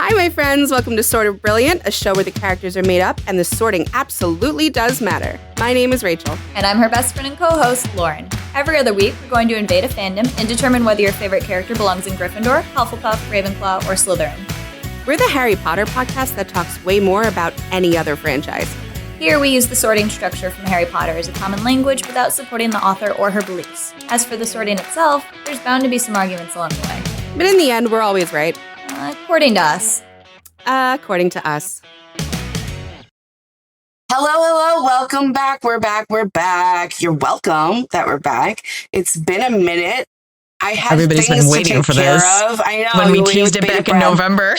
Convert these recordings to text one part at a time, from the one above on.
Hi, my friends. Welcome to Sort of Brilliant, a show where the characters are made up and the sorting absolutely does matter. My name is Rachel. And I'm her best friend and co-host, Lauren. Every other week, we're going to invade a fandom and determine whether your favorite character belongs in Gryffindor, Hufflepuff, Ravenclaw, or Slytherin. We're the Harry Potter podcast that talks way more about any other franchise. Here, we use the sorting structure from Harry Potter as a common language without supporting the author or her beliefs. As for the sorting itself, there's bound to be some arguments along the way. But in the end, we're always right. According to us. According to us. Hello. Welcome back. We're back. You're welcome that we're back. It's been a minute. Everybody's been waiting for this. I know. When we teased it back in November.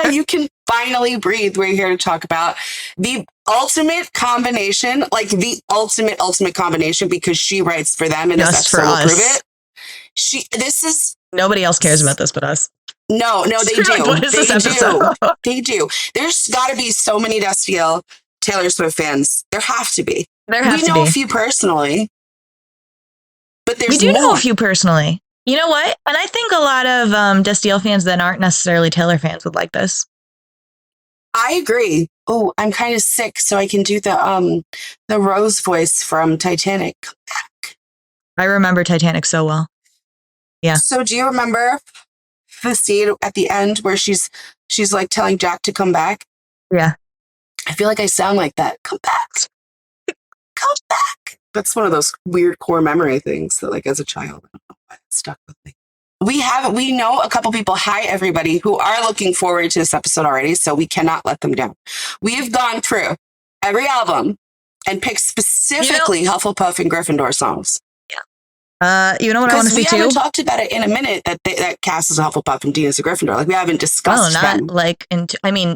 You can finally breathe. We're here to talk about the ultimate combination, like the ultimate combination, because she writes for them and just this for episode will us. prove it. Nobody else cares about this but us. No, they do. What is this episode? They do. There's got to be so many Destiel Taylor Swift fans. There have to be. We know a few personally, but there's We do more. know a few personally. You know what? And I think a lot of Destiel fans that aren't necessarily Taylor fans would like this. I agree. Oh, I'm kind of sick, so I can do the Rose voice from Titanic. I remember Titanic so well. Yeah. So do you remember the scene at the end where she's like telling Jack to come back? Yeah. I feel like I sound like that. Come back. Come back. That's one of those weird core memory things that, like, as a child, I don't know why it stuck with me. We know a couple people, hi everybody, who are looking forward to this episode already, so we cannot let them down. We have gone through every album and picked specifically Hufflepuff and Gryffindor songs. You know what I want to see too? We haven't talked about it in a minute that Cass is a Hufflepuff and Dean is a Gryffindor. Like, we haven't discussed them.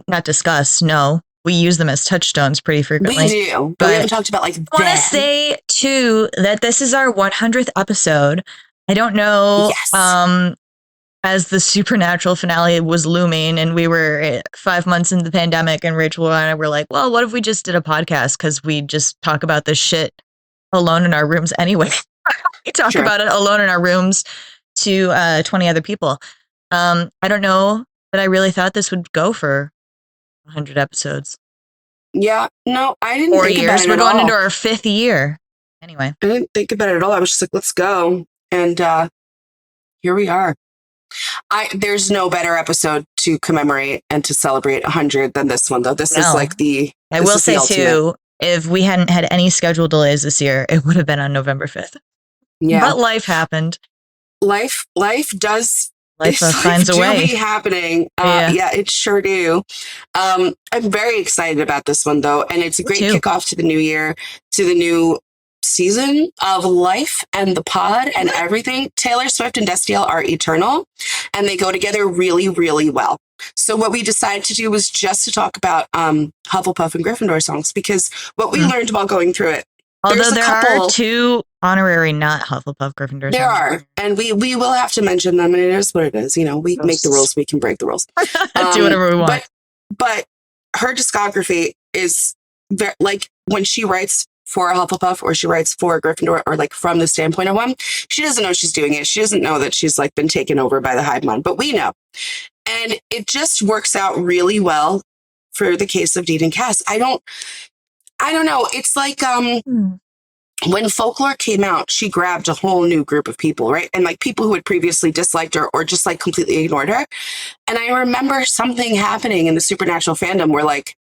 Not discuss, no. We use them as touchstones pretty frequently. We do, but we haven't talked about, like, them. I want to say, too, that this is our 100th episode. I don't know, as the Supernatural finale was looming and we were 5 months into the pandemic and Rachel and I were like, well, what if we just did a podcast? Because we just talk about this shit alone in our rooms anyway. We talk about it alone in our rooms to 20 other people. I don't know that I really thought this would go for 100 episodes. Yeah, no, I didn't 4 think years. about it We're at going all. into our 5th year. Anyway. I didn't think about it at all. I was just like, let's go. And here we are. There's no better episode to commemorate and to celebrate 100 than this one, though. This is like the... I will say, too, if we hadn't had any schedule delays this year, it would have been on November 5th. Yeah. But life happened. Life does... Life finds a way. Be happening. Yeah, it sure do. I'm very excited about this one, though. And it's a great kickoff to the new year, to the new season of life and the pod and everything. Taylor Swift and Destiel are eternal, and they go together really, really well. So what we decided to do was just to talk about Hufflepuff and Gryffindor songs, because what we learned while going through it, although there are two honorary not Hufflepuff Gryffindor songs. There are, and we will have to mention them, and it is what it is. You know, we make the rules, we can break the rules. Do whatever we want. But her discography is very, like, when she writes for a Hufflepuff or she writes for a Gryffindor, or like from the standpoint of one, she doesn't know she's doing it. She doesn't know that she's like been taken over by the hive mind, but we know. And it just works out really well for the case of Dean and Cass. I don't know. It's like when Folklore came out, she grabbed a whole new group of people, right? And like people who had previously disliked her or just like completely ignored her. And I remember something happening in the Supernatural fandom where, like,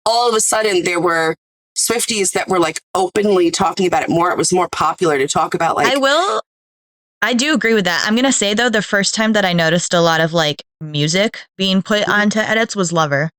all of a sudden there were Swifties that were like openly talking about it more. It was more popular to talk about, like... I do agree with that. I'm going to say, though, the first time that I noticed a lot of like music being put onto edits was Lover,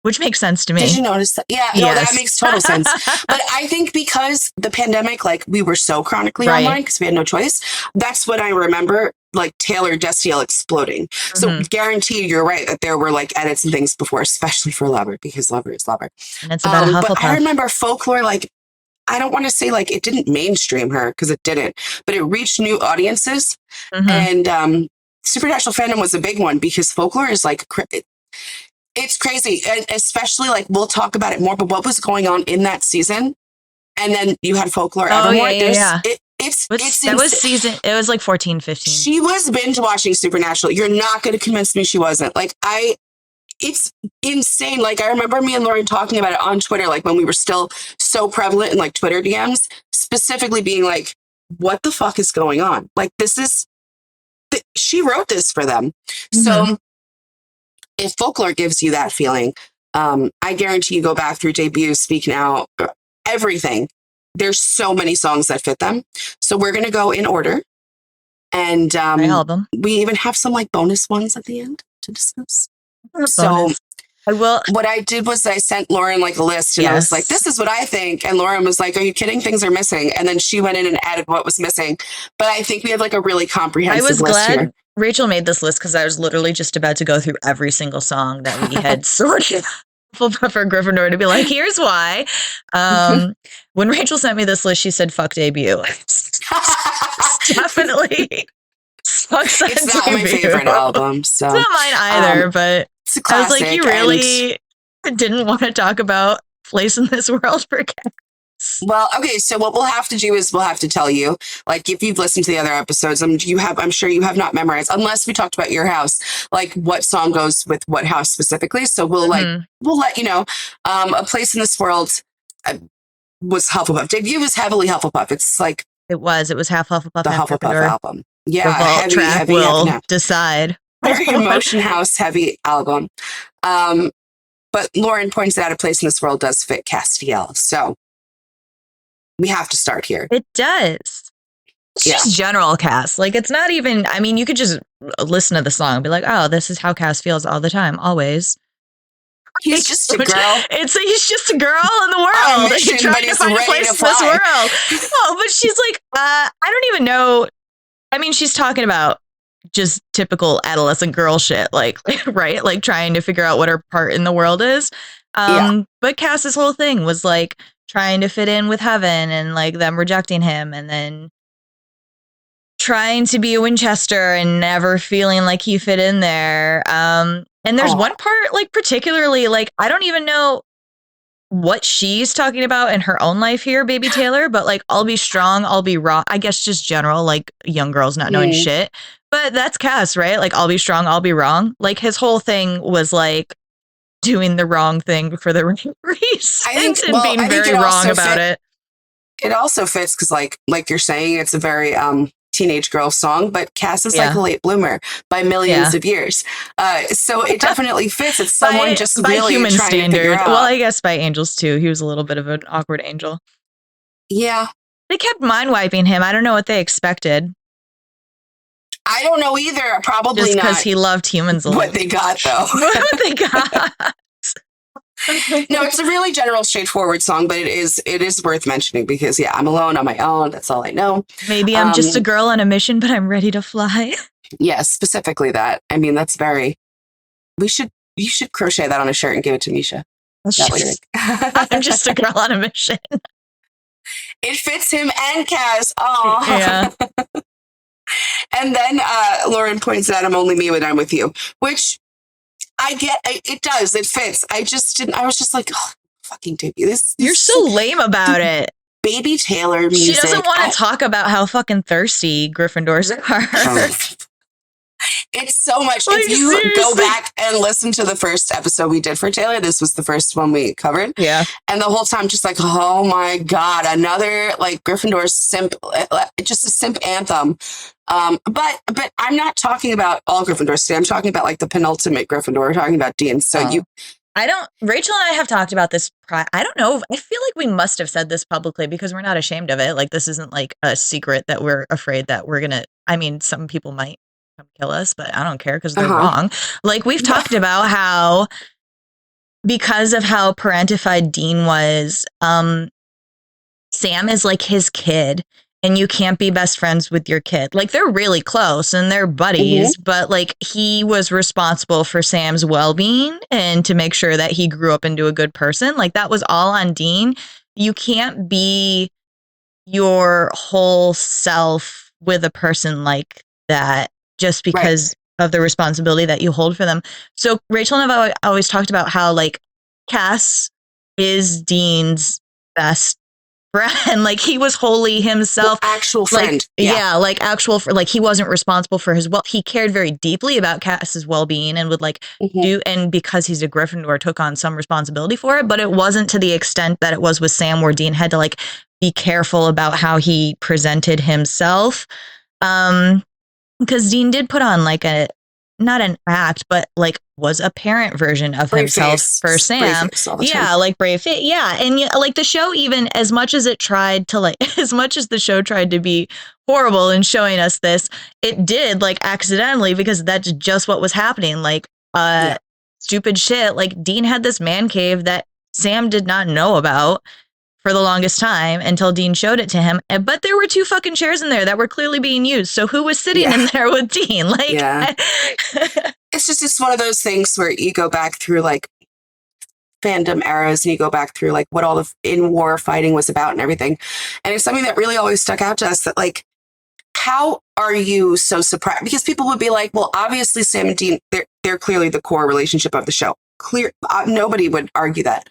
which makes sense to me. Did you notice that? Yeah, no, that makes total sense. But I think because the pandemic, like, we were so chronically online because we had no choice. That's what I remember, like, Taylor Destiel exploding. So guaranteed, you're right that there were like edits and things before, especially for Lover, because Lover is Lover. And it's about a Hufflepuff. But I remember Folklore, like, I don't want to say like it didn't mainstream her, because it didn't, but it reached new audiences. And Supernatural fandom was a big one because Folklore is like, it's crazy. And especially, like, we'll talk about it more, but what was going on in that season? And then you had Folklore Evermore. It was like 14, 15. She was binge watching Supernatural. You're not going to convince me she wasn't. Like, it's insane. Like, I remember me and Lauren talking about it on Twitter, like when we were still so prevalent in like Twitter DMs, specifically being like, what the fuck is going on? Like, she wrote this for them. Mm-hmm. So if folklore gives you that feeling, I guarantee you go back through debuts, Speak Now, everything. There's so many songs that fit them. So we're going to go in order. And we even have some like bonus ones at the end to discuss. So what I did was I sent Lauren like a list and I was like, this is what I think. And Lauren was like, are you kidding? Things are missing. And then she went in and added what was missing. But I think we had like a really comprehensive list here. I was glad Rachel made this list because I was literally just about to go through every single song that we had sorted for Gryffindor to be like, here's why. When Rachel sent me this list, she said, fuck debut. Definitely. It's not my favorite album. So. It's not mine either, but I was like, you really didn't want to talk about Place in This World for cats. Well, okay, so what we'll have to do is we'll have to tell you, like, if you've listened to the other episodes, I'm sure you have not memorized, unless we talked about your house, like what song goes with what house specifically. So we'll let you know. A Place in This World was Hufflepuff. Debut was heavily Hufflepuff. It's like it was half Hufflepuff. The Hufflepuff Gryffindor album. Yeah, heavy will decide. Very emotion house heavy album. But Lauren points out A Place in This World does fit Destiel. So we have to start here. It does. It's just general Cass. Like, it's not even, I mean, you could just listen to the song and be like, oh, this is how Cass feels all the time, always. He's just a girl. He's just a girl in the world. She's trying to find a place in this world. Oh, but she's like, I don't even know. I mean, she's talking about just typical adolescent girl shit, like, right? Like trying to figure out what her part in the world is. But Cass's whole thing was like trying to fit in with heaven and like them rejecting him and then trying to be a Winchester and never feeling like he fit in there. And there's one part like particularly like, I don't even know what she's talking about in her own life here, baby Taylor, but like, I'll be strong, I'll be wrong. I guess just general, like young girls not knowing shit. But that's Cass, right? Like, I'll be strong, I'll be wrong. Like, his whole thing was like doing the wrong thing for the right reasons and being very wrong about it. It also fits because, like you're saying, it's a very teenage girl song, but Cass is like a late bloomer by millions of years. So it definitely fits. It's someone just by really human trying standard. To figure out. Well, I guess by angels too. He was a little bit of an awkward angel. Yeah. They kept mind wiping him. I don't know what they expected. I don't know either. Probably just because he loved humans a lot. What they got, though. What they got. No, it's a really general, straightforward song, but it is worth mentioning because, I'm alone on my own. That's all I know. Maybe I'm just a girl on a mission, but I'm ready to fly. Yes, specifically that. I mean, that's very... You should crochet that on a shirt and give it to Misha. I'm just a girl on a mission. It fits him and Cass. Oh, yeah. And then Lauren points out, I'm only me when I'm with you, which I get. It does. It fits. I just didn't. I was just like, oh, fucking debut. You're so lame about it. Baby Taylor music. She doesn't want to talk about how fucking thirsty Gryffindors are. It's so much. Like, if you go back and listen to the first episode we did for Taylor, this was the first one we covered. Yeah. And the whole time, just like, oh my God, another like Gryffindor simp, just a simp anthem. But I'm not talking about all Gryffindors today. I'm talking about like the penultimate Gryffindor. We're talking about Dean. So Rachel and I have talked about this. I don't know. I feel like we must have said this publicly because we're not ashamed of it. Like, this isn't like a secret that we're afraid that we're going to, I mean, some people might come kill us, but I don't care because they're wrong. Like, we've talked about how, because of how parentified Dean was, Sam is like his kid. And you can't be best friends with your kid. Like, they're really close and they're buddies, but like, he was responsible for Sam's well-being and to make sure that he grew up into a good person. Like, that was all on Dean. You can't be your whole self with a person like that just because of the responsibility that you hold for them. So Rachel and I've always talked about how like Cass is Dean's best friend. Like he was wholly himself. Well, actual friend. Like actual, like he wasn't responsible for his he cared very deeply about Cass's well-being and would like do, and because he's a Gryffindor, took on some responsibility for it, but it wasn't to the extent that it was with Sam, where Dean had to like be careful about how he presented himself. Because Dean did put on like not an act, but like was a parent version of brave himself face. for Sam. Like brave face. Yeah. And like the show, even as much as it tried to as much as the show tried to be horrible in showing us this, it did like accidentally, because that's just what was happening. Like, stupid shit. Like Dean had this man cave that Sam did not know about for the longest time until Dean showed it to him. But there were 2 fucking chairs in there that were clearly being used. So who was sitting in there with Dean? Like, it's one of those things where you go back through like fandom eras and you go back through like what all the in-war fighting was about and everything. And it's something that really always stuck out to us, that like, how are you so surprised? Because people would be like, well, obviously Sam and Dean, they're clearly the core relationship of the show. Nobody would argue that.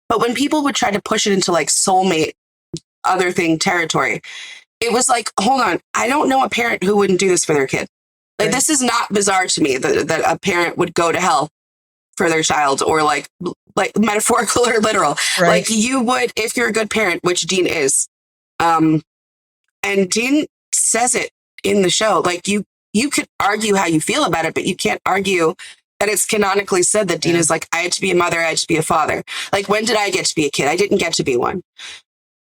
But when people would try to push it into like soulmate, other thing territory, it was like, hold on, I don't know a parent who wouldn't do this for their kid. Like, this is not bizarre to me that a parent would go to hell for their child, or like metaphorical or literal. Right. Like you would, if you're a good parent, which Dean is. And Dean says it in the show. Like you could argue how you feel about it, but you can't argue that it's canonically said that Dean is like, I had to be a mother, I had to be a father. Like, when did I get to be a kid? I didn't get to be one.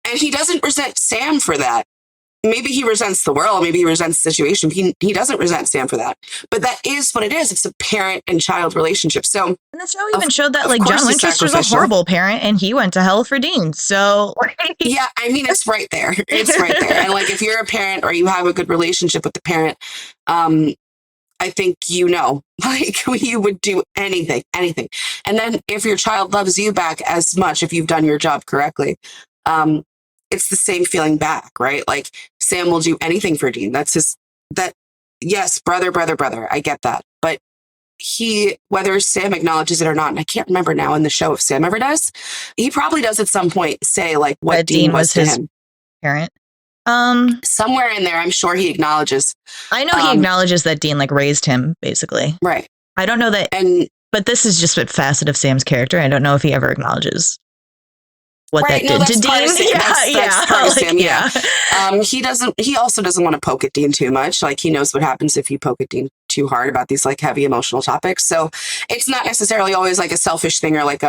And he doesn't resent Sam for that. Maybe he resents the world, maybe he resents the situation. He doesn't resent Sam for that. But that is what it is. It's a parent and child relationship. So, and the show even showed that like John Winchester's a horrible parent and he went to hell for Dean. So yeah, I mean, it's right there. It's right there. And like, if you're a parent or you have a good relationship with the parent, I think like you would do anything. And then if your child loves you back as much, if you've done your job correctly, it's the same feeling back, right? Like Sam will do anything for Dean. Yes, brother. I get that. But whether Sam acknowledges it or not, and I can't remember now in the show if Sam ever does, he probably does at some point say like what Dean was to him. Parent. Somewhere in there, I'm sure he acknowledges. I know he acknowledges that Dean like raised him, basically. Right. I don't know that, but this is just a facet of Sam's character. I don't know if he ever acknowledges what that did to Dean. That's part of Sam. Yeah. He also doesn't want to poke at Dean too much. Like he knows what happens if you poke at Dean too hard about these like heavy emotional topics. So it's not necessarily always like a selfish thing or like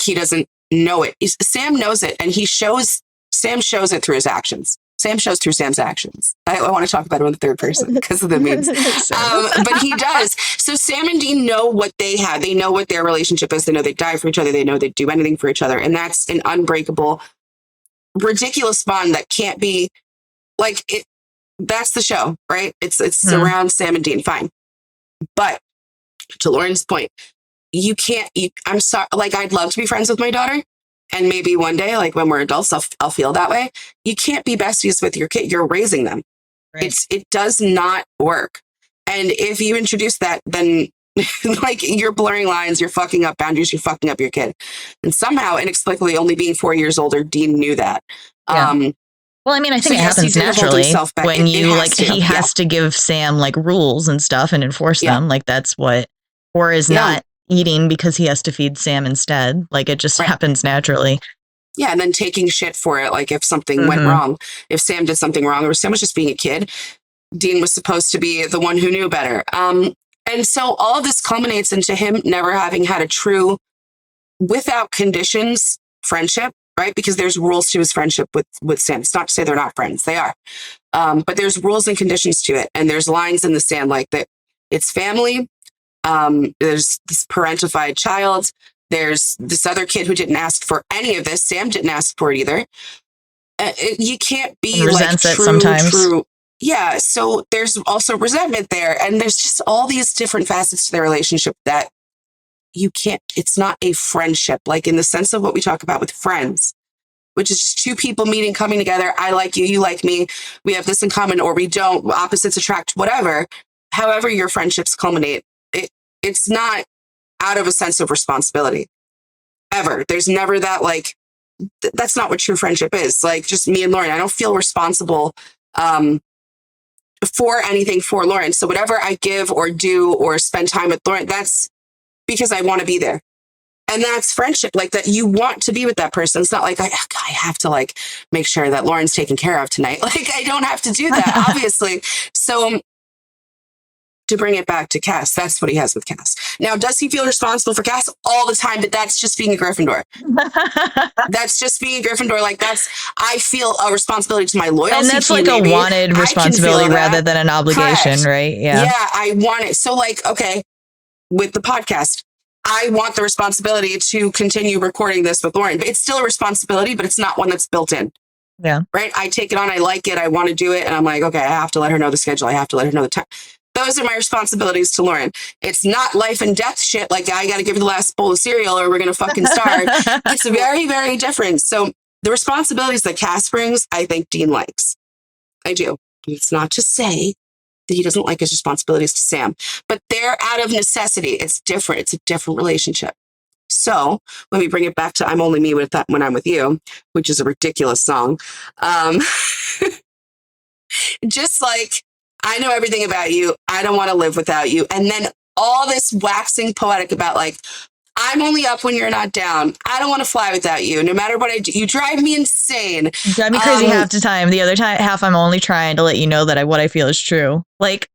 he doesn't know it. Sam knows it, and Sam shows it through his actions. Sam shows through Sam's actions. I want to talk about it in the third person because of the memes. But he does. So Sam and Dean know what they have. They know what their relationship is. They know they die for each other. They know they'd do anything for each other. And that's an unbreakable, ridiculous bond that can't be like it. That's the show, right? It's around Sam and Dean. Fine. But to Lauren's point, I'm sorry. Like, I'd love to be friends with my daughter. And maybe one day, like when we're adults, I'll feel that way. You can't be besties with your kid. You're raising them. Right. It does not work. And if you introduce that, then like you're blurring lines, you're fucking up boundaries, you're fucking up your kid. And somehow, inexplicably, only being 4 years older, Dean knew that. Yeah. Well, I mean, I think it happens naturally when he has to give Sam like rules and stuff and enforce them. Like that's what, or is not eating because he has to feed Sam instead. Like it just happens naturally. Yeah, and then taking shit for it. Like if something went wrong, if Sam did something wrong, or Sam was just being a kid, Dean was supposed to be the one who knew better. And so all of this culminates into him never having had a true, without conditions, friendship, right? Because there's rules to his friendship with Sam. It's not to say they're not friends. They are. But there's rules and conditions to it. And there's lines in the sand like that. It's family. There's this parentified child. There's this other kid who didn't ask for any of this. Sam didn't ask for it either. You can't be like true. Yeah. So there's also resentment there. And there's just all these different facets to their relationship that you can't, it's not a friendship, like in the sense of what we talk about with friends, which is just two people meeting, coming together. I like you, you like me. We have this in common, or we don't. Opposites attract, whatever. However your friendships culminate, it's not out of a sense of responsibility ever. There's never that like, that's not what true friendship is. Like, just me and Lauren, I don't feel responsible for anything for Lauren. So whatever I give or do or spend time with Lauren, that's because I want to be there. And that's friendship, like that you want to be with that person. It's not like I have to like make sure that Lauren's taken care of tonight. Like, I don't have to do that, obviously. So to bring it back to Cass, that's what he has with Cass. Now, does he feel responsible for Cass all the time? But that's just being a Gryffindor. That's just being a Gryffindor. Like, I feel a responsibility to my loyalty. And that's like a wanted responsibility rather than an obligation, correct, right? Yeah. Yeah, I want it. So like, okay, with the podcast, I want the responsibility to continue recording this with Lauren. But it's still a responsibility, but it's not one that's built in. Yeah. Right? I take it on. I like it. I want to do it. And I'm like, okay, I have to let her know the schedule. I have to let her know the time. Those are my responsibilities to Lauren. It's not life and death shit. Like, I got to give her the last bowl of cereal or we're going to fucking starve. It's very, very different. So the responsibilities that Cass brings, I think Dean likes. I do. It's not to say that he doesn't like his responsibilities to Sam, but they're out of necessity. It's different. It's a different relationship. So let me bring it back to I'm Only Me with that when I'm with you, which is a ridiculous song. Just like, I know everything about you. I don't want to live without you. And then all this waxing poetic about like, I'm only up when you're not down. I don't want to fly without you. No matter what I do, you drive me insane. You drive me crazy half the time. The other half, I'm only trying to let you know that what I feel is true. Like,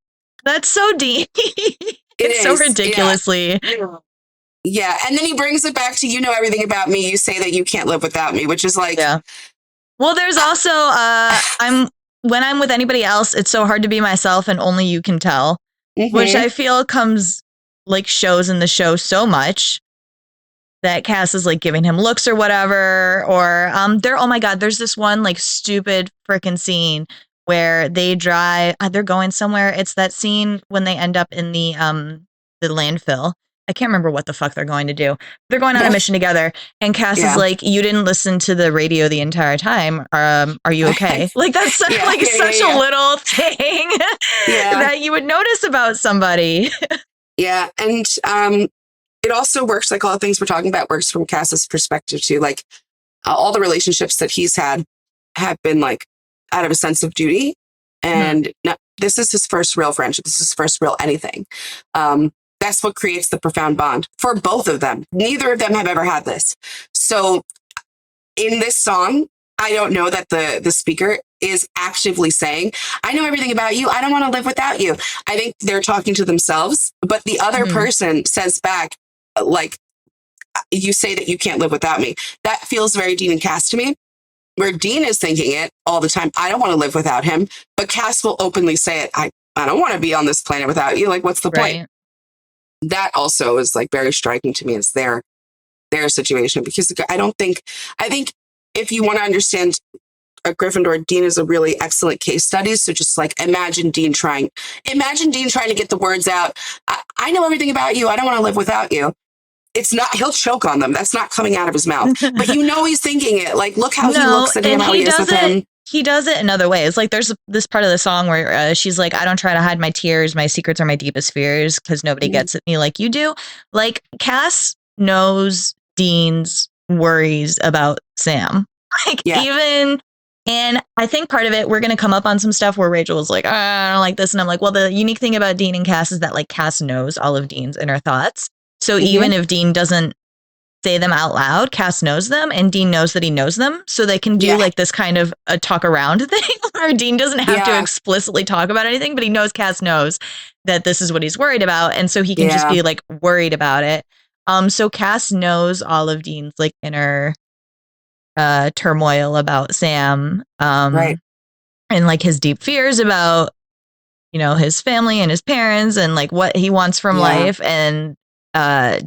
that's so deep. It's so ridiculously. Yeah. And then he brings it back to, you know everything about me. You say that you can't live without me, which is like. Yeah. Well, there's also, when I'm with anybody else, it's so hard to be myself and only you can tell, which I feel shows in the show so much. That Cass is like giving him looks or whatever, or oh my God, there's this one like stupid freaking scene where they they're going somewhere. It's that scene when they end up in the landfill. I can't remember what the fuck they're going to do. They're going on a mission together, and Cass is like, "You didn't listen to the radio the entire time. Are you okay?" Like, that's such a little thing that you would notice about somebody. Yeah, and it also works, like all the things we're talking about works from Cass's perspective too. Like, all the relationships that he's had have been like out of a sense of duty. And this is his first real friendship. This is his first real anything. That's what creates the profound bond for both of them. Neither of them have ever had this. So in this song, I don't know that the speaker is actively saying, I know everything about you. I don't want to live without you. I think they're talking to themselves, but the other person says back, like, you say that you can't live without me. That feels very Dean and Cass to me, where Dean is thinking it all the time. I don't want to live without him, but Cass will openly say it. I don't want to be on this planet without you. Like, what's the point? That also is like very striking to me as their situation, because I think if you want to understand a Gryffindor, Dean is a really excellent case study. So just like, imagine Dean trying to get the words out. I know everything about you. I don't want to live without you. It's not, he'll choke on them. That's not coming out of his mouth, but you know, he's thinking it. Like, look how he looks at him, how he is with him. He does it in other ways. Like, there's this part of the song where she's like, I don't try to hide my tears. My secrets are my deepest fears because nobody gets at me like you do. Like, Cass knows Dean's worries about Sam. Like, and I think part of it, we're going to come up on some stuff where Rachel was like, I don't like this. And I'm like, well, the unique thing about Dean and Cass is that like Cass knows all of Dean's inner thoughts. So even if Dean doesn't say them out loud, Cass knows them, and Dean knows that he knows them. So they can do like this kind of a talk around thing where Dean doesn't have to explicitly talk about anything, but he knows Cass knows that this is what he's worried about. And so he can just be like worried about it. So Cass knows all of Dean's like inner turmoil about Sam. And like his deep fears about, you know, his family and his parents and like what he wants from life. And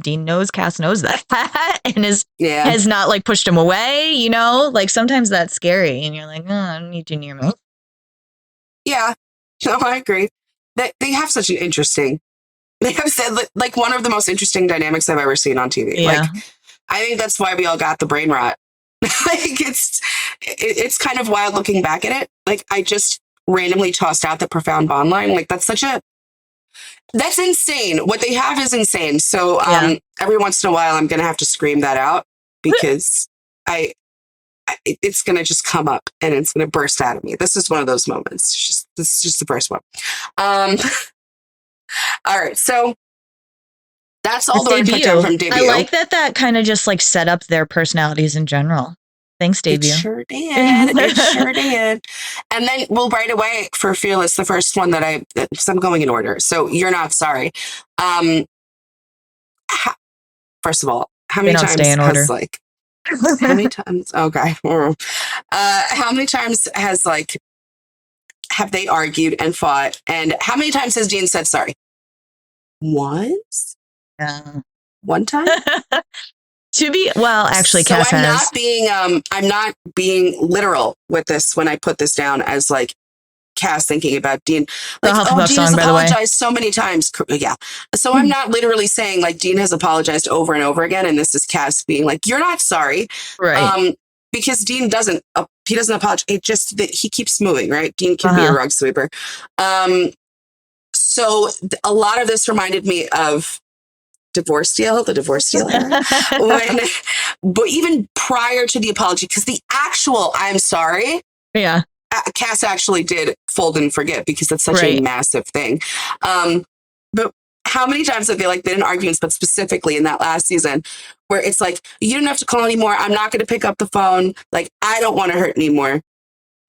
Dean knows Cass knows that and has not like pushed him away, you know, like sometimes that's scary and you're like, I don't need you near me. Yeah, no, I agree. They have such an interesting, they have said like one of the most interesting dynamics I've ever seen on TV. Yeah. Like, I think that's why we all got the brain rot. Like it's kind of wild looking back at it. Like, I just randomly tossed out the profound bond line. Like, that's insane. What they have is insane. So every once in a while, I'm going to have to scream that out because it's going to just come up and it's going to burst out of me. This is one of those moments. This is just the first one. All right. So that's all the word put down from debut. I like that kind of just like set up their personalities in general. Thanks, debut. It sure did. It sure did. And then, well, right away for Fearless, the first one because I'm going in order. So You're Not Sorry. First of all, how many times has like, how many times? Okay. How many times has like, have they argued and fought? And how many times has Dean said sorry? Once? One time? Actually, Cass has. I'm not being literal with this when I put this down as like Cass thinking about Dean. Like, Dean has apologized so many times. Yeah. So I'm not literally saying like Dean has apologized over and over again. And this is Cass being like, you're not sorry. Right. Because Dean doesn't apologize. It just that he keeps moving, right? Dean can be a rug sweeper. So a lot of this reminded me of the Divorce Deal era. But even prior to the apology, because the actual I'm sorry. Yeah. Cass actually did fold and forget because it's such a massive thing. But how many times have they like been in arguments, but specifically in that last season where it's like, you don't have to call anymore. I'm not going to pick up the phone. Like, I don't want to hurt anymore.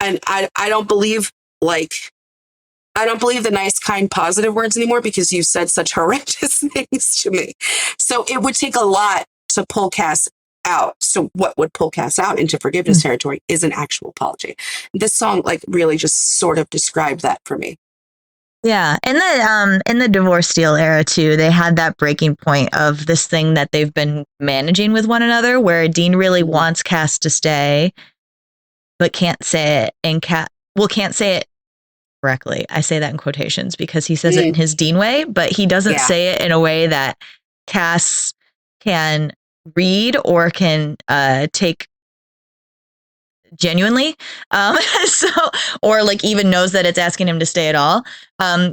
And I don't believe the nice, kind, positive words anymore because you said such horrendous things to me. So it would take a lot to pull Cass out. So what would pull Cass out into forgiveness territory is an actual apology. This song like really just sort of described that for me. Yeah. In the Divorce Deal era too, they had that breaking point of this thing that they've been managing with one another where Dean really wants Cass to stay, but can't say it. And can't say it correctly. I say that in quotations because he says it in his Dean way, but he doesn't say it in a way that Cass can read or can take genuinely. Or like even knows that it's asking him to stay at all.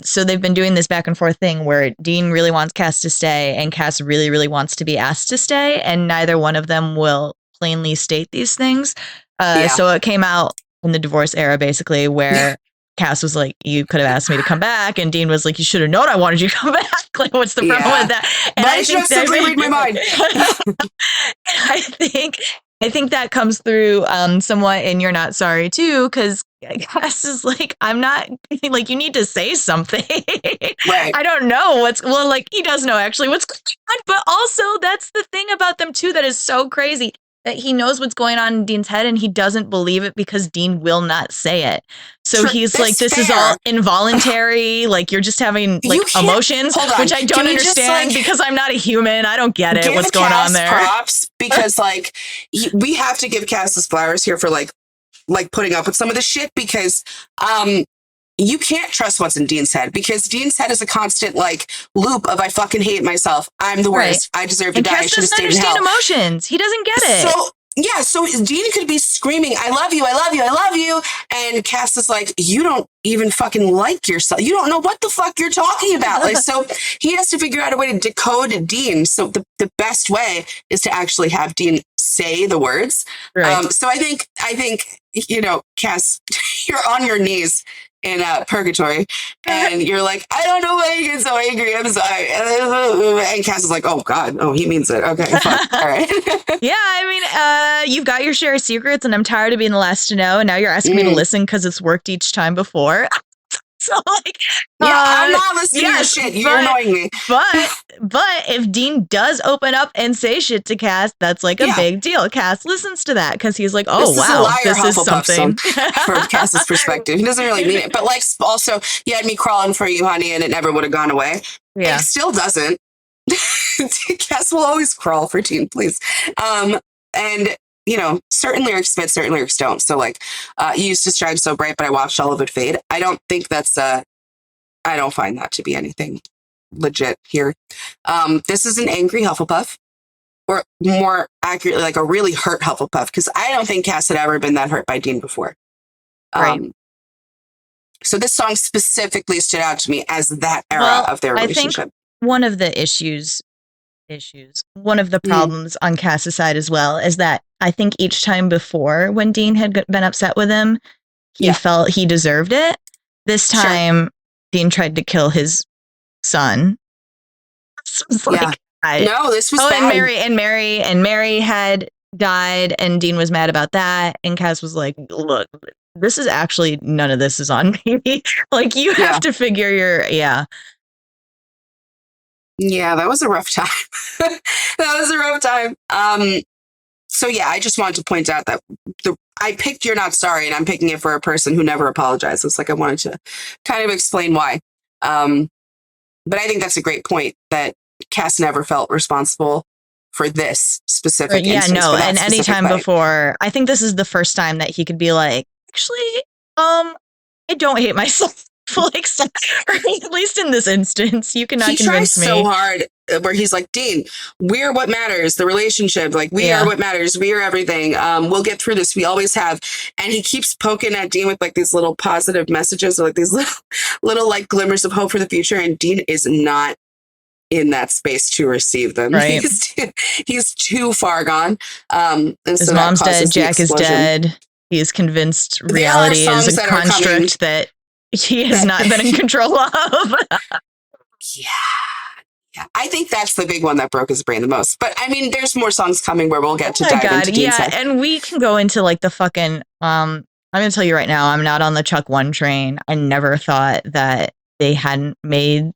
So they've been doing this back and forth thing where Dean really wants Cass to stay and Cass really, really wants to be asked to stay. And neither one of them will plainly state these things. So it came out in the divorce era, basically, where Cass was like, you could have asked me to come back. And Dean was like, you should have known I wanted you to come back. Like, what's the problem with that? And I think simply read my mind. I think that comes through somewhat in You're Not Sorry too, because Cass is like, I'm not, like, you need to say something. Right. I don't know he does know actually what's going on, but also that's the thing about them too that is so crazy, that he knows what's going on in Dean's head and he doesn't believe it because Dean will not say it. So he's like, this is all involuntary. Like, you're just having like emotions, which I don't understand because I'm not a human. I don't get it. What's going on there? Props, because like we have to give Cass his flowers here for like putting up with some of the shit because you can't trust what's in Dean's head because Dean's head is a constant like loop of I fucking hate myself. I'm the worst. I deserve to die. I should have stayed in hell. He doesn't understand emotions. He doesn't get it. So Dean could be screaming, I love you, I love you, I love you. And Cass is like, you don't even fucking like yourself. You don't know what the fuck you're talking about. Like, so he has to figure out a way to decode Dean. So the best way is to actually have Dean say the words. Right. So I think, Cass, you're on your knees in purgatory and you're like, I don't know why you get so angry, I'm sorry. And Cass is like, oh God, he means it. Okay, fuck. All right. Yeah, I mean, you've got your share of secrets and I'm tired of being the last to know, and now you're asking me to listen because it's worked each time before. So like, I'm not listening to your shit. You're annoying me. But if Dean does open up and say shit to Cass, that's like a big deal. Cass listens to that because he's like, oh, this is something. From Cass's perspective, he doesn't really mean it. But like, also, you had me crawling for you, honey, and it never would have gone away. Yeah, it still doesn't. Cass will always crawl for Dean, please. And certain lyrics fit, certain lyrics don't. So like, you used to shine so bright, but I watched all of it fade. I don't think that's I don't find that to be anything legit here. This is an angry Hufflepuff, or more accurately, like a really hurt Hufflepuff, because I don't think Cass had ever been that hurt by Dean before. Right. So this song specifically stood out to me as that era of their relationship. I think one of the issues issues. One of the problems on Cass's side as well is that I think each time before when Dean had been upset with him, he felt he deserved it. This time, Dean tried to kill his son. This was this was bad. And Mary had died, and Dean was mad about that. And Cass was like, "Look, this is actually none of this is on me. Like, you have to figure your Yeah, that was a rough time. So I just wanted to point out that I picked You're Not Sorry, and I'm picking it for a person who never apologizes. Like, I wanted to kind of explain why. But I think that's a great point that Cass never felt responsible for this specific instance. And any time before, I think this is the first time that he could be like, actually, I don't hate myself. Like, or at least in this instance, you cannot convince me. He tries so hard, where he's like, Dean, we're what matters, the relationship. Like, we are what matters. We are everything. We'll get through this. We always have. And he keeps poking at Dean with like these little positive messages, or like these little like glimmers of hope for the future. And Dean is not in that space to receive them. Right. He's too far gone. His mom's dead. Jack is dead. He is convinced reality is a construct that he has not been in control of. I think that's the big one that broke his brain the most. But I mean, there's more songs coming where we'll get to dive into Dean's side. And we can go into like the fucking I'm gonna tell you right now, I'm not on the Chuck 1 train. I never thought that they hadn't made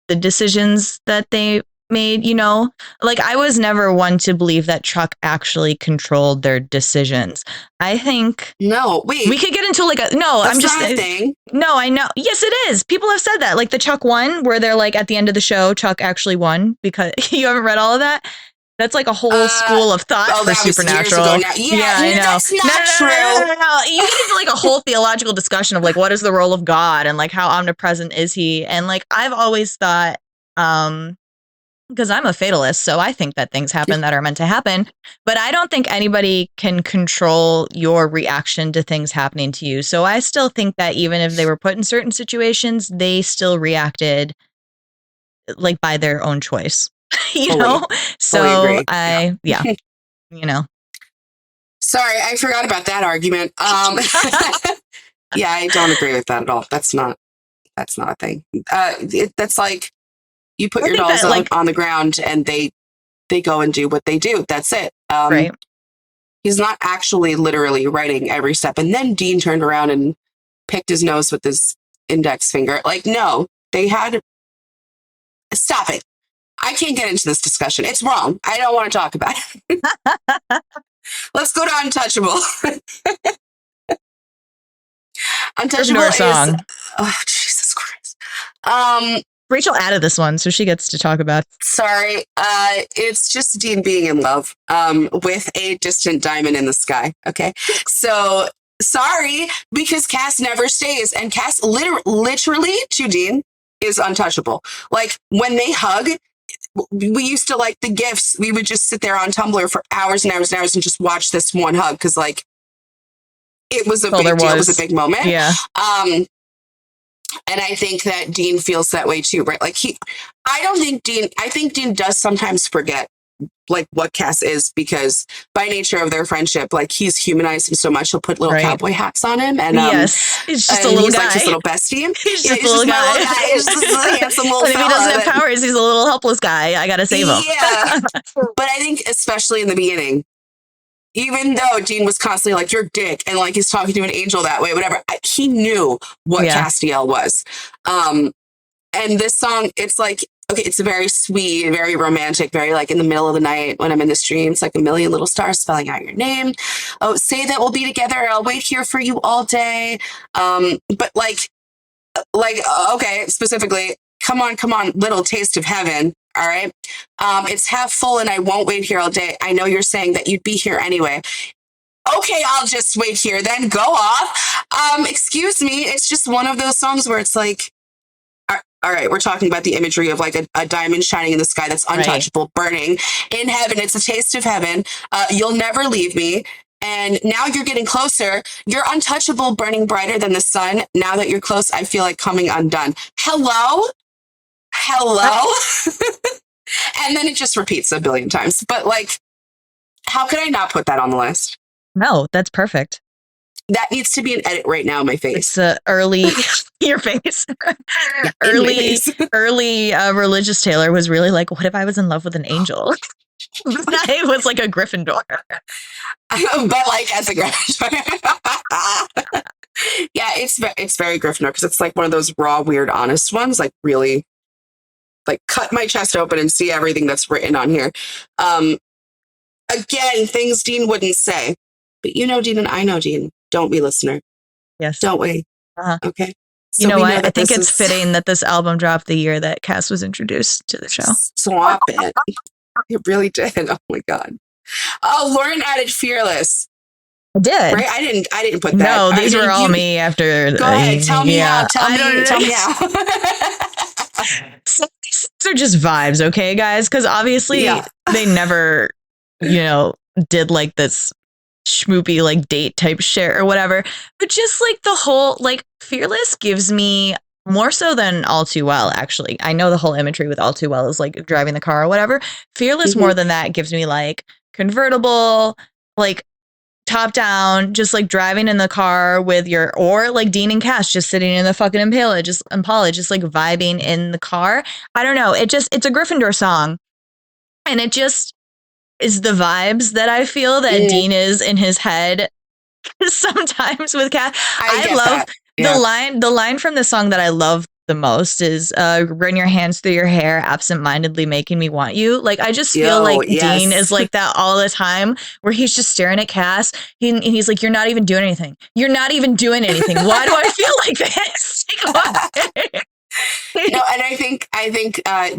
the decisions that they made, you know? Like, I was never one to believe that Chuck actually controlled their decisions. I think we could get into like I'm just not a thing. No, I know. Yes, it is. People have said that. Like the Chuck 1, where they're like at the end of the show, Chuck actually won, because you haven't read all of that. That's like a whole school of thought for Supernatural. I know. That's not true. No. You get into like a whole theological discussion of like, what is the role of God and like how omnipresent is he? And like, I've always thought, because I'm a fatalist, so I think that things happen that are meant to happen. But I don't think anybody can control your reaction to things happening to you. So I still think that even if they were put in certain situations, they still reacted like by their own choice. You know? So you know. Sorry, I forgot about that argument. I don't agree with that at all. That's not a thing. That's like, you put your dolls on the ground and they go and do what they do. That's it. Right. He's not actually literally writing every step. And then Dean turned around and picked his nose with his index finger. Like, no, they had... Stop it. I can't get into this discussion. It's wrong. I don't want to talk about it. Let's go to Untouchable. Untouchable is... song. Oh, Jesus Christ. Rachel added this one, so she gets to talk about it. Sorry. It's just Dean being in love with a distant diamond in the sky. Okay. So sorry, because Cass never stays. And Cass literally to Dean is untouchable. Like, when they hug, we used to like the GIFs. We would just sit there on Tumblr for hours and hours and hours and just watch this one hug, because like it was a big deal. It was a big moment. Yeah. And I think that Dean feels that way too, right? Like I think Dean does sometimes forget like what Cass is, because by nature of their friendship, like he's humanized him so much, he'll put little cowboy hats on him. And he's just a little guy. Like his little bestie. He's just a little guy. He's just a handsome little fella. If he doesn't have that, powers, he's a little helpless guy. I gotta save him. Yeah. But I think especially in the beginning, even though Dean was constantly like, you're a dick, and like he's talking to an angel that way, whatever, he knew what Castiel was. And this song, it's like, okay, it's very sweet, very romantic, very like in the middle of the night when I'm in the stream. It's like a million little stars spelling out your name. Oh, say that we'll be together. I'll wait here for you all day. But like, okay, specifically, come on, little taste of heaven. All right. It's half full and I won't wait here all day. I know you're saying that you'd be here anyway. Okay, I'll just wait here, then go off. Excuse me. It's just one of those songs where it's like, all right, we're talking about the imagery of like a diamond shining in the sky that's untouchable, burning in heaven. It's a taste of heaven. You'll never leave me. And now you're getting closer. You're untouchable, burning brighter than the sun. Now that you're close, I feel like coming undone. Hello? And then it just repeats a billion times. But like, how could I not put that on the list? No, that's perfect. That needs to be an edit right now in my face. It's early, your face. Yeah, early religious Taylor was really like, what if I was in love with an angel? It was like a Gryffindor. But like as a Gryffindor. Yeah, it's very Gryffindor because it's like one of those raw, weird, honest ones. Like really, like cut my chest open and see everything that's written on here. Again, things Dean wouldn't say. But you know Dean and I know Dean. Don't we, listener? Yes. Don't we? Uh-huh. Okay. So you know what? I think it's fitting that this album dropped the year that Cass was introduced to the show. Swap it. It really did. Oh my God. Oh, Lauren added Fearless. I did. Right? I didn't put that. No, these were all me after. Go ahead. Tell me how. Tell me how. So these are just vibes, okay, guys? Because obviously they never, did like this schmoopy like date type shit or whatever. But just like the whole like Fearless gives me more so than All Too Well, actually. I know the whole imagery with All Too Well is like driving the car or whatever. Fearless more than that gives me like convertible, like top down, just like driving in the car with or like Dean and Cass just sitting in the fucking Impala, just like vibing in the car. I don't know. It's a Gryffindor song. And it just is the vibes that I feel that Dean is in his head sometimes with Cass. I love the line from the song that I love the most is run your hands through your hair, absentmindedly making me want you. Like I just feel like Dean is like that all the time, where he's just staring at Cass. He's like, "You're not even doing anything. You're not even doing anything. Why do I feel like this?" No, and I think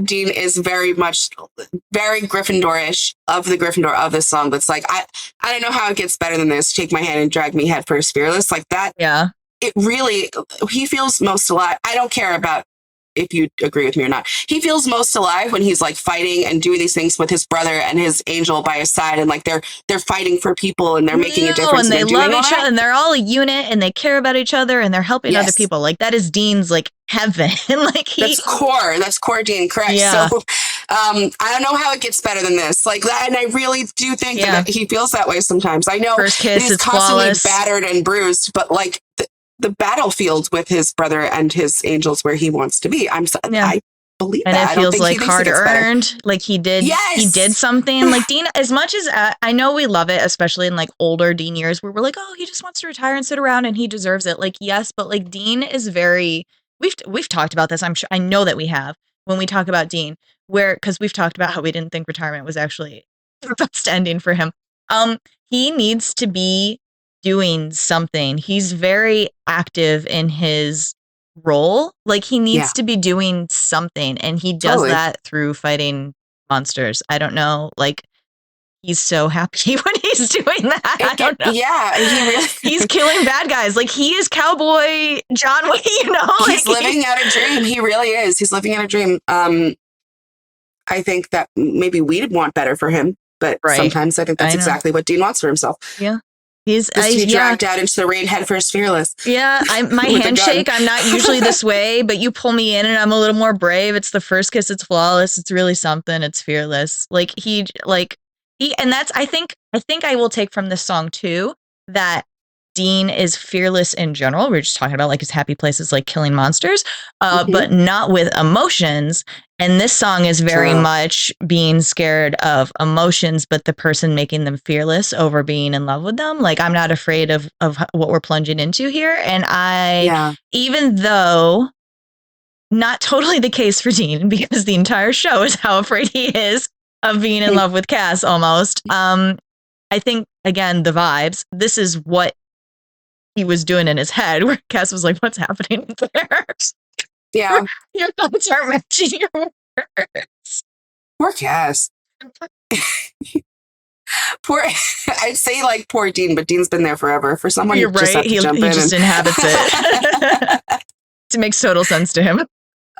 Dean is very Gryffindor-ish of the Gryffindor of this song. That's like I don't know how it gets better than this. Take my hand and drag me head first, fearless like that. Yeah. It really, he feels most alive. I don't care about if you agree with me or not. He feels most alive when he's like fighting and doing these things with his brother and his angel by his side, and like they're fighting for people and they're making a difference. And they love each other and they're all a unit and they care about each other and they're helping other people. Like that is Dean's like heaven. Like that's core Dean, correct? Yeah. So I don't know how it gets better than this. Like that, and I really do think that he feels that way sometimes. I know first kiss, he's it's constantly flawless, battered and bruised, but like the battlefield with his brother and his angels where he wants to be. I believe and that. it feels like hard earned. Like he did something. Like Dean, as much as I know we love it, especially in like older Dean years where we're like, oh, he just wants to retire and sit around and he deserves it. Like, yes, but like Dean is very, we've talked about this. I know that we have when we talk about Dean, because we've talked about how we didn't think retirement was actually the best ending for him. He needs to be doing something. He's very active in his role. Like he needs to be doing something, and he does that through fighting monsters. I don't know, like he's so happy when he's doing that. I don't know. Yeah, he's killing bad guys. Like he is cowboy John Wayne, He's living out a dream. He really is. He's living out a dream. I think that maybe we'd want better for him, but sometimes I think that's exactly what Dean wants for himself. Yeah. He's dragged out into the rain headfirst, fearless. Yeah, my handshake, I'm not usually this way, but you pull me in and I'm a little more brave. It's the first kiss, it's flawless. It's really something. It's fearless. And that's, I think I will take from this song too, that Dean is fearless in general. We were just talking about like his happy places, like killing monsters, but not with emotions. And this song is very much being scared of emotions, but the person making them fearless over being in love with them. Like I'm not afraid of what we're plunging into here. And even though not totally the case for Dean, because the entire show is how afraid he is of being in love with Cass almost. I think, again, the vibes, this is what he was doing in his head, where Cass was like, what's happening there? Yeah. Your thoughts aren't matching your words. Poor Cass. I'd say like poor Dean, but Dean's been there forever. For someone You're just right. He just inhabits it. It makes total sense to him.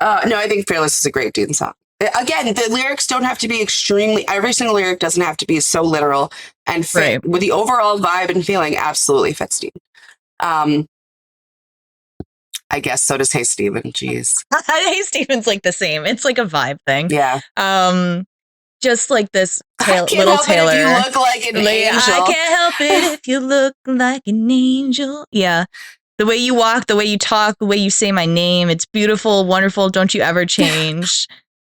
No, I think Fearless is a great Dean song. Again, the lyrics don't have to be every single lyric doesn't have to be so literal and fit with the overall vibe and feeling absolutely fits Dean. I guess so does Hey Stephen. Jeez. Hey Stephen's like the same. It's like a vibe thing. Yeah. Just like this I can't little help Taylor. it if you look like an angel. I can't help it if you look like an angel. Yeah. The way you walk, the way you talk, the way you say my name, it's beautiful, wonderful. Don't you ever change.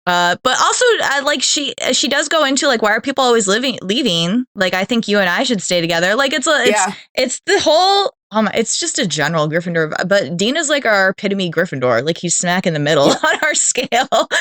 But also, like she does go into like, why are people always leaving? Like, I think you and I should stay together. Like, it's the whole. It's just a general Gryffindor, but Dean is like our epitome Gryffindor. Like he's smack in the middle on our scale.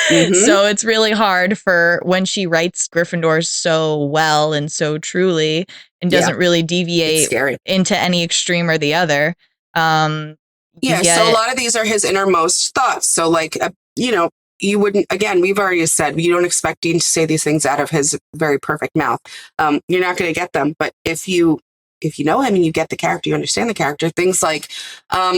Mm-hmm. So it's really hard for when she writes Gryffindor so well and so truly and doesn't really deviate into any extreme or the other. So a lot of these are his innermost thoughts. So like, you wouldn't, again, we've already said, you don't expect Dean to say these things out of his very perfect mouth. You're not going to get them. But if you know him and you get the character, you understand the character, things like,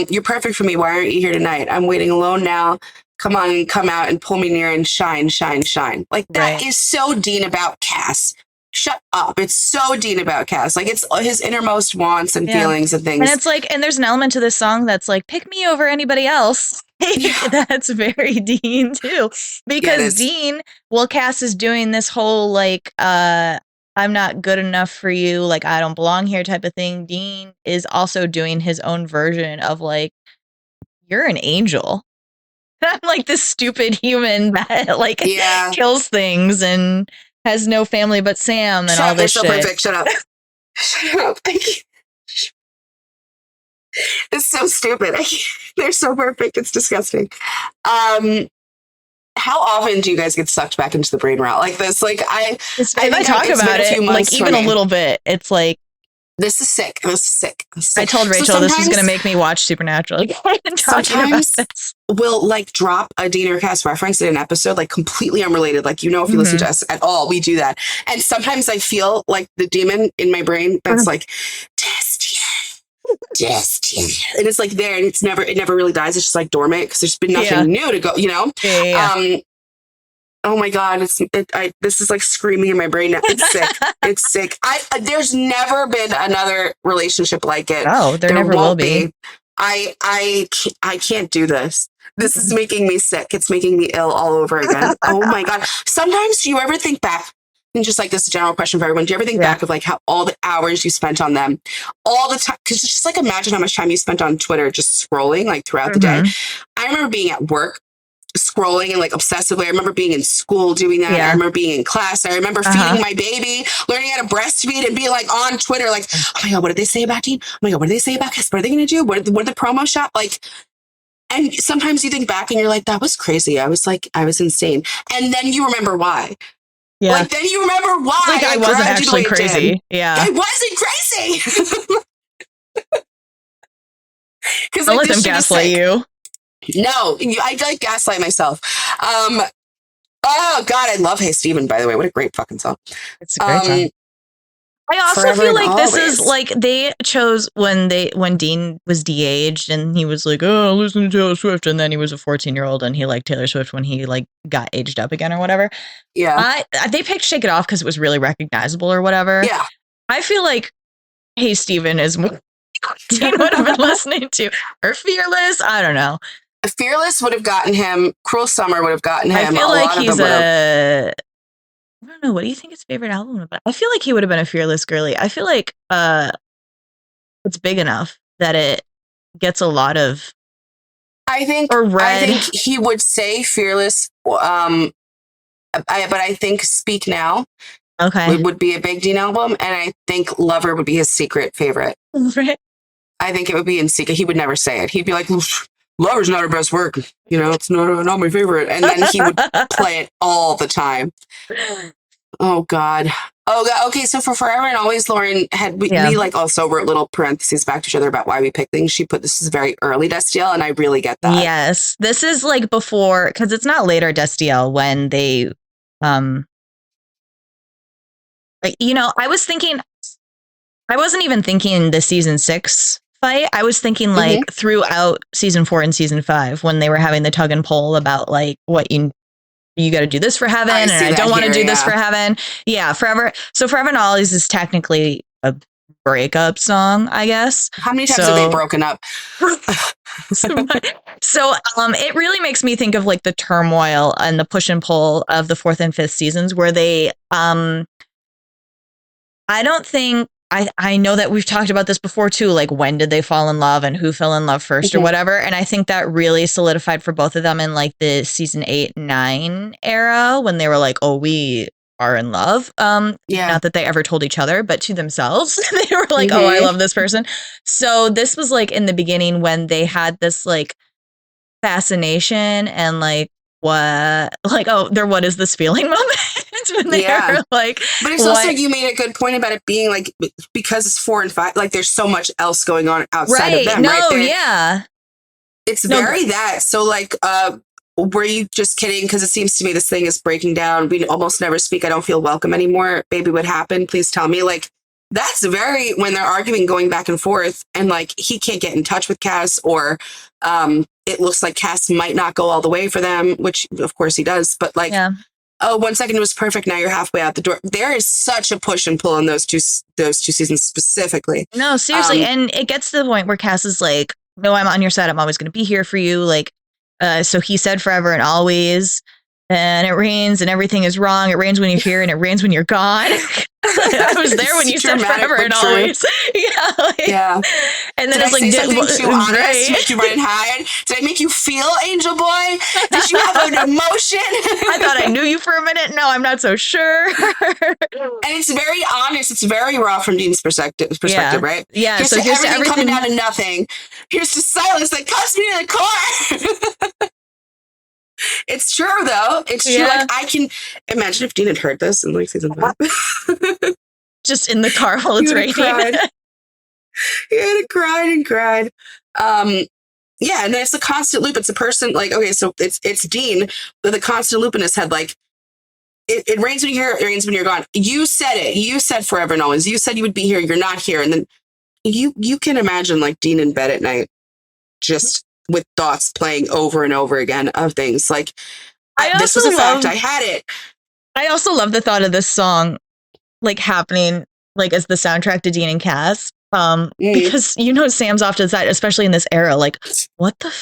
you're perfect for me. Why aren't you here tonight? I'm waiting alone now. Come on and come out and pull me near and shine, shine, shine. Like that is so Dean about Cass. Shut up. It's so Dean about Cass. Like it's his innermost wants and feelings and things. And it's like, and there's an element to this song that's like, pick me over anybody else. That's very Dean too. Because Dean, Cass is doing this whole like, I'm not good enough for you, like I don't belong here type of thing. Dean is also doing his own version of like, you're an angel. I'm like this stupid human that like kills things and has no family but Sam and all this shit. Perfect. Shut up. Shut up. It's so stupid. They're so perfect. It's disgusting. How often do you guys get sucked back into the brain rot like this? Like I talk about it, like even a little bit. It's like this is sick. I told Rachel this is going to make me watch Supernatural again. Sometimes we'll like drop a Dean or Cass reference in an episode, like completely unrelated. Like, if you listen to us at all, we do that. And sometimes I feel like the demon in my brain that's like, Destiel. And it's like there, and it never really dies. It's just like dormant because there's been nothing new to go, oh my God, this is like screaming in my brain now. It's sick. It's sick. There's never been another relationship like it. Oh, there never will be. I can't do this. This is making me sick. It's making me ill all over again. Oh my God. Sometimes do you ever think back, and just like this is a general question for everyone, do you ever think back of like how all the hours you spent on them all the time? Because just like imagine how much time you spent on Twitter just scrolling like throughout the day. I remember being at work scrolling and like obsessively. I remember being in school doing that. I remember being in class. I remember feeding my baby, learning how to breastfeed and being like on Twitter, like, oh my God, what did they say about Dean? Oh my God, what did they say about Cass? What are they going to do? What did the promo shot? Like, and sometimes you think back and you're like, that was crazy. I was insane. And then you remember why. Yeah. Like, then you remember why. Like, I wasn't actually crazy. Yeah. I wasn't crazy. Don't let them gaslight you. No, I like gaslight myself. Oh God, I love Hey Stephen, by the way. What a great fucking song. It's a great song. I also feel like this is like they chose when Dean was de-aged and he was like, oh, listen to Taylor Swift, and then he was a 14-year-old and he liked Taylor Swift when he like got aged up again or whatever. Yeah. They picked Shake It Off because it was really recognizable or whatever. Yeah. I feel like Hey Stephen is more Dean would have been listening to, or Fearless. I don't know. Fearless would have gotten him. Cruel Summer would have gotten him. I feel like he's I don't know. What do you think his favorite album about? I feel like he would have been a Fearless girly. I feel like it's big enough that it gets a lot of. I think he would say Fearless. But I think Speak Now. Okay. Would be a big Dean album, and I think Lover would be his secret favorite. Right. I think it would be in secret. He would never say it. He'd be like, Lover's not her best work. It's not my favorite. And then he would play it all the time. Oh God. Okay. So for Forever and Always, Lauren we like also wrote little parentheses back to each other about why we picked things. She put this is very early Destiel, and I really get that. Yes. This is like before, because it's not later Destiel when they, I was thinking, I wasn't even thinking the season 6 fight. I was thinking like throughout season 4 and season 5 when they were having the tug and pull about like what you got to do this for heaven and I don't want to do this for heaven. Yeah, Forever. So Forever and Always is technically a breakup song, I guess. How many times have they broken up? So it really makes me think of like the turmoil and the push and pull of the 4th and 5th seasons where they I don't think I know that we've talked about this before too, like when did they fall in love and who fell in love first or whatever. And I think that really solidified for both of them in like the season 8-9 era when they were like, oh, we are in love. Not that they ever told each other, but to themselves. They were like, oh, I love this person. So this was like in the beginning when they had this like fascination and like what is this feeling moment when they were like, but it's also, you made a good point about it being like, because it's 4 and 5, like there's so much else going on outside of them, right? It's very that. So like, were you just kidding? Because it seems to me this thing is breaking down. We almost never speak. I don't feel welcome anymore. Baby, what happened? Please tell me. Like, that's very, when they're arguing, going back and forth, and like he can't get in touch with Cass, or it looks like Cass might not go all the way for them, which of course he does. But like, oh, 1 second it was perfect. Now you're halfway out the door. There is such a push and pull in those two seasons specifically. No, seriously. And it gets to the point where Cass is like, no, I'm on your side. I'm always going to be here for you. Like, so he said forever and always, and it rains and everything is wrong. It rains when you're here and it rains when you're gone. I was there when you said forever and always. And then did it's I like, say something too honest? Make you run and hide? Did I make you feel, Angel Boy? Did you have an emotion? I thought I knew you for a minute. No, I'm not so sure. And it's very honest. It's very raw from Dean's perspective, right? Yeah. Here's so here's everything coming down to nothing. Here's to silence that cuts me to the core. It's true, though. It's true. Like, I can imagine if Dean had heard this in like season 5. Just in the car while it's raining. He had cried and cried. Yeah, and then it's a constant loop. It's a person like, okay, so it's Dean with a constant loop in his head. Like, it rains when you're here, it rains when you're gone. You said it. You said forever and always. You said you would be here. You're not here. And then you can imagine like Dean in bed at night, just with thoughts playing over and over again of things like, this was a fact. I had it. I also love the thought of this song like happening like as the soundtrack to Dean and Cass. Because Sam's off to the side, especially in this era. Like, what the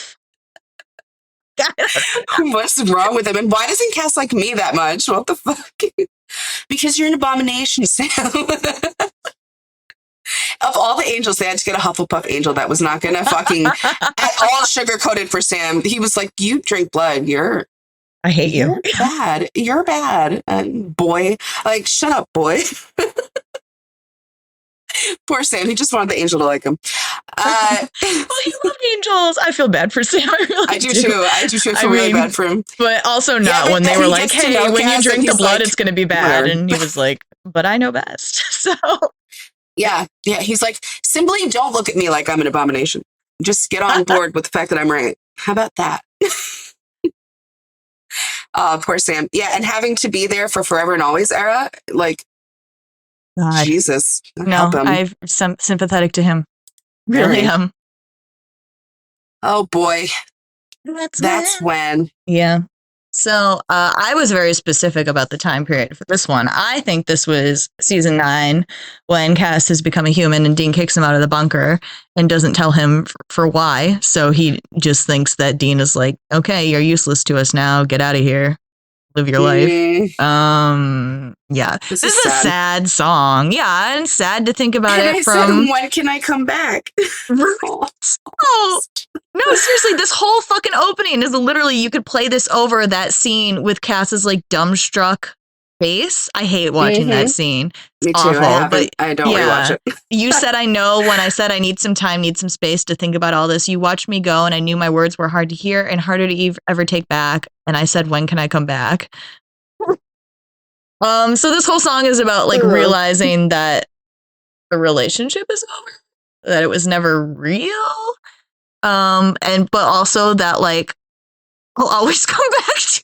what's wrong with him? And why doesn't Cass like me that much? What the fuck? Because you're an abomination, Sam. Of all the angels, they had to get a Hufflepuff angel that was not gonna fucking at all sugar-coated for Sam. He was like, you drink blood. I hate you. You're bad. You're bad. Boy. Like, shut up, boy. Poor Sam. He just wanted the angel to like him. Well, he loved angels. I feel bad for Sam. I do too. I feel really bad for him. But also not when they were like, hey, when you drink the blood, it's going to be bad. Whatever. And he was like, but I know best. So... Yeah. He's like, simply don't look at me like I'm an abomination. Just get on board with the fact that I'm right. How about that? Poor Sam. Yeah, and having to be there for forever and always era, like, God. Jesus. No, I'm sympathetic to him. Really am. Oh boy. That's when. Yeah. So I was very specific about the time period for this one. I think this was season 9 when Cass has become a human and Dean kicks him out of the bunker and doesn't tell him for why. So he just thinks that Dean is like, okay, you're useless to us now. Get out of here. Live your life. Yeah. This is a sad song. Yeah, and sad to think about it from... when can I come back? Oh, no, seriously, this whole fucking opening is literally, you could play this over that scene with Cass's like dumbstruck face. I hate watching that scene. It's Me too. awful, but I don't rewatch it. You said I know when I said I need some time, need some space to think about all this. You watched me go and I knew my words were hard to hear and harder to ever take back. And I said, when can I come back? So this whole song is about like realizing that the relationship is over, that it was never real. But also that like I'll always come back to.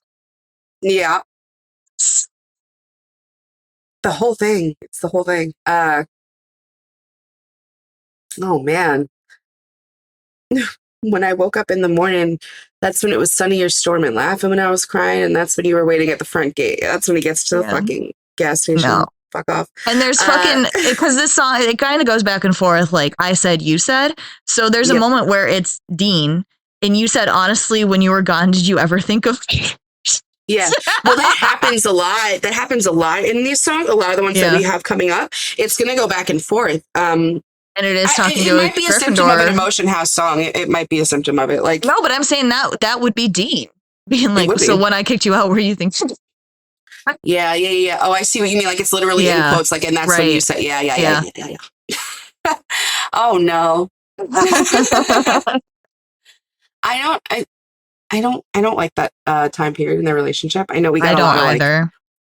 Yeah. The whole thing. It's the whole thing. Oh man. When I woke up in the morning, that's when it was sunny or storm and laughing when I was crying, and that's when you were waiting at the front gate. That's when he gets to the fucking gas station. No. fuck off. And there's fucking, because this song, it kind of goes back and forth, like I said, you said. So there's a moment where it's Dean, and you said, honestly, when you were gone, did you ever think of me? Yeah. Well, that happens a lot. That happens a lot in these songs. A lot of the ones that we have coming up. It's going to go back and forth. And it is talking to It might be a symptom of an Emotion House song. It might be a symptom of it. Like, no, but I'm saying that would be Dean being like, so when I kicked you out, what do you think? Yeah. Oh, I see what you mean. Like, it's literally in quotes. Like, and that's when you say, yeah. Oh no. I don't like that time period in their relationship. I know we got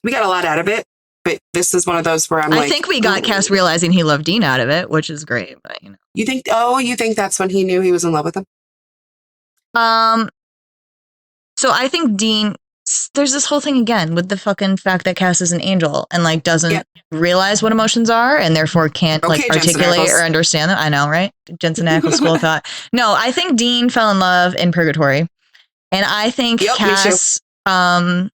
we got a lot out of it, but this is one of those where I think we got Cass realizing he loved Dean out of it, which is great. But you think that's when he knew he was in love with him? So I think Dean. There's this whole thing again with the fucking fact that Cass is an angel and like doesn't realize what emotions are and therefore can't like articulate or understand them. I know, right? Jensen Ackles school of thought. No, I think Dean fell in love in Purgatory. And I think Cass, I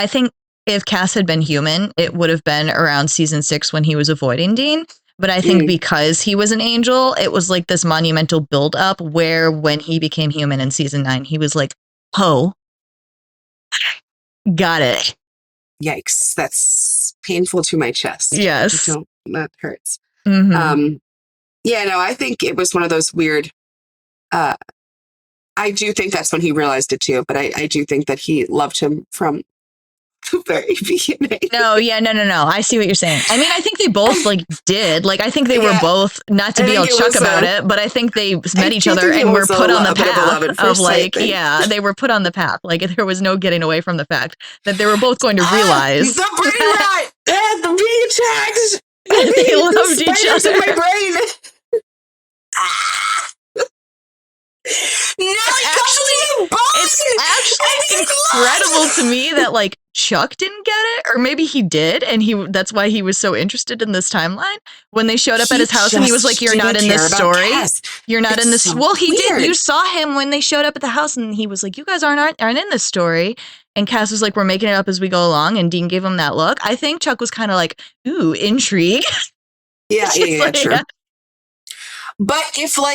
think if Cass had been human, it would have been around season 6 when he was avoiding Dean. But I think because he was an angel, it was like this monumental build up where when he became human in season 9, he was like, oh, got it. Yikes. That's painful to my chest. Yes. That hurts. Mm-hmm. Yeah, no, I think it was one of those weird, I do think that's when he realized it too, but I do think that he loved him from the very beginning. No. I see what you're saying. I mean, I think they both like did. Like, I think they were both, not to be all Chuck about it, but I think they met each other and were put on the path of like, they were put on the path. Like, there was no getting away from the fact that they were both going to realize. The brain rot! The being attacked! They loved each other. In my brain. It's actually incredible to me that like Chuck didn't get it, or maybe he did, and that's why he was so interested in this timeline. When they showed up at his house and he was like, "You're not in this story. You're not in this." So well, he did. You saw him when they showed up at the house, and he was like, "You guys aren't in this story." And Cass was like, "We're making it up as we go along." And Dean gave him that look. I think Chuck was kind of like, "Ooh, intrigue." Yeah, true. But if so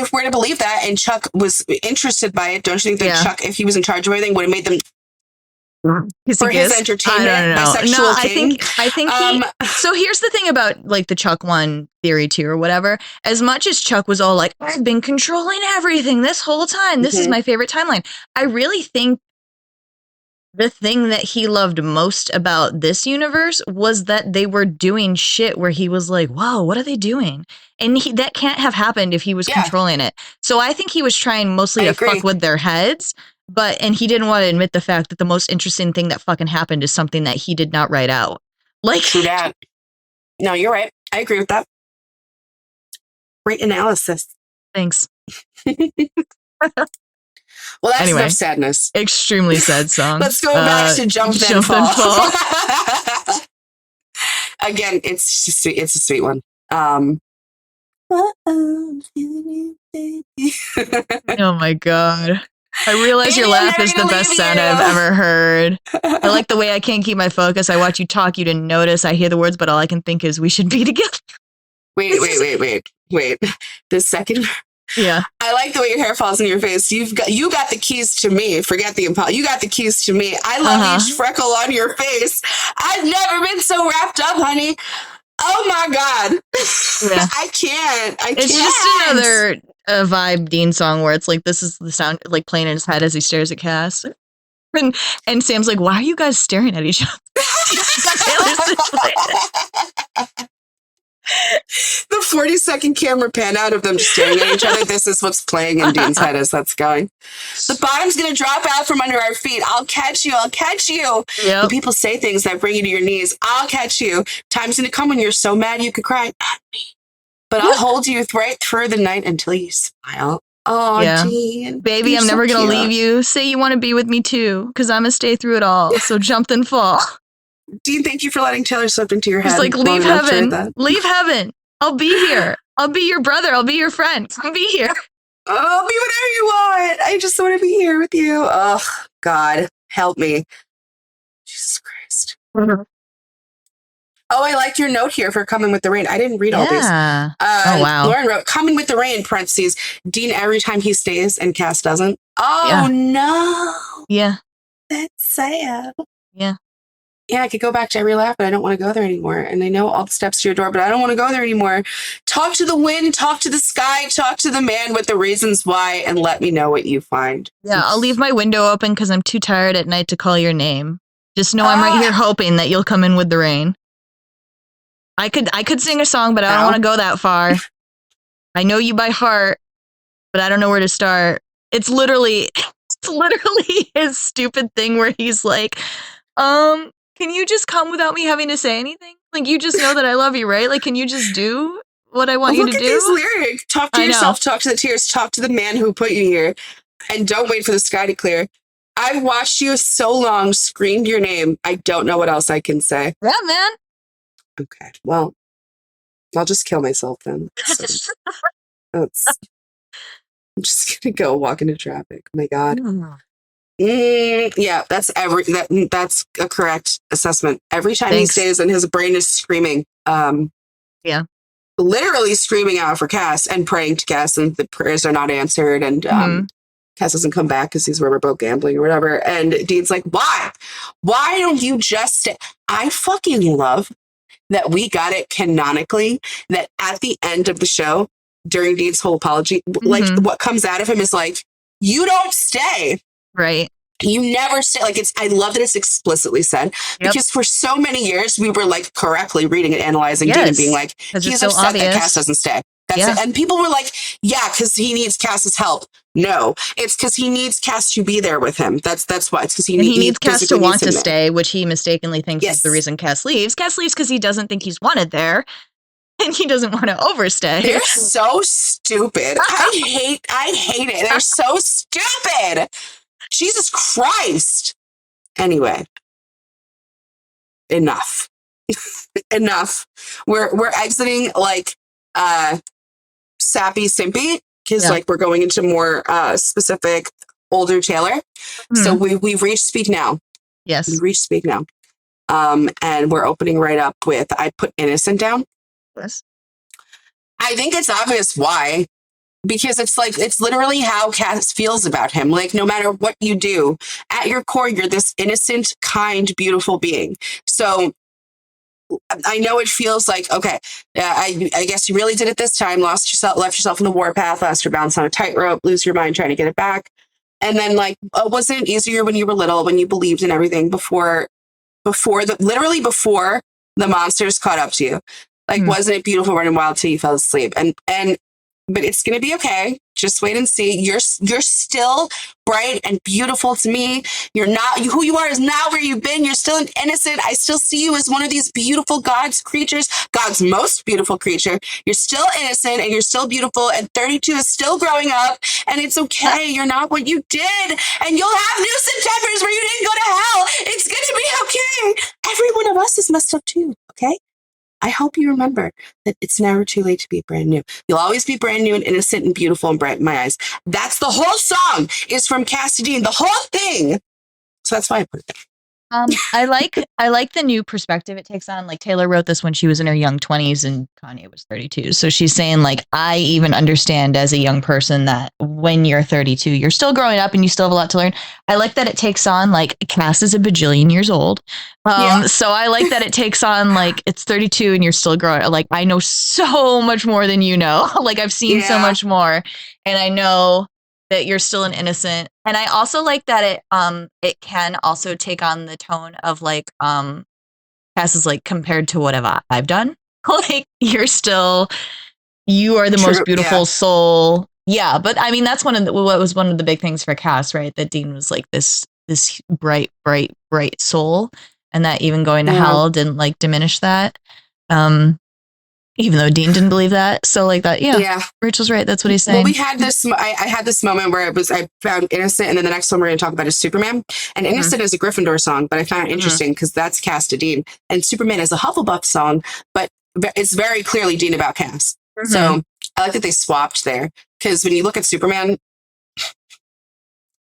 if we're to believe that and Chuck was interested by it, don't you think that Chuck, if he was in charge of everything, would have made them for his entertainment, bisexual king? I think so here's the thing about like the Chuck 1 theory too, or whatever. As much as Chuck was all like, I've been controlling everything this whole time. This is my favorite timeline. I really think the thing that he loved most about this universe was that they were doing shit where he was like, whoa, what are they doing? And that can't have happened if he was controlling it. So I think he was trying mostly to fuck with their heads, and he didn't want to admit the fact that the most interesting thing that fucking happened is something that he did not write out. Like, true that. No, you're right. I agree with that. Great analysis. Thanks. Well, that's enough sadness. Extremely sad song. Let's go back to Jump Then Fall. Again, it's just sweet. It's a sweet one. Oh my God. I realize your laugh is the best sound I've ever heard. I like the way I can't keep my focus. I watch you talk, you didn't notice. I hear the words, but all I can think is we should be together. Wait. The second... Yeah. I like the way your hair falls in your face. You got the keys to me. Forget the Impala. You got the keys to me. I love each freckle on your face. I've never been so wrapped up, honey. Oh my God. Yeah. I can't. It's just another vibe Dean song where it's like, this is the sound like playing in his head as he stares at Cass. And Sam's like, why are you guys staring at each other? The 40-second camera pan out of them just staring at each other. This is what's playing in Dean's head as that's going. The bottom's going to drop out from under our feet. I'll catch you. Yep. When people say things that bring you to your knees, I'll catch you. Time's going to come when you're so mad you could cry at me. But I'll hold you right through the night until you smile. Oh, yeah. Dean. Baby, I'm never going to leave you. Say you want to be with me too, because I'm going to stay through it all. So jump then fall. Dean, thank you for letting Taylor Swift into your head. It's like, leave heaven. Leave heaven. I'll be here. I'll be your brother. I'll be your friend. I'll be here. I'll be whatever you want. I just want to be here with you. Oh, God, help me. Jesus Christ. Oh, I like your note here for Coming with the Rain. I didn't read all these. Oh, wow. Lauren wrote, Coming with the Rain, parentheses, Dean every time he stays and Cass doesn't. Oh, no. Yeah. That's sad. Yeah. Yeah, I could go back to every laugh, but I don't want to go there anymore. And I know all the steps to your door, but I don't want to go there anymore. Talk to the wind, talk to the sky, talk to the man with the reasons why, and let me know what you find. Yeah, I'll leave my window open because I'm too tired at night to call your name. Just know I'm right here hoping that you'll come in with the rain. I could sing a song, but I don't want to go that far. I know you by heart, but I don't know where to start. It's literally his stupid thing where he's like, can you just come without me having to say anything? Like, you just know that I love you, right? Like, can you just do what I want you to do? Look at these lyrics. Talk to yourself, talk to the tears, talk to the man who put you here, and don't wait for the sky to clear. I've watched you so long, screamed your name. I don't know what else I can say. Yeah, man. Okay, well, I'll just kill myself then. So, I'm just gonna go walk into traffic. Oh my God. Yeah, that's a correct assessment. Every time he stays and his brain is screaming, literally screaming out for Cass and praying to Cass, and the prayers are not answered, and Cass doesn't come back because he's riverboat gambling or whatever. And Dean's like, why don't you just stay? I fucking love that we got it canonically that at the end of the show, during Dean's whole apology, like what comes out of him is like, you don't stay. Right. You never say, like, I love that it's explicitly said, because for so many years we were like correctly reading and analyzing Dean and being like, he's so upset that Cass doesn't stay. That's it. And people were like, yeah, because he needs Cass's help. No, it's because he needs Cass to be there with him. That's why. It's because he needs Cass to want to stay, which he mistakenly thinks is the reason Cass leaves. Cass leaves because he doesn't think he's wanted there. And he doesn't want to overstay. They're so stupid. I hate it. They're so stupid. Jesus Christ. Anyway. Enough. Enough. We're exiting like sappy simpy because like we're going into more specific older Taylor. So we've reached speak now. Yes. We've reached speak now. And we're opening right up with I put innocent down. Yes. I think it's obvious why. Because it's literally how Cass feels about him. Like, no matter what you do, at your core, you're this innocent, kind, beautiful being. So I know it feels like, okay, I guess you really did it this time, left yourself in the warpath, lost your balance on a tightrope, lose your mind trying to get it back. And then, like, wasn't it easier when you were little, when you believed in everything before the monsters caught up to you? Like, wasn't it beautiful running wild till you fell asleep? But it's going to be okay. Just wait and see. You're still bright and beautiful to me. Who you are is not where you've been. You're still an innocent. I still see you as one of these beautiful God's creatures, God's most beautiful creature. You're still innocent and you're still beautiful, and 32 is still growing up, and it's okay. You're not what you did, and you'll have new Septembers where you didn't go to hell. It's going to be okay. Every one of us is messed up too, okay? I hope you remember that it's never too late to be brand new. You'll always be brand new and innocent and beautiful and bright in my eyes. That's the whole song is from Cass to Dean, the whole thing. So that's why I put it there. I like the new perspective it takes on. Like, Taylor wrote this when she was in her young 20s and Kanye was 32. So she's saying, like, I even understand as a young person that when you're 32, you're still growing up and you still have a lot to learn. I like that it takes on, like, Cass is a bajillion years old. So I like that it takes on, like, it's 32 and you're still growing. Like, I know so much more than you know. Like, I've seen so much more, and I know that you're still an innocent. And I also like that it can also take on the tone of, like, Cass is like, compared to what I've done. Like, you are the most beautiful soul. Yeah, but I mean, that's what was one of the big things for Cass, right? That Dean was like this bright soul, and that even going to hell didn't, like, diminish that. Even though Dean didn't believe that. So, like, that, Rachel's right. That's what he's saying. Well, we had this, I had this moment where I found Innocent, and then the next one we're going to talk about is Superman. And Innocent is a Gryffindor song, but I found it interesting because that's Cass to Dean. And Superman is a Hufflepuff song, but it's very clearly Dean about Cass. So I like that they swapped there, because when you look at Superman,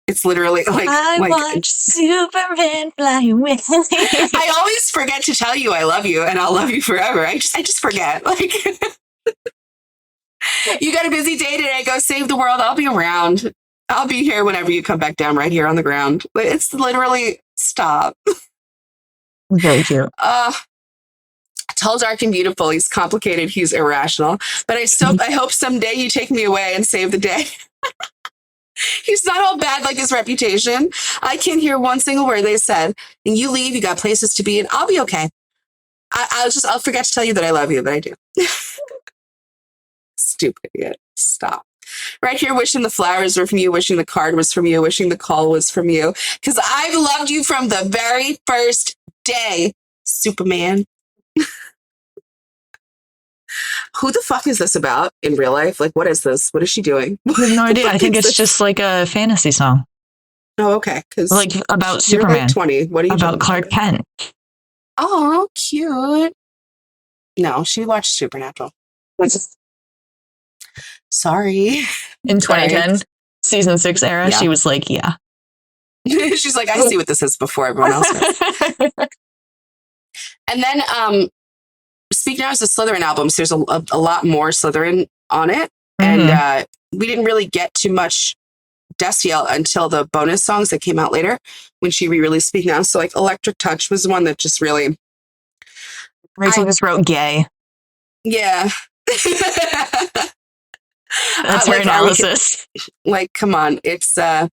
It's literally like I watch Superman fly away. I always forget to tell you I love you, and I'll love you forever. I just forget. Like, you got a busy day today. Go save the world. I'll be around. I'll be here whenever you come back down, right here on the ground. It's literally stop. Very cute. Tall, dark, and beautiful. He's complicated. He's irrational. But I hope someday you take me away and save the day. He's not all bad like his reputation. I can't hear one single word they said. And you leave, you got places to be, and I'll be okay. I'll forget to tell you that I love you, but I do. Stupid idiot. Stop. Right here, wishing the flowers were from you, wishing the card was from you, wishing the call was from you. Because I've loved you from the very first day, Superman. Who the fuck is this about in real life? Like, what is this? What is she doing? I have no idea. I think it's just like a fantasy song. Oh, okay. Like about you're Superman. like 20. What are you about Clark Kent. Oh, cute. No, she watched Supernatural. Sorry. In 2010, season 6 era, Yeah. she was like, yeah. She's like, I see what this is before everyone else does. And then, speaking of the Slytherin albums, there's a lot more Slytherin on it. Mm-hmm. And we didn't really get too much Destiel until the bonus songs that came out later when she re-released Speak Now. So like Electric Touch was the one that just really... Rachel just wrote gay. Yeah. That's her analysis. Like, come on. It's got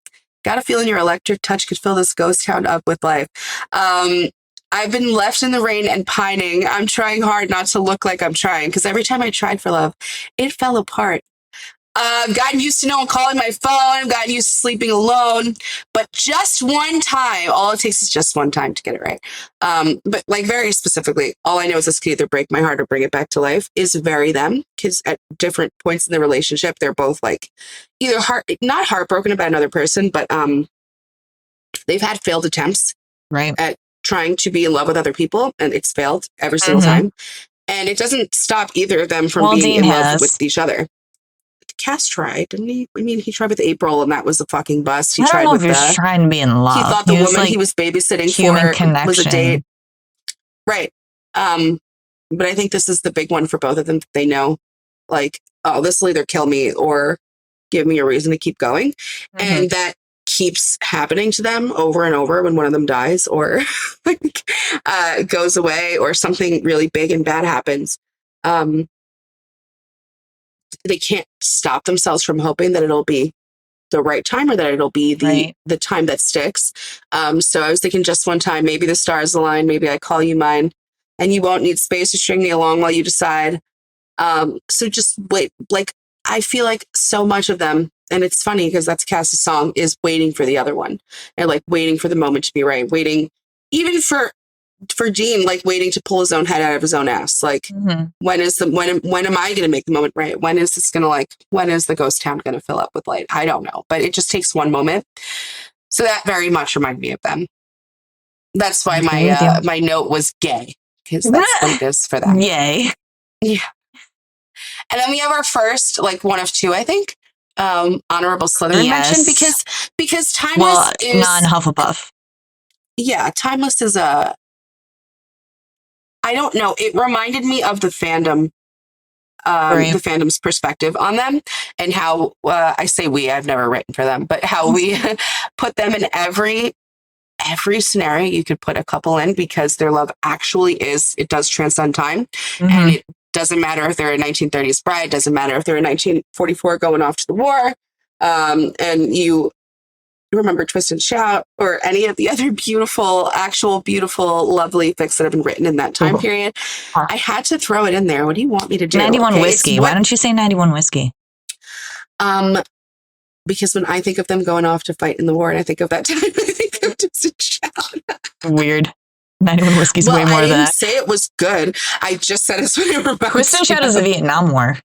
a feeling your electric touch could fill this ghost town up with life. I've been left in the rain and pining. I'm trying hard not to look like I'm trying because every time I tried for love, it fell apart. I've gotten used to no one calling my phone. I've gotten used to sleeping alone. But just one time, all it takes is just one time to get it right. But like very specifically, all I know is this could either break my heart or bring it back to life is very them. Because at different points in the relationship, they're both like either not heartbroken about another person, but they've had failed attempts at trying to be in love with other people. And it's failed every single time. And it doesn't stop either of them from being in love with each other. Cass tried, didn't he? I mean, he tried with April, and that was a fucking bust. He tried with he was trying to be in love. He thought the woman he was babysitting for was a date. Right. But I think this is the big one for both of them. They know, like, oh, this will either kill me or give me a reason to keep going. And that keeps happening to them over and over when one of them dies or goes away or something really big and bad happens. They can't stop themselves from hoping that it'll be the right time or that it'll be the time that sticks. So I was thinking just one time, maybe the stars align, maybe I call you mine and you won't need space to string me along while you decide. So just wait, like, I feel like so much of them, and it's funny because that's Cass's song, is waiting for the other one and like waiting for the moment to be right, waiting even for Dean, like waiting to pull his own head out of his own ass. Like, when am I going to make the moment right? When is this going to when is the ghost town going to fill up with light? I don't know, but it just takes one moment. So that very much reminded me of them. That's why my note was gay, because that's what it is for them. Yay. Yeah. And then we have our first, like, one of two, I think, honorable Slytherin mention because Timeless is non-Hufflepuff. Yeah, Timeless is I don't know. It reminded me of the fandom, the fandom's perspective on them and how I say we. I've never written for them, but how we put them in every scenario you could put a couple in because their love actually it does transcend time, and it doesn't matter if they're a 1930s bride, doesn't matter if they're in 1944 going off to the war, and you remember Twist and Shout or any of the other beautiful, lovely fics that have been written in that time period. I had to throw it in there. What do you want me to do? 91 Whiskey. Why don't you say 91 Whiskey? Because when I think of them going off to fight in the war and I think of that time, I think of Twist and Shout. Weird. 91 Whiskey's way more than that. I didn't say it was good. I just said it's what it about. Twist and Shout is the Vietnam War.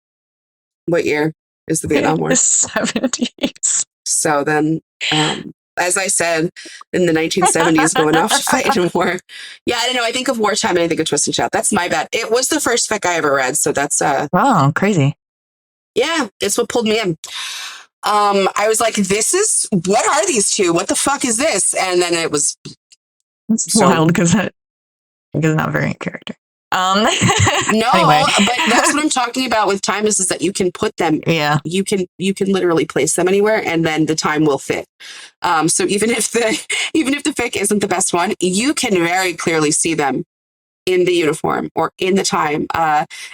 What year is the Vietnam War? The 70s. So then, as I said, in the 1970s, going off to fight in war. Yeah, I don't know. I think of wartime and I think of Twist and Shout. That's my bad. It was the first fic I ever read, so that's wow, crazy. Yeah, it's what pulled me in. I was like, what are these two? What the fuck is this? And then it was It's wild because not very in character. No, anyway. But that's what I'm talking about with timeless is that you can put them. Yeah. You can literally place them anywhere, and then the time will fit. So even if the fic isn't the best one, you can very clearly see them in the uniform or in the time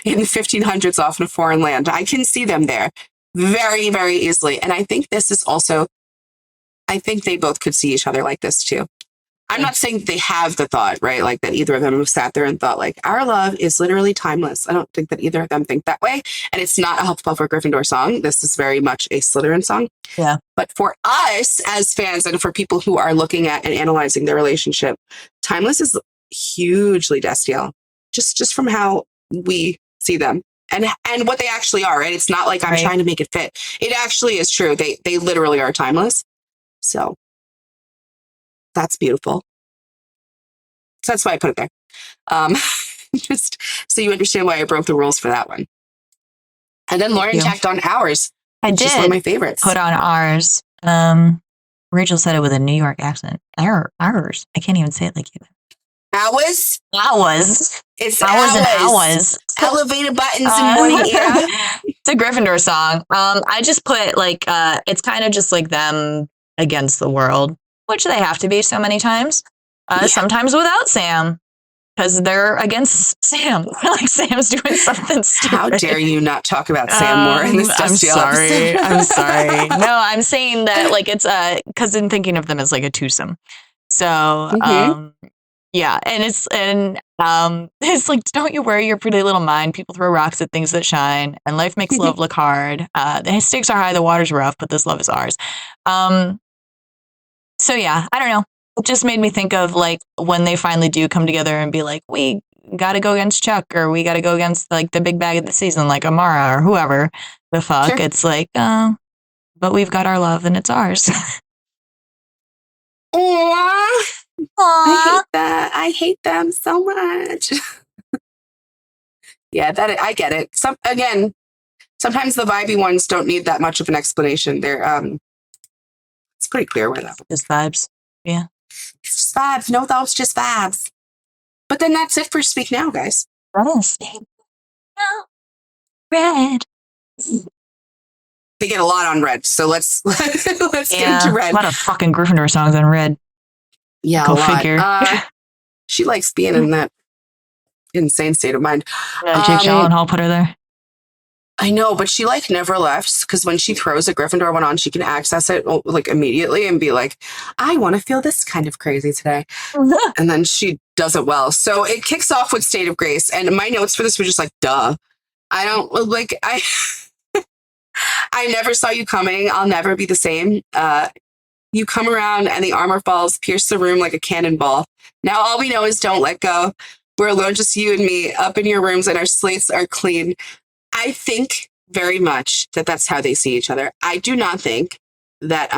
in the 1500s off in a foreign land. I can see them there very, very easily, and I think this is also. I think they both could see each other like this too. I'm not saying they have the thought, right? Like that either of them have sat there and thought like, our love is literally timeless. I don't think that either of them think that way. And it's not a Hufflepuff or Gryffindor song. This is very much a Slytherin song. Yeah. But for us as fans and for people who are looking at and analyzing their relationship, timeless is hugely Destiel. Just from how we see them and what they actually are, right? It's not like I'm trying to make it fit. It actually is true. They literally are timeless. So that's beautiful. So that's why I put it there. Just so you understand why I broke the rules for that one. And then Lauren tacked on ours. I did. Just one of my favorites. Put on ours. Rachel said it with a New York accent. Ours. I can't even say it like you. Ours? Ours. It's ours and ours. Elevator buttons in morning era. It's a Gryffindor song. I just put like, it's kind of just like them against the world, which they have to be so many times. Sometimes without Sam, because they're against Sam. Like Sam's doing something stupid. How dare you not talk about Sam more in this Destiel episode? I'm sorry. No, I'm saying that like it's because I'm thinking of them as like a twosome. So yeah, and it's like, don't you worry your pretty little mind. People throw rocks at things that shine, and life makes love look hard. The stakes are high, the water's rough, but this love is ours. So yeah, I don't know. It just made me think of like when they finally do come together and be like, we got to go against Chuck, or we got to go against like the big bag of the season, like Amara or whoever the fuck. Sure. It's like, but we've got our love and it's ours. Aww. I hate that. I hate them so much. Yeah, I get it. Sometimes the vibey ones don't need that much of an explanation. They're it's pretty clear where that was. Just vibes. Yeah. It's just vibes. No, that was just vibes. But then that's it for Speak Now, guys. Speak Now. Red. They get a lot on Red, so let's get into Red. A lot of fucking Gryffindor songs on Red. Yeah, go figure. She likes being in that insane state of mind. Jake Gyllenhaal put her there. I know, but she like never left because when she throws a Gryffindor one on, she can access it like immediately and be like, I want to feel this kind of crazy today. And then she does it well. So it kicks off with State of Grace. And my notes for this were just like, duh. I don't like, I never saw you coming. I'll never be the same. You come around and the armor falls, pierce the room like a cannonball. Now all we know is don't let go. We're alone, just you and me, up in your rooms, and our slates are clean. I think very much that that's how they see each other. I do not think that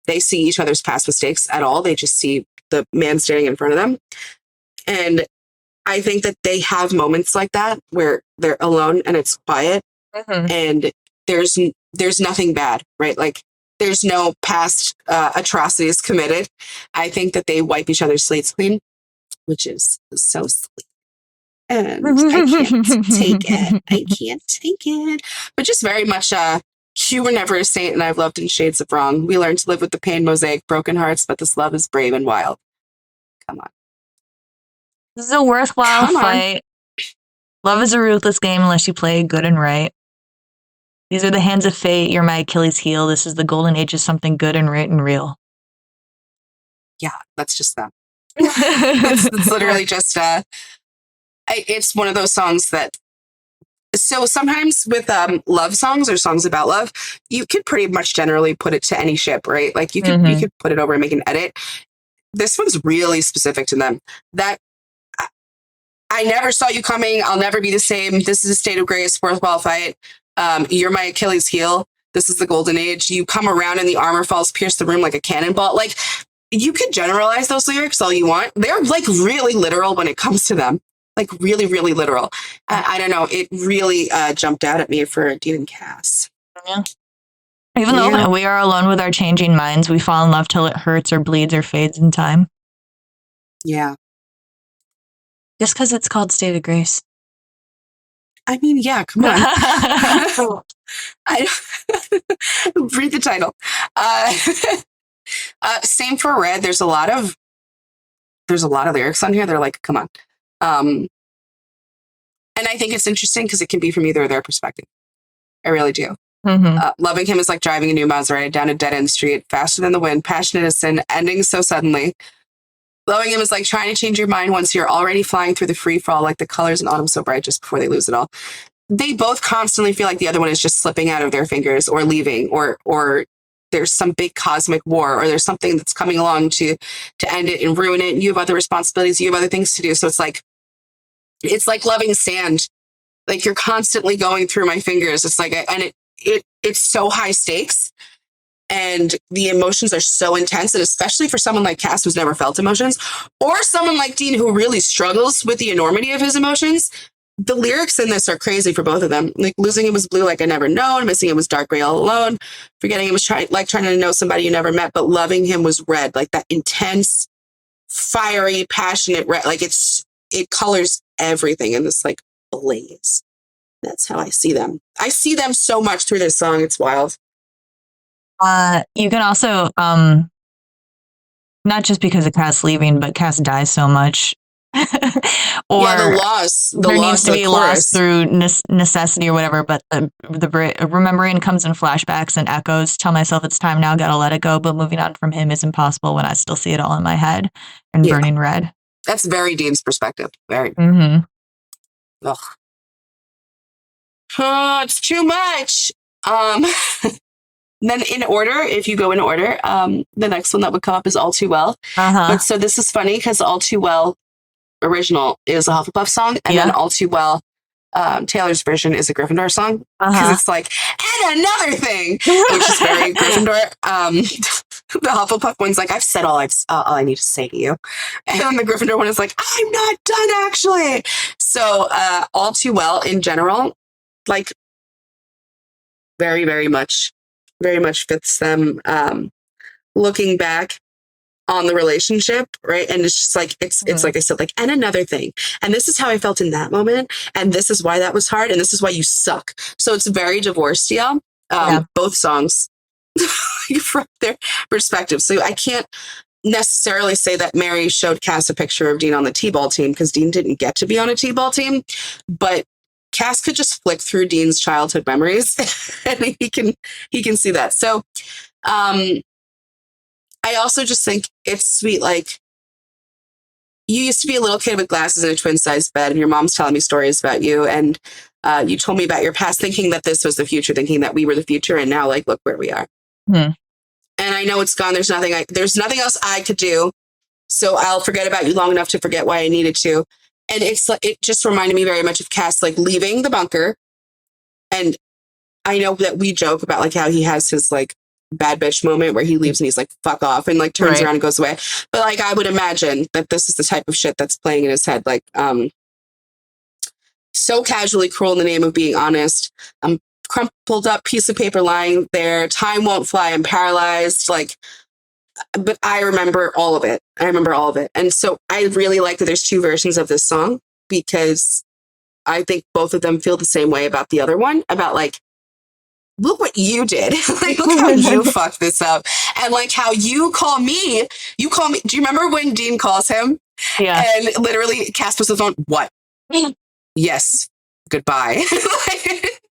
they see each other's past mistakes at all. They just see the man standing in front of them. And I think that they have moments like that where they're alone and it's quiet and there's nothing bad, right? Like there's no past atrocities committed. I think that they wipe each other's slates clean, which is so sweet. And I can't take it. I can't take it. But just very much, you were never a saint and I've loved in shades of wrong. We learned to live with the pain, mosaic, broken hearts, but this love is brave and wild. Come on. This is a worthwhile fight. Love is a ruthless game unless you play good and right. These are the hands of fate. You're my Achilles heel. This is the golden age of something good and right and real. Yeah, that's just that. It's literally just... it's one of those songs that, so sometimes with love songs or songs about love, you could pretty much generally put it to any ship, right? Like you could put it over and make an edit. This one's really specific to them. That I never saw you coming. I'll never be the same. This is a state of grace, worthwhile fight. You're my Achilles heel. This is the golden age. You come around and the armor falls, pierce the room like a cannonball. Like you could generalize those lyrics all you want. They're like really literal when it comes to them. Like really, really literal. I don't know. It really jumped out at me for Dean and Cass. Yeah. Even though we are alone with our changing minds, we fall in love till it hurts or bleeds or fades in time. Yeah. Just because it's called State of Grace. I mean, yeah, come on. Read the title. Same for Red. There's a lot of lyrics on here. They're like, come on. And I think it's interesting because it can be from either of their perspective. I really do. Mm-hmm. Loving him is like driving a new Maserati down a dead-end street, faster than the wind, passionate as sin, ending so suddenly. Loving him is like trying to change your mind once you're already flying through the free fall, like the colors in autumn so bright just before they lose it all. They both constantly feel like the other one is just slipping out of their fingers or leaving, or there's some big cosmic war, or there's something that's coming along to end it and ruin it. And you have other responsibilities, you have other things to do. So it's like loving sand. Like you're constantly going through my fingers. It's like, and it's so high stakes and the emotions are so intense. And especially for someone like Cass, who's never felt emotions, or someone like Dean, who really struggles with the enormity of his emotions, the lyrics in this are crazy for both of them. Like losing him was blue like I never known, missing him was dark gray all alone, forgetting him was trying to know somebody you never met, but loving him was red, like that intense, fiery, passionate red. Like it colors everything in this like blaze. That's how I see them. I see them so much through this song. It's wild. You can also, not just because of Cass leaving, but Cass dies so much. Or the loss. There needs to be loss through necessity or whatever, but the remembering comes in flashbacks and echoes. Tell myself it's time now, gotta let it go, but moving on from him is impossible when I still see it all in my head and burning red. That's very Dean's perspective. Very. Mm-hmm. Ugh. Oh, it's too much. Then in order, if you go in order, the next one that would come up is All Too Well. But so this is funny because All Too Well original is a Hufflepuff song, and then All Too Well, Taylor's version is a Gryffindor song, because it's like, and another thing, which is very Gryffindor. The Hufflepuff one's like, I've said all I need to say to you, and then the Gryffindor one is like, I'm not done actually. So All Too Well in general, like very, very much fits them. Looking back on the relationship, right? And it's just like, it's like I said, like, and another thing. And this is how I felt in that moment. And this is why that was hard. And this is why you suck. So it's very divorced, y'all. Both songs from their perspective. So I can't necessarily say that Mary showed Cass a picture of Dean on the T-ball team, because Dean didn't get to be on a T-ball team, but Cass could just flick through Dean's childhood memories and he can see that. So, I also just think it's sweet. Like, you used to be a little kid with glasses in a twin-sized bed, and your mom's telling me stories about you. And you told me about your past, thinking that this was the future, thinking that we were the future. And now, like, look where we are. And I know it's gone. There's nothing else I could do. So I'll forget about you long enough to forget why I needed to. And it's like, it just reminded me very much of Cass, like, leaving the bunker. And I know that we joke about like how he has his like bad bitch moment where he leaves and he's like, fuck off, and like turns around and goes away. But like, I would imagine that this is the type of shit that's playing in his head. Like, so casually cruel in the name of being honest. Crumpled up piece of paper lying there. Time won't fly. I'm paralyzed. Like, but I remember all of it. And so I really like that there's two versions of this song, because I think both of them feel the same way about the other one, about like, look what you did. Like, look how you fucked this up. And like how you call me. Do you remember when Dean calls him? Yeah. And literally Cass puts his phone, what? Yes. Goodbye.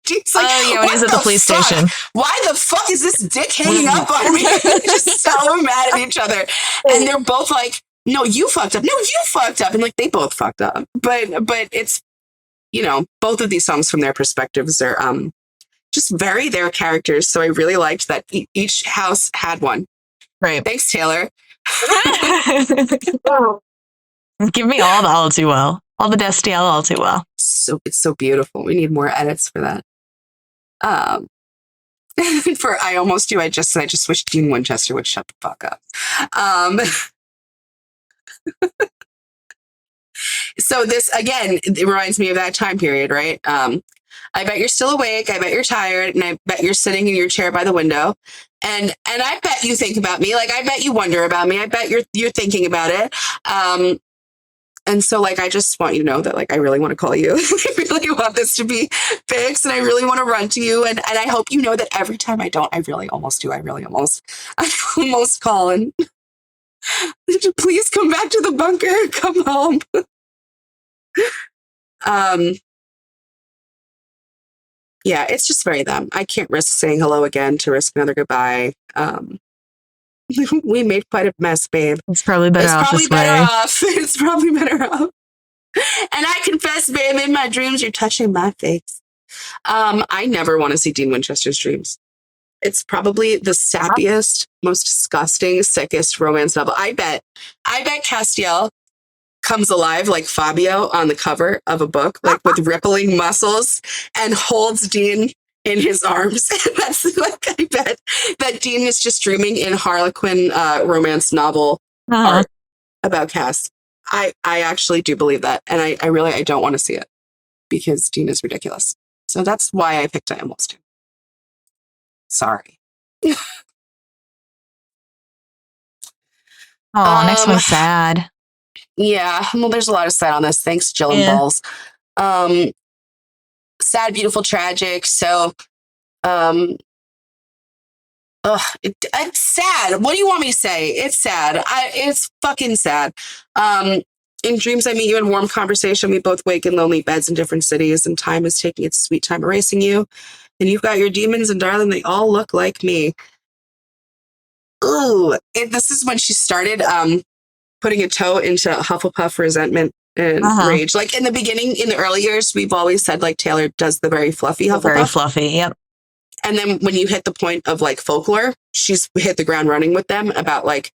Dean's like, when he's at the police station. Why the fuck is this dick hanging up on me? Just so mad at each other. And they're both like, no, you fucked up. No, you fucked up. And like, they both fucked up. But it's, you know, both of these songs from their perspectives are just very their characters. So I really liked that each house had one. Right. Thanks, Taylor. Give me all the All Too Well. All the Destiel All Too Well. So it's so beautiful. We need more edits for that. For I Almost Do, I just wish Dean Winchester would shut the fuck up. So this, again, it reminds me of that time period, right? I bet you're still awake. I bet you're tired. And I bet you're sitting in your chair by the window. And I bet you think about me. Like, I bet you wonder about me. I bet you're thinking about it. And so, like, I just want you to know that, like, I really want to call you. I really want this to be fixed. And I really want to run to you. And I hope you know that every time I don't, I really almost do. I almost call and please come back to the bunker. Come home. Yeah, it's just very them. I can't risk saying hello again to risk another goodbye. We made quite a mess, babe. It's probably better off this way. It's probably better off. And I confess, babe, in my dreams, you're touching my face. I never want to see Dean Winchester's dreams. It's probably the sappiest, most disgusting, sickest romance novel. I bet Castiel comes alive like Fabio on the cover of a book, like with rippling muscles, and holds Dean in his arms. That's like, I bet that Dean is just dreaming in Harlequin romance novel art about Cass. I actually do believe that. And I don't want to see it because Dean is ridiculous. So that's why I picked I Almost Do. Sorry. Oh, next one's sad. Yeah, well, there's a lot of sad on this. Thanks, Jill and Balls. Sad, beautiful, tragic. So, it's sad. What do you want me to say? It's sad. It's fucking sad. In dreams, I meet you in warm conversation. We both wake in lonely beds in different cities, and time is taking its sweet time erasing you. And you've got your demons, and darling, they all look like me. Ooh, this is when she started putting a toe into Hufflepuff resentment and rage. Like in the beginning, in the early years, we've always said like Taylor does the very fluffy Hufflepuff. Very fluffy, yep. And then when you hit the point of like folklore, she's hit the ground running with them about like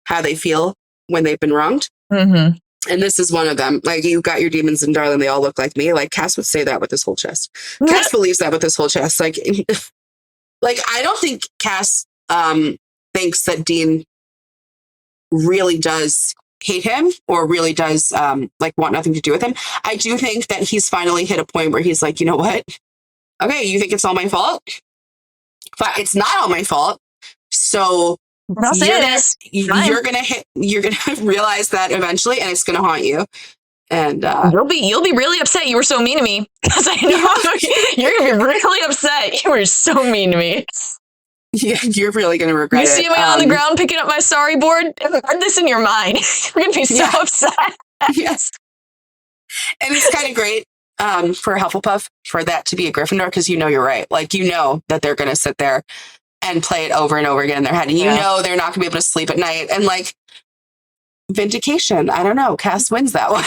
how they feel when they've been wronged. Mm-hmm. And this is one of them. Like, you got your demons and darling, they all look like me. Like, Cass would say that with his whole chest. Cass believes that with his whole chest. Like I don't think Cass thinks that Dean really does hate him or really does like want nothing to do with him. I do think that he's finally hit a point where he's like, you know what? Okay, you think it's all my fault? But it's not all my fault. So I'll say it is. You're gonna realize that eventually, and it's gonna haunt you. And you'll be really upset. You were so mean to me because I know you're gonna be really upset. You were so mean to me. Yeah, you're really gonna regret it. You see me on the ground picking up my sorry board. Put this in your mind. You're gonna be so upset. Yes, and it's kind of great for Hufflepuff for that to be a Gryffindor because you know you're right. Like, you know that they're gonna sit there and play it over and over again in their head. And you know they're not going to be able to sleep at night. And like, vindication. I don't know. Cass wins that one.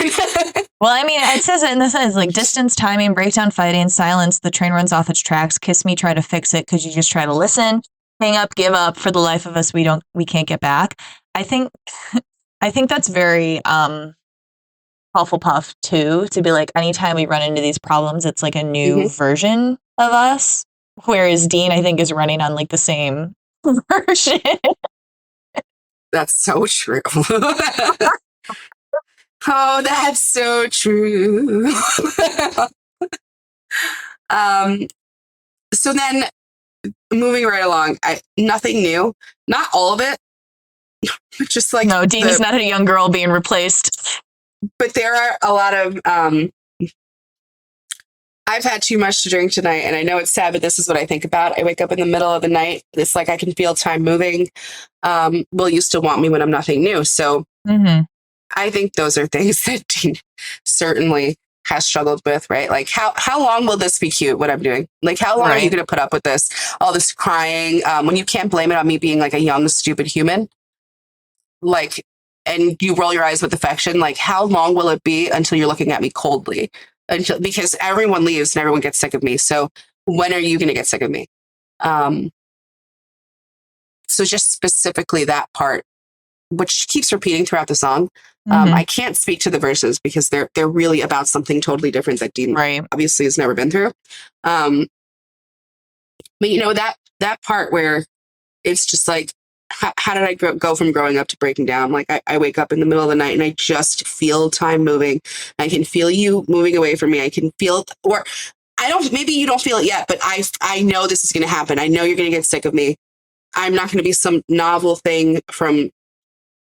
Well, I mean, it says it in the sentence, like, distance, timing, breakdown, fighting, silence, the train runs off its tracks, kiss me, try to fix it, because you just try to listen, hang up, give up, for the life of us, we can't get back. I think that's very Hufflepuff too, to be like, anytime we run into these problems, it's like a new version of us. Whereas Dean, I think, is running on like the same version. That's so true. Oh, that's so true. So then, moving right along, nothing new. Not all of it. Just like no, Dean is not a young girl being replaced. But there are a lot of. I've had too much to drink tonight, and I know it's sad, but this is what I think about. I wake up in the middle of the night. It's like I can feel time moving. Will you still want me when I'm nothing new? So I think those are things that Dean certainly has struggled with, right? Like, how long will this be cute, what I'm doing? Like, how long are you going to put up with this? All this crying, when you can't blame it on me being like a young, stupid human. Like, and you roll your eyes with affection. Like, how long will it be until you're looking at me coldly? Because everyone leaves and everyone gets sick of me. So when are you going to get sick of me? So just specifically that part, which keeps repeating throughout the song. I can't speak to the verses because they're really about something totally different that Dean obviously has never been through. But you know, that part where it's just like, how did I go from growing up to breaking down? Like I wake up in the middle of the night and I just feel time moving. I can feel you moving away from me. I can feel, or I don't, maybe you don't feel it yet, but I know this is going to happen. I know you're going to get sick of me. I'm not going to be some novel thing from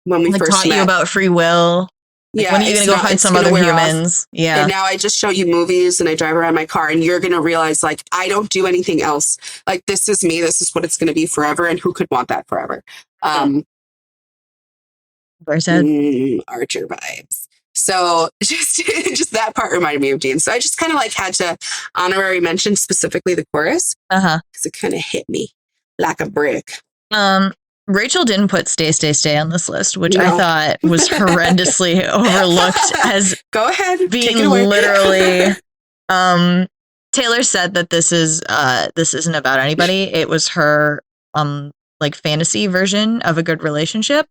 when we first taught met. You about free will. Like, when are you going to go find some other humans? Yeah. And now I just show you movies and I drive around my car and you're going to realize, like, I don't do anything else. Like, this is me. This is what it's going to be forever. And who could want that forever? Archer vibes. So just that part reminded me of Dean. So I just kind of like had to honorary mention specifically the chorus. Because it kind of hit me like a brick. Rachel didn't put Stay, Stay, Stay on this list, which I thought was horrendously overlooked as Go ahead, being literally. Taylor said that this isn't about anybody. It was her like fantasy version of a good relationship.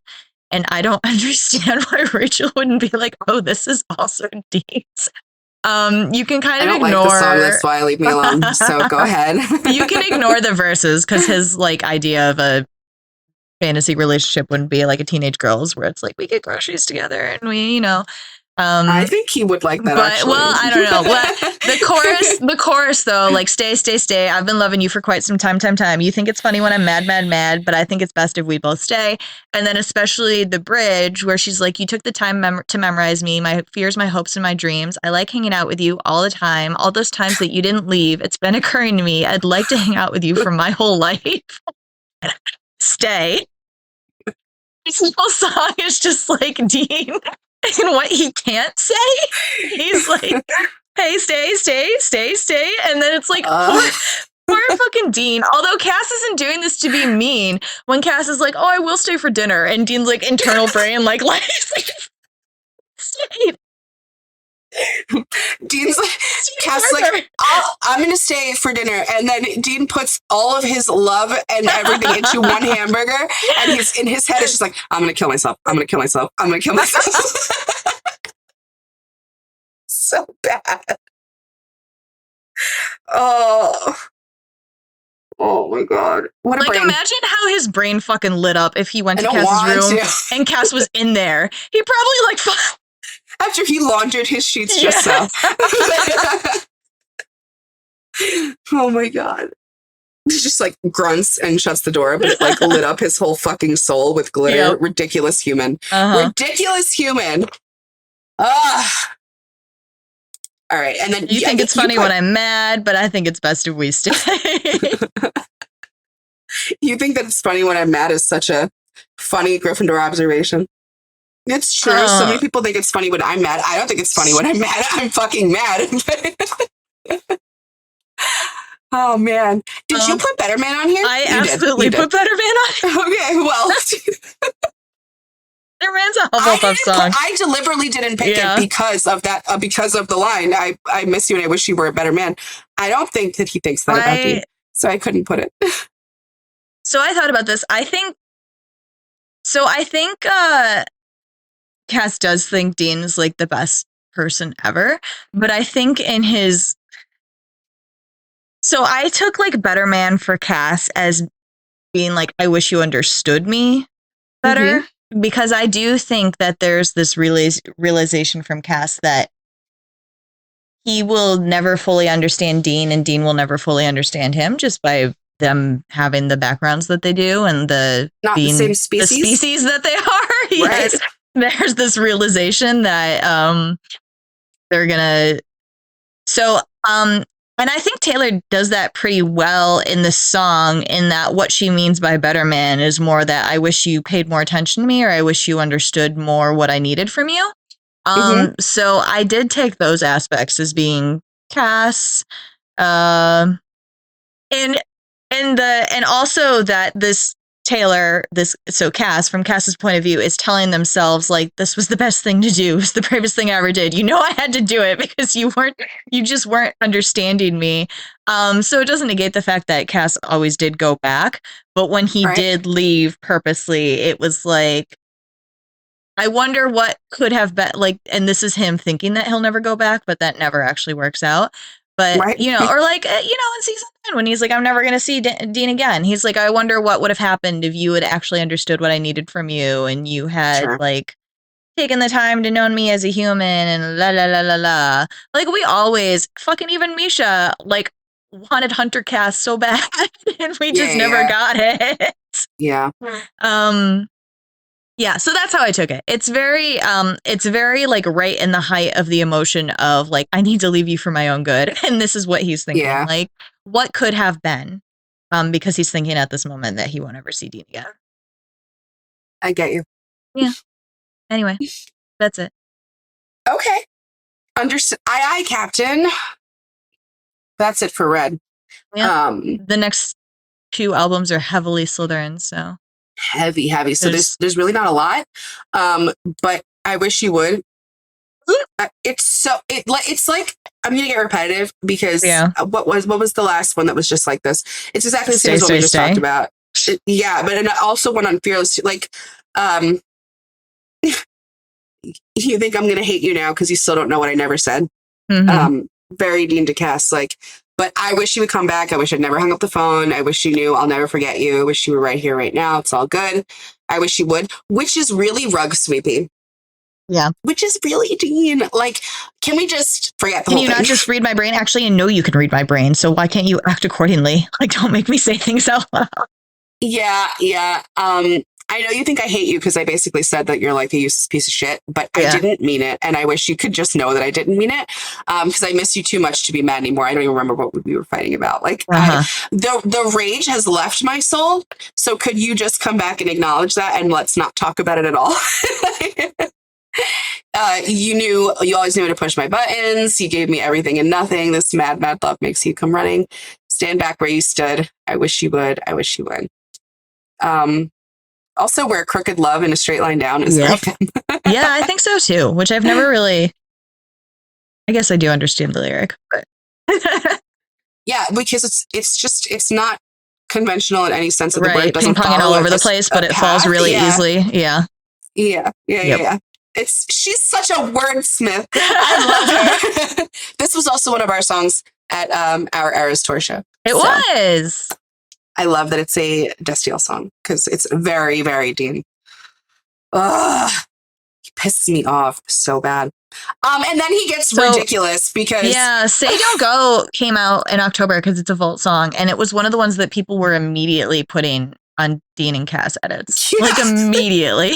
And I don't understand why Rachel wouldn't be like, oh, this is also Dean's. You can kind of ignore. I don't like the song, that's why I leave me alone. So go ahead. You can ignore the verses because his like idea of a fantasy relationship wouldn't be like a teenage girl's where it's like we get groceries together and we, I think he would like that. But actually. Well, I don't know. The chorus though, like stay, stay, stay. I've been loving you for quite some time. You think it's funny when I'm mad, mad, mad, but I think it's best if we both stay. And then especially the bridge where she's like, you took the time to memorize me, my fears, my hopes, and my dreams. I like hanging out with you all the time. All those times that you didn't leave. It's been occurring to me. I'd like to hang out with you for my whole life. Stay. This whole song is just like Dean and what he can't say. He's like, hey, stay, stay, stay, stay. And then it's like, poor fucking Dean. Although Cass isn't doing this to be mean. When Cass is like, oh, I will stay for dinner. And Dean's like, internal brain, like stay. Dean's like, Cass is like, I'm going to stay for dinner. And then Dean puts all of his love and everything into one hamburger. And he's in his head, it's just like, I'm going to kill myself. I'm going to kill myself. I'm going to kill myself. So bad. Oh my God. What a like, brain. imagine how his brain fucking lit up if he went to Cass's room and Cass was in there. He probably like after he laundered his sheets just so. Oh my God. He just like grunts and shuts the door, but it like lit up his whole fucking soul with glitter. Yep. Ridiculous human. Ridiculous human. All right. And then you think it's funny when I'm mad, but I think it's best if we stay. You think that it's funny when I'm mad is such a funny Gryffindor observation. It's true. So many people think it's funny when I'm mad. I don't think it's funny when I'm mad. I'm fucking mad. Oh, man. Did you put Better Man on here? I absolutely put Better Man on. Okay, well. Better Man's a Hufflepuff song. I deliberately didn't pick it because of that, because of the line, I miss you and I wish you were a better man. I don't think that he thinks that about you. So I couldn't put it. So I thought about this. I think Cass does think Dean is like the best person ever, but I think so I took like Better Man for Cass as being like, I wish you understood me better, because I do think that there's this realization from Cass that he will never fully understand Dean and Dean will never fully understand him just by them having the backgrounds that they do and the same species. The species that they are. Right. Yes. There's this realization that they're gonna and I think Taylor does that pretty well in the song, in that what she means by better man is more that I wish you paid more attention to me, or I wish you understood more what I needed from you. So I did take those aspects as being Cass, and also that this Taylor, so Cass, from Cass's point of view, is telling themselves like, this was the best thing to do. It was the bravest thing I ever did. I had to do it because you just weren't understanding me. So it doesn't negate the fact that Cass always did go back, but when he did leave purposely, it was like, I wonder what could have been like, and this is him thinking that he'll never go back, but that never actually works out. But, Right. or like, in season 10 when he's like, I'm never going to see Dean again. He's like, I wonder what would have happened if you had actually understood what I needed from you and you had like taken the time to know me as a human and la la la la la. Like we always, fucking even Misha, like wanted Hunter cast so bad and we just never got it. Yeah. Yeah, so that's how I took it. It's very like right in the height of the emotion of like, I need to leave you for my own good. And this is what he's thinking. Yeah. Like, what could have been? Because he's thinking at this moment that he won't ever see Dean again. I get you. Yeah. Anyway, that's it. Okay. Understood. Aye, Captain. That's it for Red. Yeah. The next 2 albums are heavily Slytherin, so. Heavy. So there's really not a lot. But I wish you would. It's like I'm gonna get repetitive because what was the last one that was just like this? It's exactly the same as what we just talked about. But also one on Fearless. Like, you think I'm gonna hate you now because you still don't know what I never said. Mm-hmm. Very Dean DeCass, like. But I wish you would come back. I wish I'd never hung up the phone. I wish you knew I'll never forget you. I wish you were right here, right now. It's all good. I wish you would, which is really rug sweeping. Yeah. Which is really Dean. Like, can we just forget the whole thing? Can you not just read my brain? Actually, I know you can read my brain. So why can't you act accordingly? Like, don't make me say things out loud. Yeah. I know you think I hate you because I basically said that you're like a useless piece of shit, but I didn't mean it. And I wish you could just know that I didn't mean it because I miss you too much to be mad anymore. I don't even remember what we were fighting about. Like the rage has left my soul. So could you just come back and acknowledge that and let's not talk about it at all? You always knew how to push my buttons. You gave me everything and nothing. This mad love makes you come running. Stand back where you stood. I wish you would. Also, where crooked love in a straight line down is yeah, I think so too, which I've never really, I guess I do understand the lyric, but yeah, because it's not conventional in any sense of the word. It doesn't ping-ponging all over the place, but it falls really easily. Yeah. She's such a wordsmith. I love her. This was also one of our songs at our Eras tour show. It was. I love that it's a Destiel song because it's very, very Dean. Ugh, he pisses me off so bad. And then he gets ridiculous because Say Don't Go came out in October because it's a Vault song, and it was one of the ones that people were immediately putting on Dean and Cass edits, like immediately.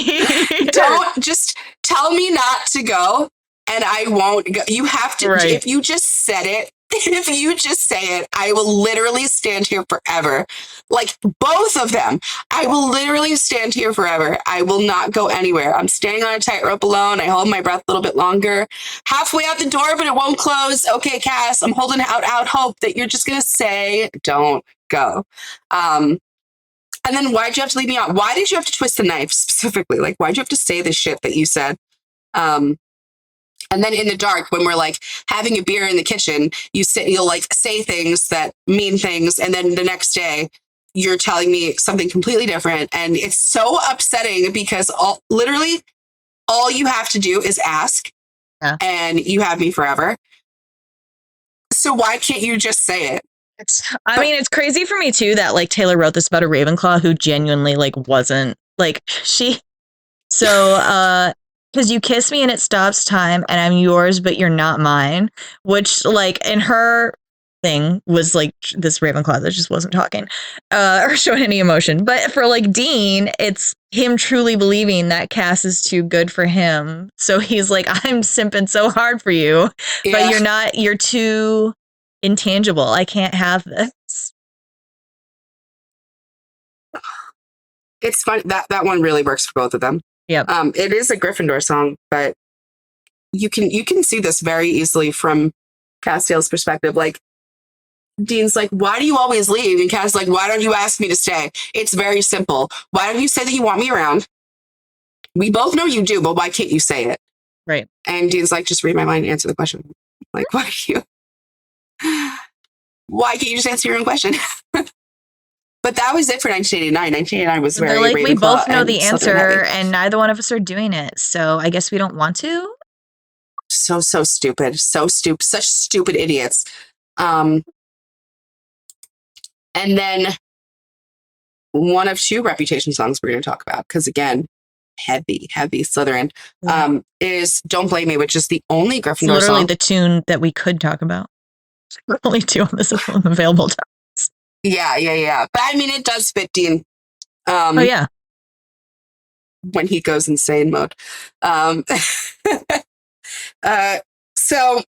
Don't just tell me not to go, and I won't go. You have to. Right. If you just said it. If you just say it, I will literally stand here forever. Like both of them. I will literally stand here forever. I will not go anywhere. I'm standing on a tightrope alone. I hold my breath a little bit longer. Halfway out the door, but it won't close. Okay, Cass, I'm holding out hope that you're just going to say, don't go. And then why'd you have to leave me out? Why did you have to twist the knife specifically? Like, why'd you have to say the shit that you said? And then in the dark, when we're like having a beer in the kitchen, you'll like say things that mean things. And then the next day you're telling me something completely different. And it's so upsetting because literally all you have to do is ask and you have me forever. So why can't you just say it? It's crazy for me too that like Taylor wrote this about a Ravenclaw who genuinely like wasn't like because you kiss me and it stops time and I'm yours, but you're not mine, which like in her thing was like this Ravenclaw that just wasn't talking or showing any emotion. But for like Dean, it's him truly believing that Cass is too good for him. So he's like, I'm simping so hard for you, but you're too intangible. I can't have this. It's fun. That one really works for both of them. Yeah. It is a Gryffindor song, but you can see this very easily from Castiel's perspective. Like Dean's like, why do you always leave? And Cass like, why don't you ask me to stay? It's very simple. Why don't you say that you want me around? We both know you do, but why can't you say it? Right. And Dean's like, just read my mind and answer the question. Like, why can't you just answer your own question? But that was it for 1989. 1989 was very like, Ravenclaw, we both know the answer heavy. And neither one of us are doing it. So I guess we don't want to. So stupid. So stupid. Such stupid idiots. And then one of two Reputation songs we're going to talk about, because again, heavy Slytherin, is Don't Blame Me, which is the only Gryffindor song. Literally the tune that we could talk about. Only two on this available topics. Yeah. But I mean, it does fit Dean. Oh, yeah. When he goes insane mode. So,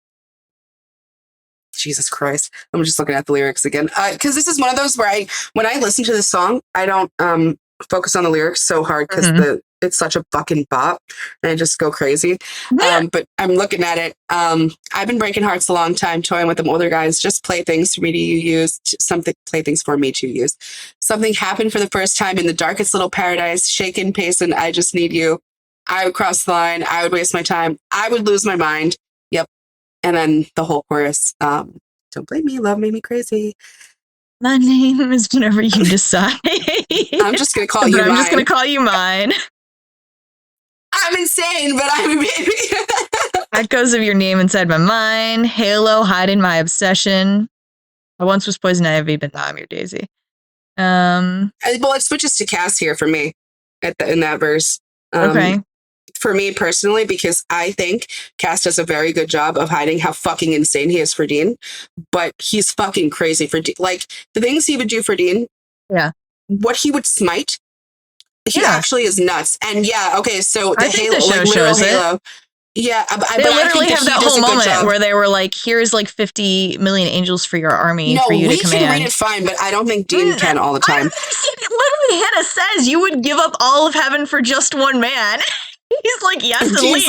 Jesus Christ, I'm just looking at the lyrics again. Because this is one of those where when I listen to this song, I don't focus on the lyrics so hard because it's such a fucking bop and I just go crazy. But I'm looking at it. I've been breaking hearts a long time, toying with them older guys, just playthings for me to use, playthings for me to use. Something happened for the first time in the darkest little paradise, shaken, pacing, I just need you. I would cross the line. I would waste my time. I would lose my mind. Yep. And then the whole chorus, don't blame me, love made me crazy. My name is whenever you decide. I'm just going to call you mine. I'm just going to call you mine. I'm insane, but I'm a baby. Echoes of your name inside my mind. Halo, hiding my obsession. I once was poison ivy, but now I'm your daisy. Well, it switches to Cass here for me in that verse. Okay. For me personally, because I think Cass does a very good job of hiding how fucking insane he is for Dean, but he's fucking crazy for Dean. Like, the things he would do for Dean, what he would smite, he actually is nuts. And so the Halo, the show like shows Halo. It. Yeah, they literally have that whole moment where they were like, "Here's like 50 million angels for your army for you to command." No, we can read it fine, but I don't think Dean can all the time. Literally, Hannah says you would give up all of heaven for just one man. He's like, yes, and leaves.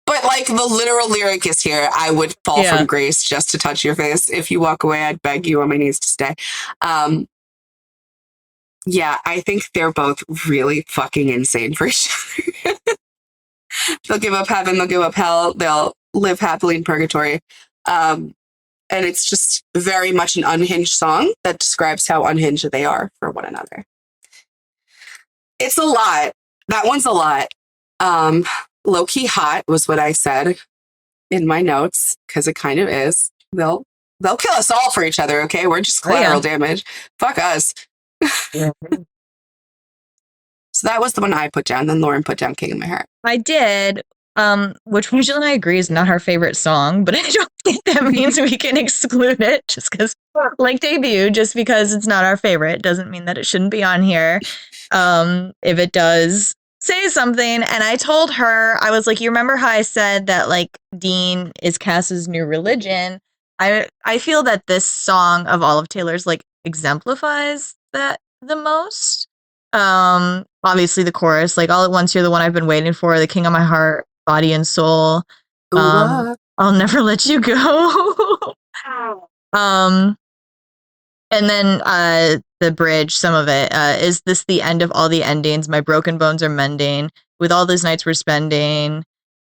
But like the literal lyric is here. I would fall from grace just to touch your face. If you walk away, I'd beg you on my knees to stay. I think they're both really fucking insane for each other. They'll give up heaven, they'll give up hell, they'll live happily in purgatory. And it's just very much an unhinged song that describes how unhinged they are for one another. It's a lot. That one's a lot. Low-key hot was what I said in my notes, because it kind of is. They'll kill us all for each other, okay? We're just collateral damage. Fuck us. So that was the one I put down. Then Lauren put down King of My Heart. I did, which Rachel and I agree is not our favorite song, but I don't think that means we can exclude it just because, like Debut, just because it's not our favorite doesn't mean that it shouldn't be on here. If it does say something, and I told her, I was like, you remember how I said that like Dean is Cass's new religion? I feel that this song of all of Taylor's like exemplifies that the most. Obviously the chorus, like all at once you're the one I've been waiting for, the king of my heart, body and soul. I'll never let you go. And then the bridge, some of it, is this the end of all the endings? My broken bones are mending. With all those nights we're spending.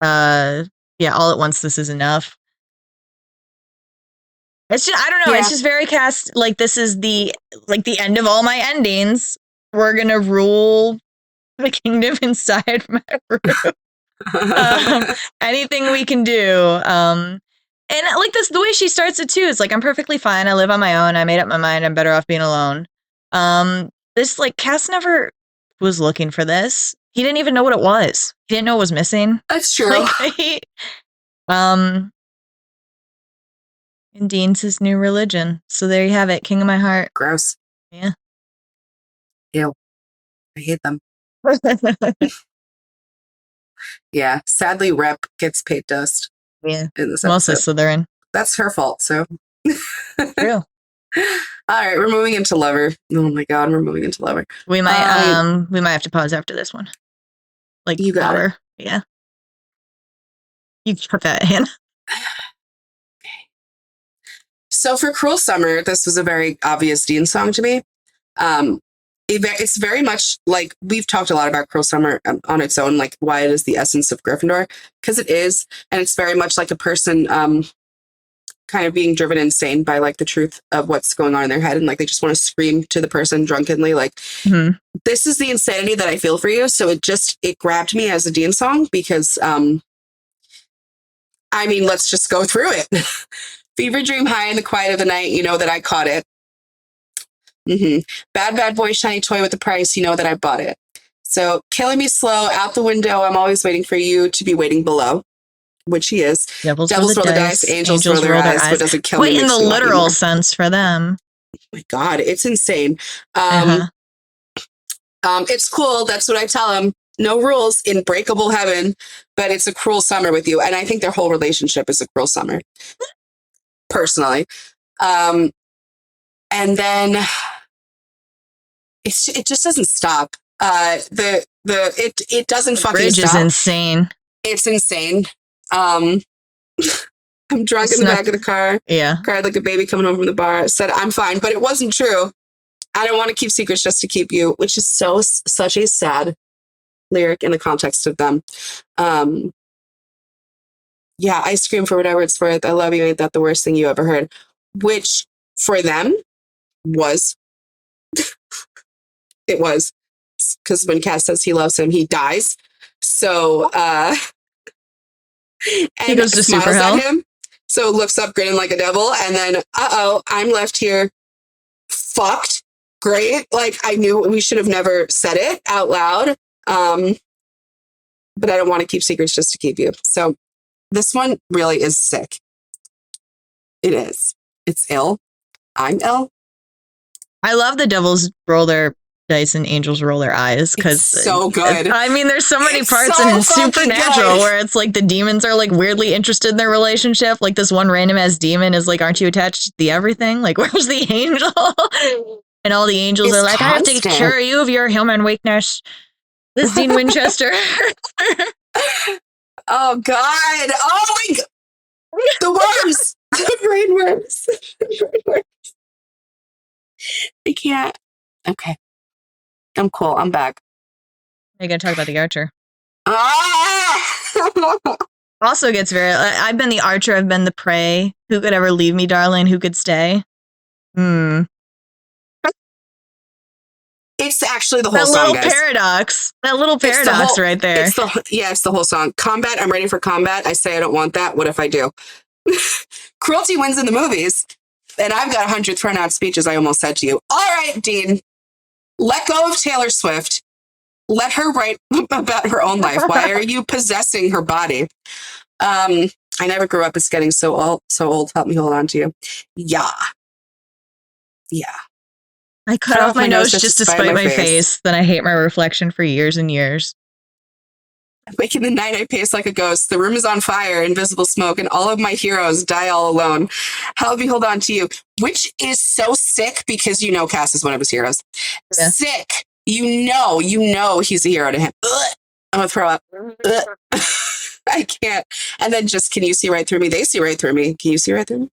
All at once this is enough. It's just, I don't know, it's just very cast, like this is the end of all my endings. We're gonna rule the kingdom inside my room. Anything we can do. And like this, the way she starts it too, is like, I'm perfectly fine. I live on my own. I made up my mind. I'm better off being alone. This like Cass never was looking for this. He didn't even know what it was. He didn't know it was missing. That's true. Like, and Dean's his new religion. So there you have it. King of my heart. Gross. Yeah. Ew. I hate them. Yeah. Sadly, Rep gets paid dust. Yeah. In this mostly episode. Slytherin. That's her fault, so. True. All right, we're moving into Lover. Oh my god, we're moving into Lover. We might have to pause after this one. Like you got Lover. It. Yeah. You got that, Hannah. So for Cruel Summer, this was a very obvious Dean song to me. It's very much like, we've talked a lot about Cruel Summer on its own, like why it is the essence of Gryffindor, because it is, and it's very much like a person kind of being driven insane by like the truth of what's going on in their head, and like they just want to scream to the person drunkenly, like, this is the insanity that I feel for you. So it grabbed me as a Dean song because I mean, let's just go through it. Fever dream high in the quiet of the night. You know that I caught it. Bad boy, shiny toy with the price. You know that I bought it. So killing me slow out the window. I'm always waiting for you to be waiting below, which he is. Devils roll the dice. Angels roll their eyes. What doesn't kill me. Quite in the literal sense for them. Oh my God, it's insane. It's cool. That's what I tell him. No rules in breakable heaven, but it's a cruel summer with you. And I think their whole relationship is a cruel summer, personally. And then it just doesn't stop. It doesn't fucking bridge stop. Is insane. It's insane. I'm drunk in the back of the car. Yeah. Cried like a baby coming home from the bar. Said I'm fine, but it wasn't true. I don't want to keep secrets just to keep you, which is such a sad lyric in the context of them. Yeah, ice cream for whatever it's worth. I love you. Ain't that the worst thing you ever heard? Which for them was, it was, because when Cass says he loves him, he dies. So, and he goes to smiles super hell. at him. So looks up grinning like a devil. And then, I'm left here fucked. Great. Like I knew we should have never said it out loud. But I don't want to keep secrets just to keep you. So this one really is sick. It is. It's ill. I'm ill. I love the devils roll their dice and angels roll their eyes because so good. I mean, there's so many parts so in Supernatural good. where it's like the demons are like weirdly interested in their relationship. Like this one random ass demon is like, aren't you attached to the everything? Like, where's the angel? And all the angels are like, constant. I have to cure you of your human weakness. This is Dean Winchester. Oh, God. Oh, my God. The worms. The brain worms. I can't. Okay. I'm cool. I'm back. You're going to talk about the archer. Ah! Also gets very... I've been the archer. I've been the prey. Who could ever leave me, darling? Who could stay? It's actually the whole song, guys. That little paradox right there. It's the whole song. Combat, I'm ready for combat. I say I don't want that. What if I do? Cruelty wins in the movies. And I've got 100 thrown out speeches I almost said to you. All right, Dean. Let go of Taylor Swift. Let her write about her own life. Why are you possessing her body? I never grew up as getting so old. Help me hold on to you. Yeah. I cut off my nose just to spite my face. Then I hate my reflection for years and years. Wake in the night, I pace like a ghost. The room is on fire, invisible smoke, and all of my heroes die all alone. Help me hold on to you. Which is so sick because you know Cass is one of his heroes. Yeah. Sick. You know he's a hero to him. Ugh. I'm going to throw up. I can't. And then just, can you see right through me? They see right through me. Can you see right through me?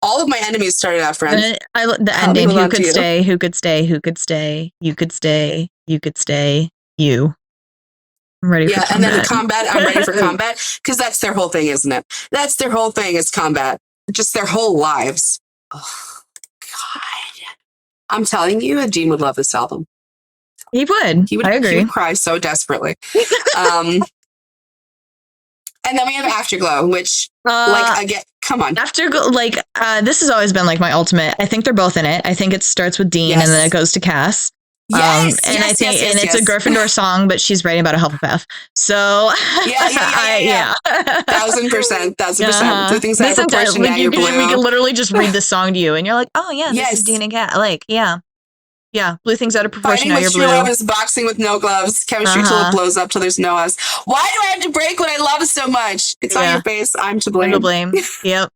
All of my enemies started out friends. The ending, who could stay, who could stay, who could stay, you could stay, you could stay, you. I'm ready for combat. And then the combat, I'm ready for combat. Because that's their whole thing, isn't it? That's their whole thing is combat. Just their whole lives. Oh, God. I'm telling you, Dean would love this album. He would. I agree. He would cry so desperately. And then we have Afterglow, which, again, come on. Afterglow, this has always been, my ultimate. I think they're both in it. I think it starts with Dean, and then it goes to Cass. It's a Gryffindor song, but she's writing about a Hufflepuff. So, yeah. 1,000%. The things that proportion now you're blue. We can literally just read this song to you, and you're like, oh, yeah, this is Dean and Cass. Yeah, blue things out of proportion. Now you're blue. Love is boxing with no gloves. Chemistry till it blows up till there's no us. Why do I have to break what I love so much? It's on your face. I'm to blame. I'm to blame. Yep.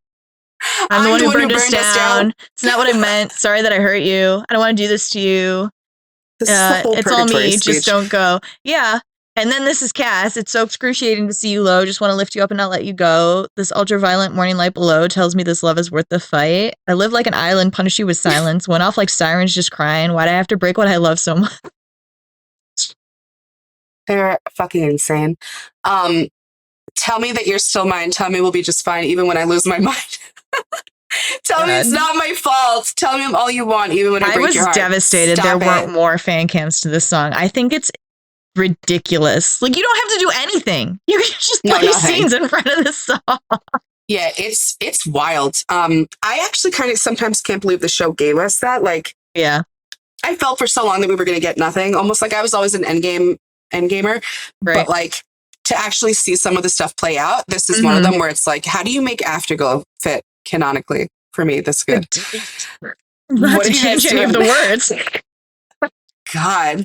I'm the one who burned us down. It's not what I meant. Sorry that I hurt you. I don't want to do this to you. It's all me. Speech. Just don't go. Yeah. And then this is Cass. It's so excruciating to see you low. Just want to lift you up and not let you go. This ultraviolet morning light below tells me this love is worth the fight. I live like an island, punish you with silence. Went off like sirens just crying. Why'd I have to break what I love so much? They're fucking insane. Tell me that you're still mine. Tell me we'll be just fine even when I lose my mind. Tell me it's not my fault. Tell me I'm all you want, even when I break your heart. I was devastated. There weren't more fan cams to this song. I think it's ridiculous. Like, you don't have to do anything. You can just play scenes in front of this song. Yeah, it's wild. I actually kind of sometimes can't believe the show gave us that. Like, yeah, I felt for so long that we were going to get nothing. Almost like I was always an endgamer. Right. But like to actually see some of the stuff play out, this is one of them where it's like, how do you make Afterglow fit canonically for me this good? Not to change any of the words. God.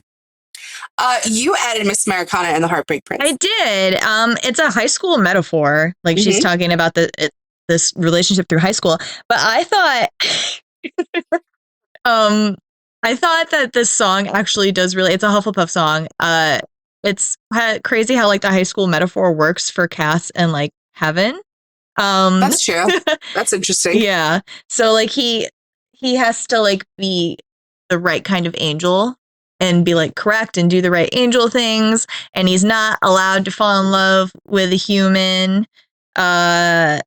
You added Miss Americana and the Heartbreak Prince. I did. It's a high school metaphor. Like she's talking about this relationship through high school. But I thought that this song actually does really. It's a Hufflepuff song. It's crazy how like the high school metaphor works for Cass and like heaven. That's true. That's interesting. Yeah. So like he has to like be the right kind of angel and be like correct and do the right angel things, and he's not allowed to fall in love with a human, and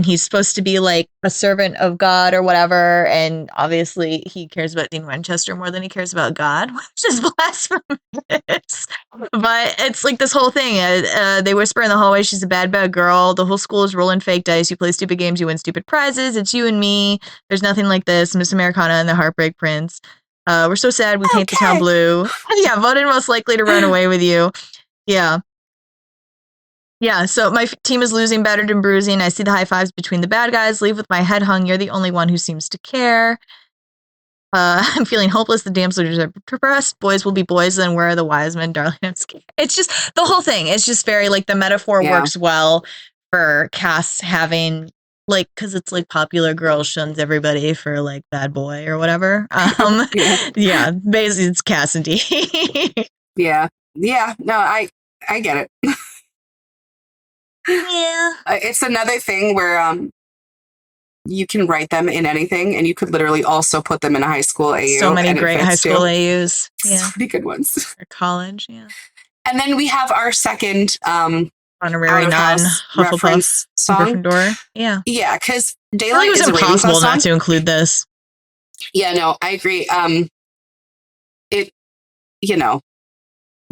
he's supposed to be like a servant of God or whatever, and obviously he cares about Dean Winchester more than he cares about God, which is blasphemous. But it's like this whole thing, they whisper in the hallway, she's a bad girl, the whole school is rolling fake dice, you play stupid games, you win stupid prizes, it's you and me, there's nothing like this, Miss Americana and the Heartbreak Prince. We're so sad we paint the town blue. Yeah, voted most likely to run away with you. Yeah. Yeah, so my team is losing, battered and bruising. I see the high fives between the bad guys. Leave with my head hung. You're the only one who seems to care. I'm feeling hopeless. The damn soldiers are depressed. Boys will be boys. Then where are the wise men, darling? I'm scared. It's just the whole thing. It's just very like the metaphor works well for Cass having like, because it's like popular girl shuns everybody for like bad boy or whatever. Yeah, basically it's Cassidy. Yeah. No, I get it. Yeah. It's another thing where you can write them in anything, and you could literally also put them in a high school AU. So many great high school AUs. Yeah. So many good ones. Or college, yeah. And then we have our second honorary non-Hufflepuff song. Gryffindor. Yeah. Yeah, because Daylight it was impossible not to include this. Yeah, no, I agree.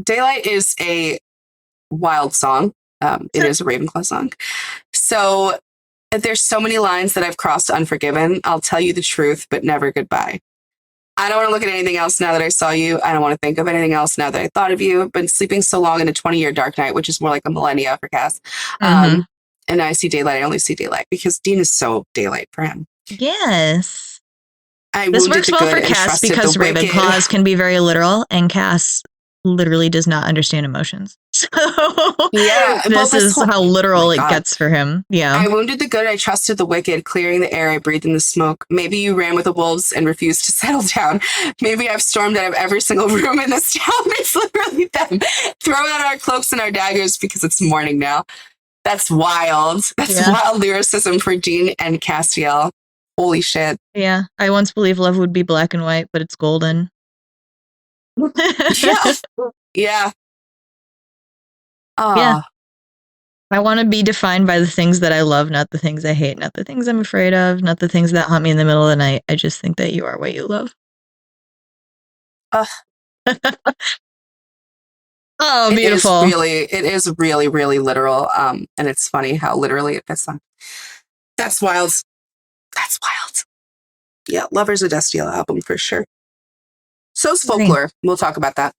Daylight is a wild song. It is a Ravenclaw song. So there's so many lines that I've crossed Unforgiven. I'll tell you the truth, but never goodbye. I don't want to look at anything else now that I saw you. I don't want to think of anything else now that I thought of you. I've been sleeping so long in a 20-year dark night, which is more like a millennia for Cass. And I see Daylight. I only see Daylight because Dean is so Daylight for him. Yes. This works well for Cass because Ravenclaws can be very literal, and Cass literally does not understand emotions. So yeah, this is how literal it gets for him. Yeah. I wounded the good, I trusted the wicked, clearing the air, I breathed in the smoke. Maybe you ran with the wolves and refused to settle down. Maybe I've stormed out of every single room in this town. It's literally them. Throw out our cloaks and our daggers because it's morning now. That's wild. That's wild lyricism for Dean and Castiel. Holy shit. Yeah. I once believed love would be black and white, but it's golden. Yeah. Yeah. I want to be defined by the things that I love, not the things I hate, not the things I'm afraid of, not the things that haunt me in the middle of the night. I just think that you are what you love. Oh, beautiful. It is really, really literal. And it's funny how literally it fits them. That's wild. That's wild. Yeah, Lover's a Destiel album for sure. So's Folklore. We'll talk about that.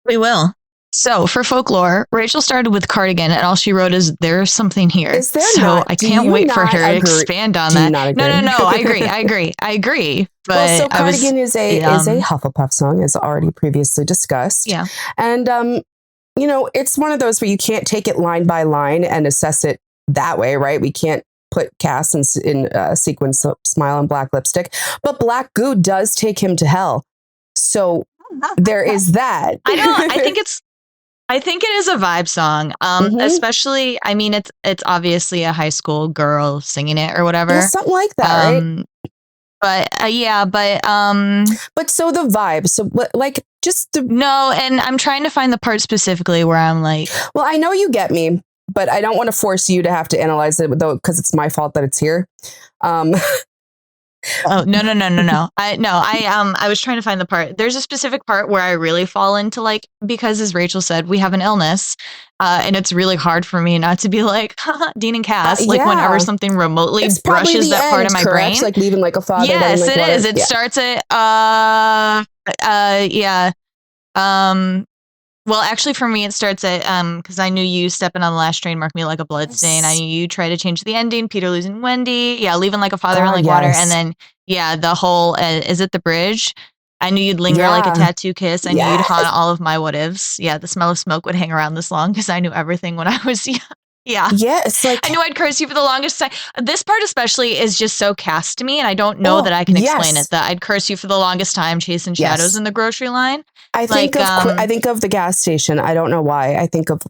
We will. So for Folklore, Rachel started with Cardigan, and all she wrote is "There's something here." Is there so not? I can't wait for her to expand on that. No, I agree. But well, so Cardigan is a Hufflepuff song, as already previously discussed. Yeah, and it's one of those where you can't take it line by line and assess it that way, right? We can't put Cass in sequin smile and black lipstick, but black goo does take him to hell. So there is that. I think it is a vibe song. Especially, I mean, it's obviously a high school girl singing it or whatever. Yeah, something like that, right? But but so the vibe. So like just no, and I'm trying to find the part specifically where I'm like, well, I know you get me, but I don't want to force you to have to analyze it though, because it's my fault that it's here. Oh, no. I was trying to find the part. There's a specific part where I really fall into like, because as Rachel said, we have an illness. And it's really hard for me not to be like, haha, Dean and Cass, like whenever something remotely it's brushes that end, part of my correct? brain. Like leaving like a father. Yes, like it is. It starts at, well, actually, for me, it starts at because I knew you stepping on the last train marked me like a bloodstain. I knew you try to change the ending. Peter losing Wendy. Yeah, leaving like a father in like water, and then the whole is it the bridge? I knew you'd linger like a tattoo kiss. I knew you'd haunt all of my what ifs. Yeah, the smell of smoke would hang around this long because I knew everything when I was young. Yeah. Yeah, it's like I knew I'd curse you for the longest time. This part especially is just so cast to me, and I don't know that I can explain it. That I'd curse you for the longest time, chasing shadows in the grocery line. I think of the gas station. I don't know why. I think of.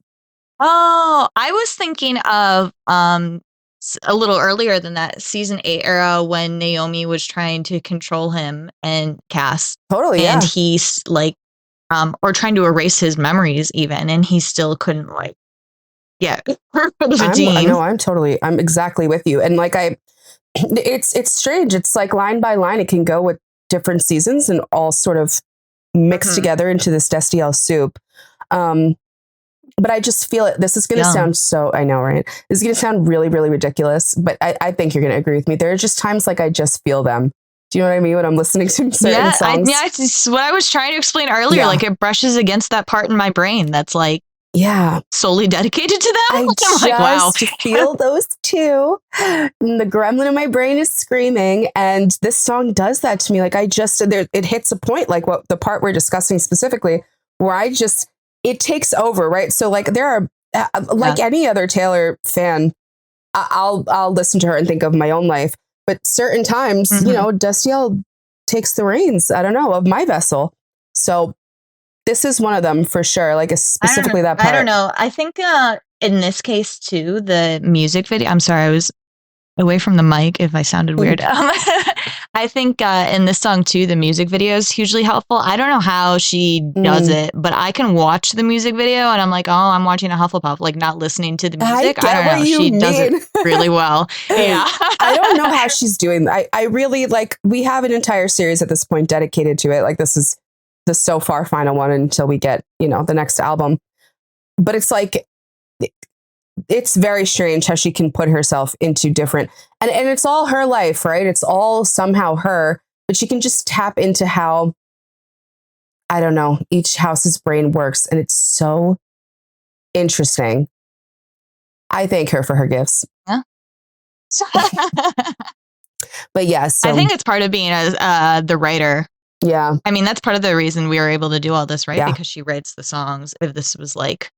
Oh, I was thinking of a little earlier than that, season 8 era when Naomi was trying to control him and Cass. Totally, and he's like, or trying to erase his memories even, and he still couldn't like. Yeah, I'm exactly with you. And like it's strange. It's like line by line, it can go with different seasons and all sort of mixed together into this Destiel soup. But I just feel it. This is going to sound so, I know, right? This is going to sound really, really ridiculous, but I think you're going to agree with me. There are just times like I just feel them. Do you know what I mean? When I'm listening to certain songs. It's what I was trying to explain earlier. Like it brushes against that part in my brain that's like, solely dedicated to them. I just feel those two. And the gremlin in my brain is screaming, and this song does that to me. Like it hits a point, like what the part we're discussing specifically, where it takes over, right? So like there are like any other Taylor fan, I'll listen to her and think of my own life, but certain times, Destiel takes the reins. I don't know, of my vessel. So. This is one of them for sure. Like specifically that part. I don't know. I think in this case too, the music video. I'm sorry, I was away from the mic if I sounded weird. I think in this song too, the music video is hugely helpful. I don't know how she does it, but I can watch the music video and I'm like, oh, I'm watching a Hufflepuff, like not listening to the music. I don't know. She does it really well. Yeah. I don't know how she's doing. I really like. We have an entire series at this point dedicated to it. Like this is the so far final one until we get, the next album. But it's like, it's very strange how she can put herself into different, and it's all her life, right? It's all somehow her, but she can just tap into how, I don't know, each house's brain works. And it's so interesting. I thank her for her gifts. Yeah. But yes, I think it's part of being the writer. Yeah. I mean, that's part of the reason we were able to do all this, right? Yeah. Because she writes the songs. If this was like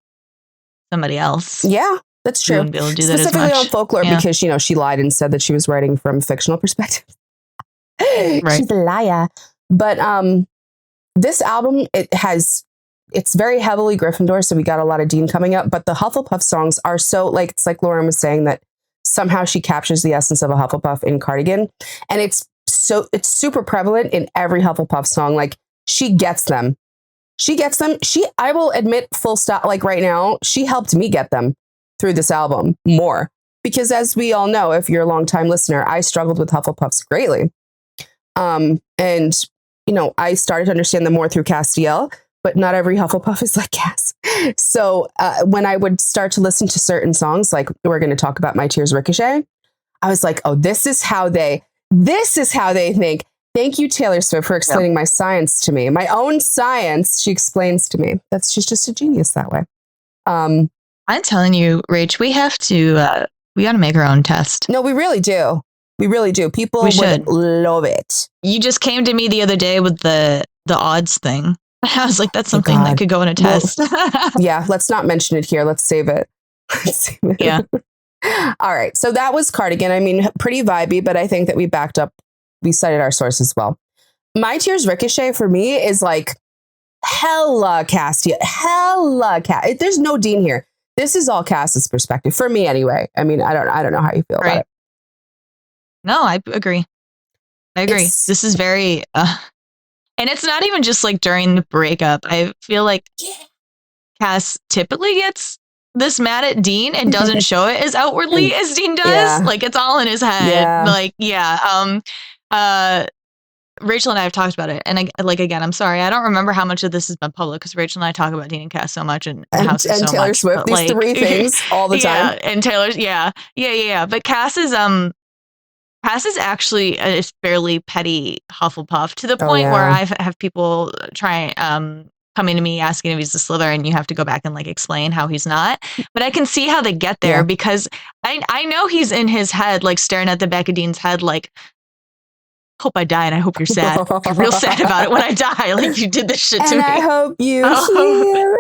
somebody else. Yeah, that's true. Wouldn't be able to do specifically that as much. On folklore, because, she lied and said that she was writing from fictional perspective. Right. She's a liar. But this album, it's very heavily Gryffindor. So we got a lot of Dean coming up. But the Hufflepuff songs are so like, it's like Lauren was saying that somehow she captures the essence of a Hufflepuff in Cardigan. And it's super prevalent in every Hufflepuff song. Like she gets them. I will admit, full stop, like right now, she helped me get them through this album more. Because as we all know, if you're a longtime listener, I struggled with Hufflepuffs greatly. And, I started to understand them more through Castiel, but not every Hufflepuff is like Cass. So when I would start to listen to certain songs, like we're going to talk about My Tears Ricochet, I was like, oh, this is how they think. Thank you, Taylor Swift, for explaining my science to me. My own science, she explains to me. She's just a genius that way. I'm telling you, Rach, we have to, we got to make our own test. No, we really do. We really do. People would love it. You just came to me the other day with the odds thing. I was like, that's something that could go in a test. Well, yeah, let's not mention it here. Let's save it. Yeah. All right. So that was Cardigan. I mean, pretty vibey, but I think that we cited our sources well. My Tears Ricochet for me is like hella Castiel. There's no Dean here. This is all Cass's perspective for me anyway. I mean, I don't know how you feel about it. No, I agree. This is very, and it's not even just like during the breakup. I feel like Cass typically gets this mad at Dean and doesn't show it as outwardly as Dean does. Like it's all in his head. Like, Rachel and I have talked about it, and again, I'm sorry, I don't remember how much of this has been public because Rachel and I talk about Dean and Cass so much and House so Taylor much, Swift. These three things all the time. And Taylor's, yeah. But Cass is actually a fairly petty Hufflepuff to the point where I have people coming to me asking if he's a Slytherin, and you have to go back and like explain how he's not. But I can see how they get there because I know he's in his head, like staring at the back of Dean's head, like, hope I die and I hope you're sad. You're real sad about it when I die. Like you did this shit to me. And I hope you hear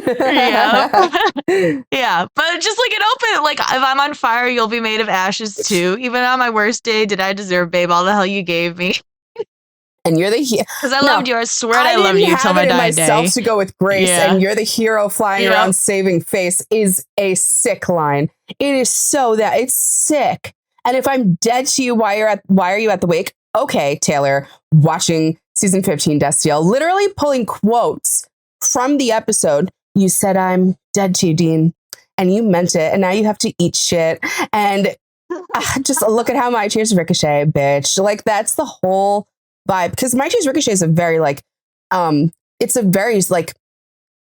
it. Yeah. But just like an open, like if I'm on fire, you'll be made of ashes too. Even on my worst day, did I deserve, babe, all the hell you gave me? And you're the because I loved you. I swear I loved you till my dying day. Myself to go with Grace, and you're the hero flying around saving face is a sick line. It is so that it's sick. And if I'm dead to you, why are you at the wake? Okay, Taylor, watching season 15, Destiel, literally pulling quotes from the episode. You said I'm dead to you, Dean, and you meant it. And now you have to eat shit. And just look at how my tears ricochet, bitch. Like that's the whole vibe. Because my tears ricochet is a very like, it's a very like,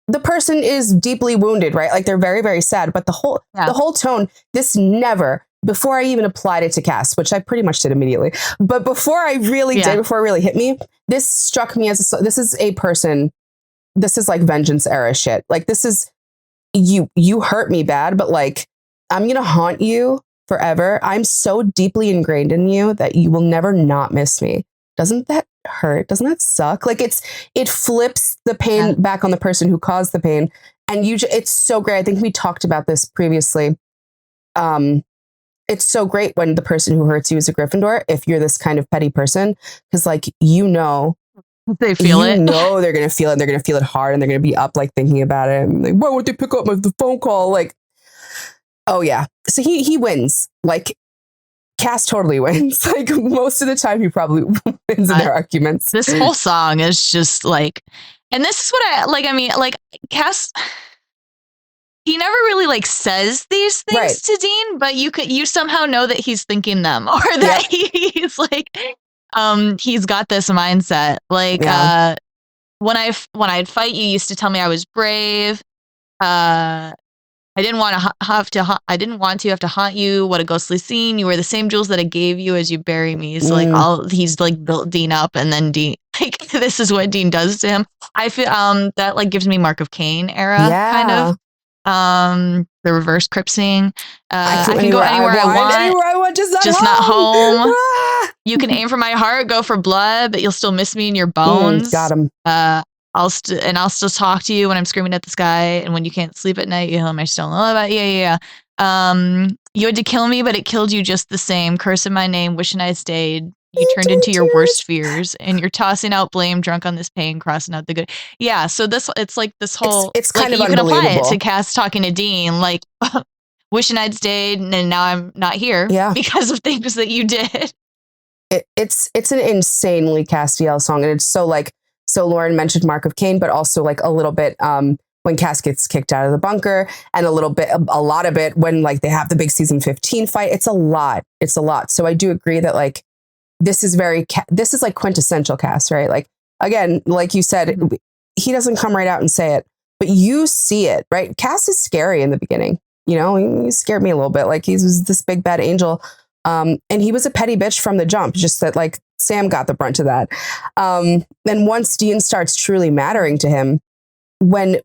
the person is deeply wounded, right? Like they're very, very sad. But the whole tone, this never. Before I even applied it to Cass, which I pretty much did immediately. But before I really did, before it really hit me, this struck me as this is a person. This is like vengeance era shit. Like this is you hurt me bad, but like I'm going to haunt you forever. I'm so deeply ingrained in you that you will never not miss me. Doesn't that hurt? Doesn't that suck? Like it flips the pain back on the person who caused the pain. And it's so great. I think we talked about this previously. It's so great when the person who hurts you is a Gryffindor, if you're this kind of petty person, because like, they feel it. They're going to feel it. They're going to feel it hard and they're going to be up like thinking about it. And like, why won't they pick up the phone call? Like, oh yeah. So he wins. Like Cass totally wins. Like most of the time he probably wins in their arguments. This whole song is just like, and this is what I like. I mean, like Cass, he never really like says these things to Dean, but you somehow know that he's thinking them or that he's like, he's got this mindset. Like, when I'd fight, you used to tell me I was brave. I didn't want to have to haunt you. What a ghostly scene. You were the same jewels that I gave you as you bury me. So like he's like built Dean up, and then Dean, like this is what Dean does to him. I feel, that like gives me Mark of Cain era kind of. The reverse crypting. I can go anywhere I want, just not home. You can aim for my heart, go for blood, but you'll still miss me in your bones. Got him. I'll still talk to you when I'm screaming at the sky, and when you can't sleep at night, you hear my still lullaby. Yeah. You had to kill me, but it killed you just the same. Cursing my name, wishing I stayed. You turned into your worst fears, and you're tossing out blame, drunk on this pain, crossing out the good. Yeah, so it's like this whole. It's kind of you can apply it to Cass talking to Dean, like wishing I'd stayed, and now I'm not here because of things that you did. It's an insanely Castiel song, and it's so like Lauren mentioned Mark of Cain, but also like a little bit when Cass gets kicked out of the bunker, and a lot of it when like they have the big season 15 fight. It's a lot. So I do agree that like. This is like quintessential Cass, right? Like, again, like you said, he doesn't come right out and say it, but you see it, right? Cass is scary in the beginning. You know, he scared me a little bit. Like he was this big bad angel. And he was a petty bitch from the jump, just that like Sam got the brunt of that. And once Dean starts truly mattering to him, when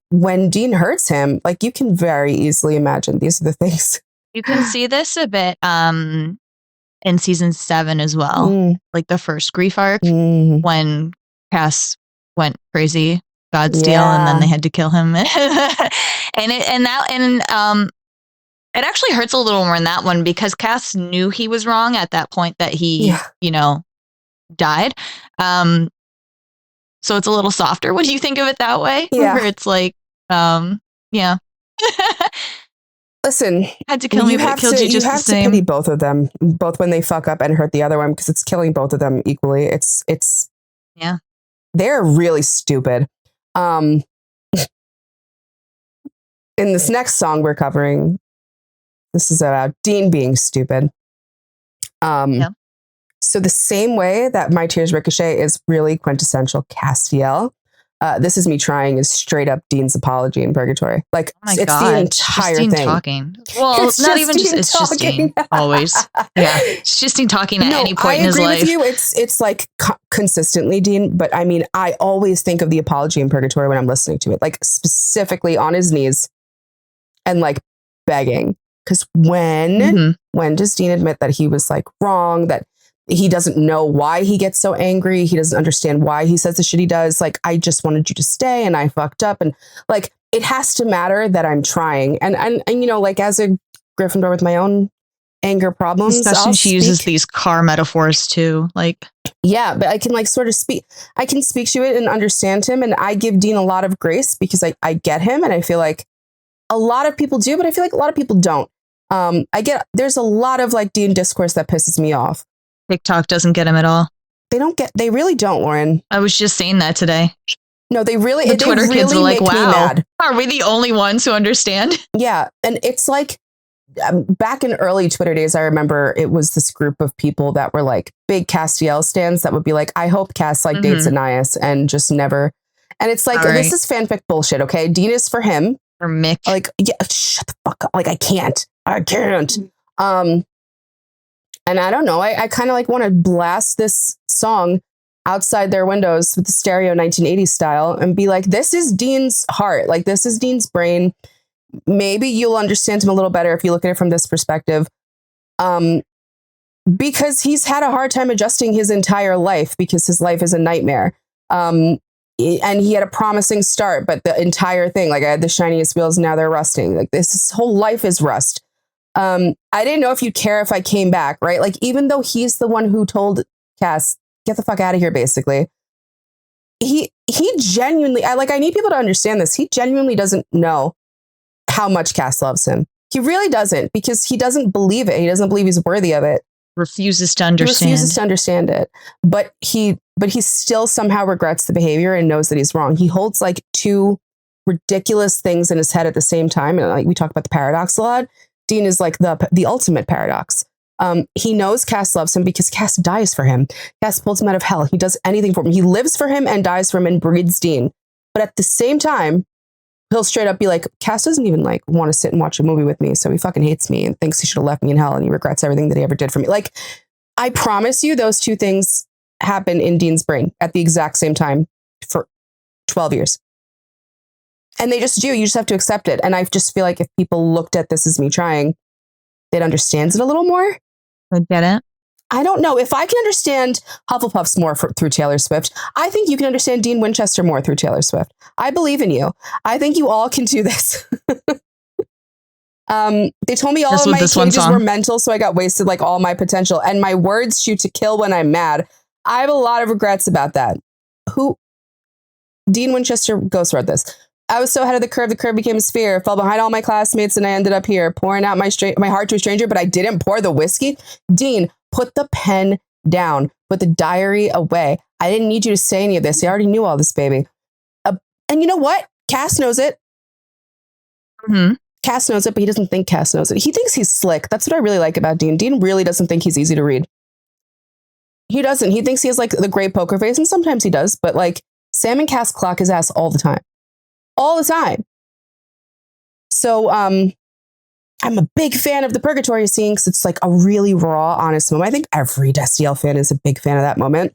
Dean hurts him, like you can very easily imagine these are the things. You can see this a bit, in season 7 as well, like the first grief arc when Cass went crazy, God's deal, and then they had to kill him. It actually hurts a little more in that one because Cass knew he was wrong at that point that he, died. So it's a little softer. What do you think of it that way? Yeah. Where it's like, yeah. Listen, had to kill me, but it killed you just the same. You have to pity both of them, both when they fuck up and hurt the other one, because it's killing both of them equally. It's they're really stupid. In this next song we're covering, this is about Dean being stupid. So the same way that My Tears Ricochet is really quintessential Castiel, This Is Me Trying is straight up Dean's apology in Purgatory. Like, Oh my it's God. the It's just entire Dean thing. talking. Well, It's not just even just, Dean it's just talking. Dean. Always. Yeah. It's just Dean talking at No, any I point in his agree life. with you. It's like consistently Dean, but I mean, I always think of the apology in Purgatory when I'm listening to it, like specifically on his knees and like begging. Because when does Dean admit that he was like wrong, that he doesn't know why he gets so angry, he doesn't understand why he says the shit he does, like, I just wanted you to stay and I fucked up, and like, it has to matter that I'm trying, and you know, like, as a Gryffindor with my own anger problems, especially she uses these car metaphors too, like, yeah, but I can like sort of speak to it and understand him, and I give Dean a lot of grace because I get him, and I feel like a lot of people do, but I feel like a lot of people don't. There's a lot of like Dean discourse that pisses me off. TikTok doesn't get him at all. They really don't, Lauren. I was just saying that today. No, the Twitter really kids were like, make me wow, mad. Are we the only ones who understand? Yeah. And it's like, back in early Twitter days, I remember it was this group of people that were like big Castiel stands that would be like, I hope Cass like dates Anais and just never. And it's like, this is fanfic bullshit. Okay. Dean is for him. Or Mick. Like, yeah, shut the fuck up. Like, I can't. And I don't know. I kind of like want to blast this song outside their windows with the stereo 1980s style and be like, this is Dean's heart. Like, this is Dean's brain. Maybe you'll understand him a little better if you look at it from this perspective. Because he's had a hard time adjusting his entire life because his life is a nightmare. And he had a promising start, but the entire thing, like, I had the shiniest wheels, now they're rusting. Like, his whole life is rust. I didn't know if you'd care if I came back, right? Like, even though he's the one who told Cass, get the fuck out of here, basically. He genuinely, I need people to understand this. He genuinely doesn't know how much Cass loves him. He really doesn't, because he doesn't believe it. He doesn't believe he's worthy of it. Refuses to understand it. But he still somehow regrets the behavior and knows that he's wrong. He holds like two ridiculous things in his head at the same time. And like, we talk about the paradox a lot. Dean is like the ultimate paradox. He knows Cass loves him because Cass dies for him. Cass pulls him out of hell. He does anything for him. He lives for him and dies for him and breeds Dean. But at the same time, he'll straight up be like, Cass doesn't even like want to sit and watch a movie with me. So he fucking hates me and thinks he should have left me in hell, and he regrets everything that he ever did for me. Like, I promise you, those two things happen in Dean's brain at the exact same time for 12 years. And they just do. You just have to accept it. And I just feel like if people looked at This Is Me Trying, they'd understand it a little more. I get it. I don't know. If I can understand Hufflepuffs more through Taylor Swift, I think you can understand Dean Winchester more through Taylor Swift. I believe in you. I think you all can do this. They told me all of my cages were mental, so I got wasted like all my potential. And my words shoot to kill when I'm mad. I have a lot of regrets about that. Dean Winchester ghost wrote this. I was so ahead of the curve became a sphere, fell behind all my classmates, and I ended up here pouring out my heart to a stranger, but I didn't pour the whiskey. Dean, put the pen down, put the diary away. I didn't need you to say any of this. I already knew all this, baby. And you know what? Cass knows it. Cass knows it, but he doesn't think Cass knows it. He thinks he's slick. That's what I really like about Dean. Dean really doesn't think he's easy to read. He doesn't. He thinks he has like the great poker face, and sometimes he does, but like, Sam and Cass clock his ass all the time. All the time. So I'm a big fan of the Purgatory scene because it's like a really raw, honest moment. I think every Destiel fan is a big fan of that moment.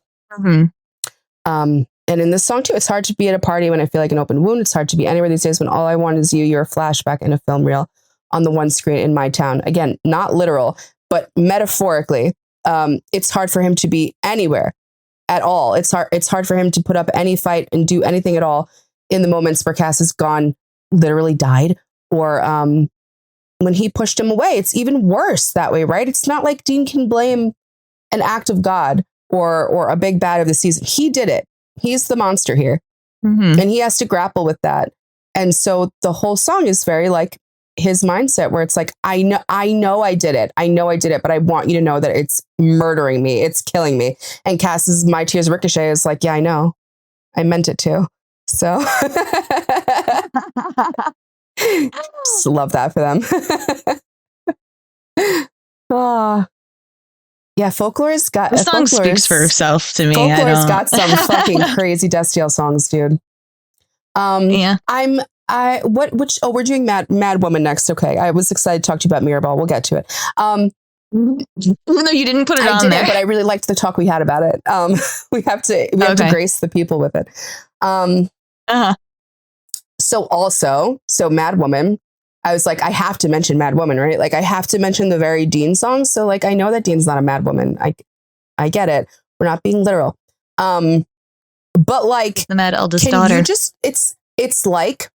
And in this song too, it's hard to be at a party when I feel like an open wound. It's hard to be anywhere these days when all I want is you. You're a flashback in a film reel on the one screen in my town. Again, not literal, but metaphorically. It's hard for him to be anywhere at all. It's hard for him to put up any fight and do anything at all in the moments where Cass is gone, literally died, or when he pushed him away. It's even worse that way, right? It's not like Dean can blame an act of God or a big bad of the season. He did it. He's the monster here. And he has to grapple with that. And so the whole song is very like his mindset, where it's like, I know I did it. I know I did it, but I want you to know that it's murdering me. It's killing me. And Cass's My Tears Ricochet is like, yeah, I know. I meant it to. So just love that for them. Yeah, Folklore's got the song speaks for itself to me. Folklore's got some fucking crazy Destiel songs, dude. Yeah. We're doing Mad Woman next. Okay. I was excited to talk to you about Mirrorball. We'll get to it. Even though you didn't put it on there. But I really liked the talk we had about it. We have to grace the people with it. So Mad Woman, I was like, I have to mention Mad Woman, right? Like I have to mention the very Dean song. So like, I know that Dean's not a Mad Woman. I get it. We're not being literal. But like the Mad eldest daughter. It's like,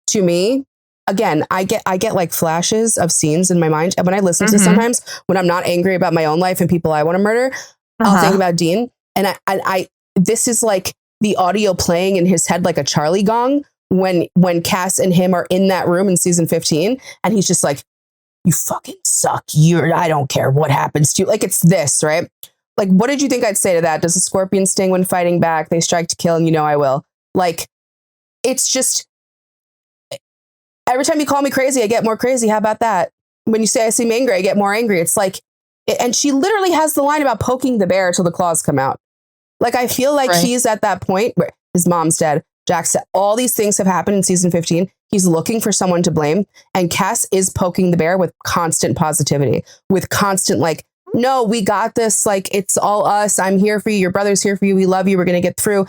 to me, again, I get like flashes of scenes in my mind. And when I listen to sometimes when I'm not angry about my own life and people I want to murder, I'll think about Dean. And I this is like the audio playing in his head like a Charlie gong when Cass and him are in that room in season 15. And he's just like, you fucking suck. I don't care what happens to you. Like, it's this, right? Like, what did you think I'd say to that? Does a scorpion sting when fighting back? They strike to kill, and you know I will. Like, it's just, every time you call me crazy, I get more crazy. How about that? When you say I seem angry, I get more angry. It's like, and she literally has the line about poking the bear till the claws come out. Like, I feel like he's at that point where his mom's dead. Jack said all these things have happened in season 15. He's looking for someone to blame. And Cass is poking the bear with constant positivity, with constant like, no, we got this. Like, it's all us. I'm here for you. Your brother's here for you. We love you. We're going to get through.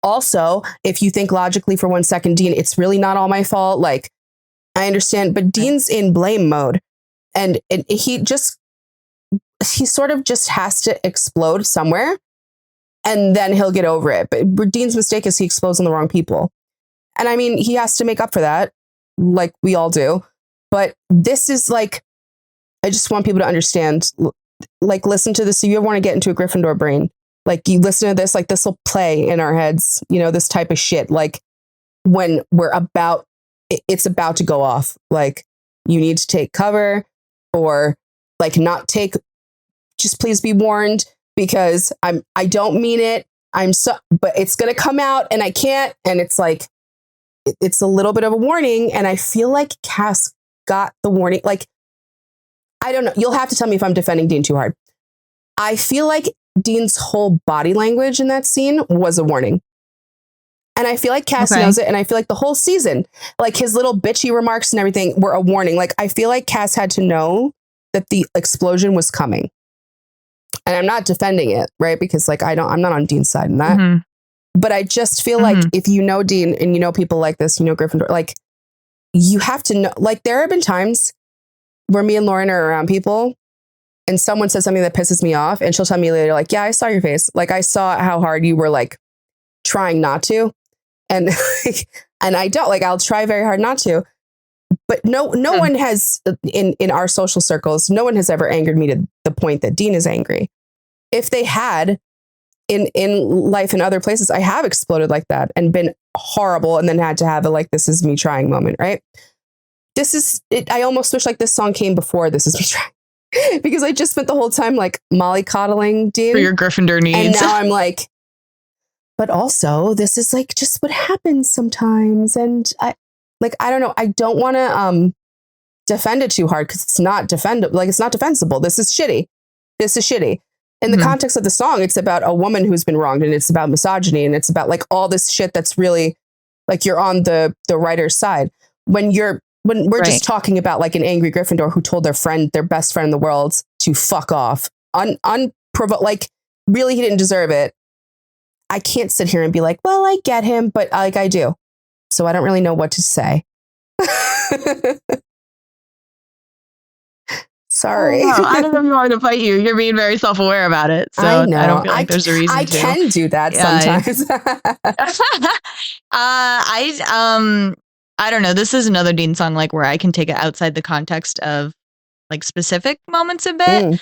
Also, if you think logically for 1 second, Dean, it's really not all my fault. Like, I understand, but Dean's in blame mode. And he sort of just has to explode somewhere. And then he'll get over it. But Dean's mistake is he explodes on the wrong people. And I mean, he has to make up for that, like we all do. But this is like, I just want people to understand, like, listen to this. If you ever want to get into a Gryffindor brain, like, you listen to this, like, this will play in our heads, you know, this type of shit. Like, when it's about to go off, like, you need to take cover or like not take, just please be warned. Because I don't mean it. But it's going to come out and I can't. And it's like, it's a little bit of a warning. And I feel like Cass got the warning. Like, I don't know. You'll have to tell me if I'm defending Dean too hard. I feel like Dean's whole body language in that scene was a warning. And I feel like Cass knows it. And I feel like the whole season, like his little bitchy remarks and everything were a warning. Like, I feel like Cass had to know that the explosion was coming. And I'm not defending it, right? Because like, I'm not on Dean's side in that. But I just feel like if you know Dean and you know people like this, you know Gryffindor, like, you have to know, like, there have been times where me and Lauren are around people and someone says something that pisses me off and she'll tell me later, like, yeah, I saw your face. Like, I saw how hard you were like trying not to. And and I don't, like, I'll try very hard not to. But no one has in our social circles, no one has ever angered me to the point that Dean is angry. If they had in life in other places, I have exploded like that and been horrible and then had to have a like, this is me trying moment, right? This is it. I almost wish like this song came before This Is Me Trying because I just spent the whole time like mollycoddling Dean. For your Gryffindor needs. And now I'm like, but also this is like just what happens sometimes. And I don't know. I don't want to defend it too hard because it's not defendable. Like, it's not defensible. This is shitty. In the context of the song, it's about a woman who's been wronged and it's about misogyny and it's about like all this shit that's really like you're on the writer's side. When we're just talking about like an angry Gryffindor who told their best friend in the world to fuck off, like really he didn't deserve it. I can't sit here and be like, well, I get him, but like I do. So I don't really know what to say. Sorry. Oh, I don't know how to fight you. You're being very self-aware about it. So I don't feel like there's a reason I to. can do that sometimes. I don't know. This is another Dean song like where I can take it outside the context of like specific moments a bit.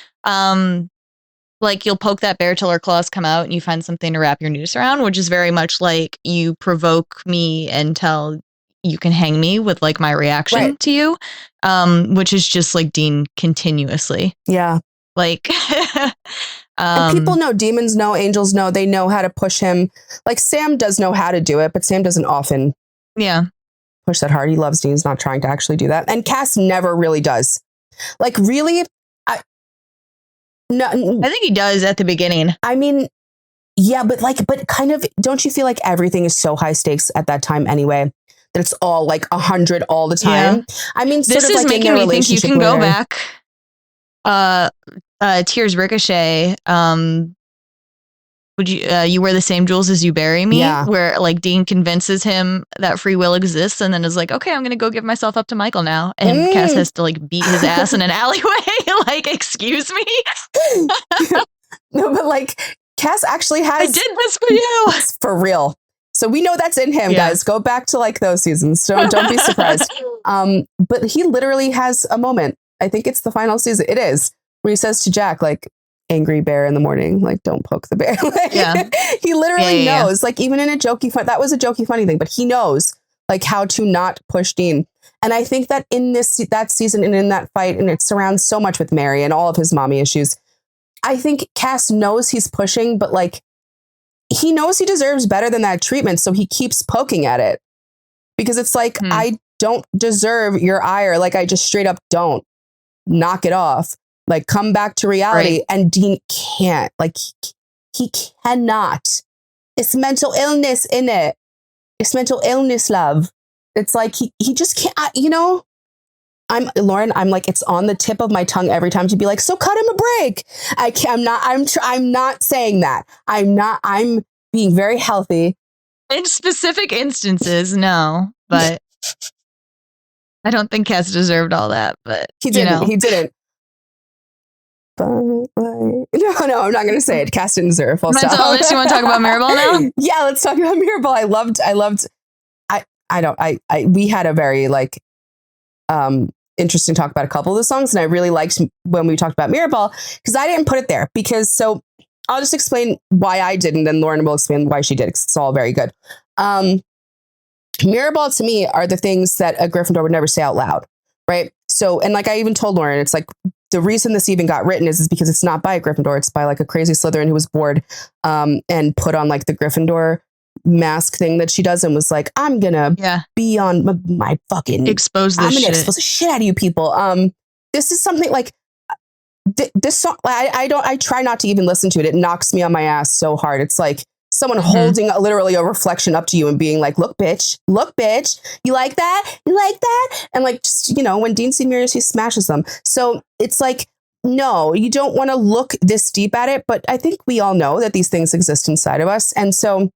Like you'll poke that bear till her claws come out and you find something to wrap your noose around, which is very much like you provoke me until you can hang me with like my reaction to you, which is just like Dean continuously. Yeah. Like, and people know, demons know, angels know, they know how to push him. Like Sam does know how to do it, but Sam doesn't often push that hard. He loves Dean. He's not trying to actually do that. And Cass never really does. Like really, No, I think he does at the beginning. I mean, yeah, but kind of, don't you feel like everything is so high stakes at that time anyway? That it's all like 100 all the time. Yeah. I mean, this is like making me think you can go back. Tears Ricochet. Would you wear the same jewels as you bury me? Yeah. Where like Dean convinces him that free will exists, and then is like, okay, I'm gonna go give myself up to Michael now, and Cass has to like beat his ass in an alleyway. Like, excuse me. No, but like Cass actually has. I did this for you. For real. So we know that's in him, guys. Go back to like those seasons. So don't be surprised. But he literally has a moment. I think it's the final season. It is where he says to Jack, like, angry bear in the morning, like, don't poke the bear. He literally knows, like, even in a jokey fun, that was a jokey funny thing, but he knows like how to not push Dean. And I think that in that season and in that fight, and it surrounds so much with Mary and all of his mommy issues, I think Cass knows he's pushing, but like he knows he deserves better than that treatment, so he keeps poking at it because it's like, I don't deserve your ire. Like, I just straight up don't. Knock it off. Like, come back to reality. Right. And Dean can't. Like, he cannot. It's mental illness in it. It's mental illness, love. It's like he just can't. You know, Lauren. I'm like, it's on the tip of my tongue every time to be like, so cut him a break. I'm not saying that. I'm being very healthy. In specific instances, no, but I don't think Cass deserved all that. But he didn't. You know. He didn't. No, I'm not going to say it. Cass didn't deserve. Mental illness. You want to talk about Mirabelle now? Yeah, let's talk about Mirabelle. We had a very like interesting talk about a couple of the songs, and I really liked when we talked about Mirabelle because I didn't put it there so I'll just explain why I didn't, and Lauren will explain why she did, because it's all very good. Mirabelle to me are the things that a Gryffindor would never say out loud, right? So, and like I even told Lauren, it's like the reason this even got written is because it's not by a Gryffindor, it's by like a crazy Slytherin who was bored and put on like the Gryffindor mask thing that she does and was like, I'm gonna be on my fucking expose this. I'm gonna expose the shit out of you people. This is something like this song. I try not to even listen to it. It knocks me on my ass so hard. It's like someone holding literally a reflection up to you and being like, look, bitch, you like that? And like, just, you know, when Dean sees mirrors, he smashes them. So it's like, no, you don't want to look this deep at it. But I think we all know that these things exist inside of us. And so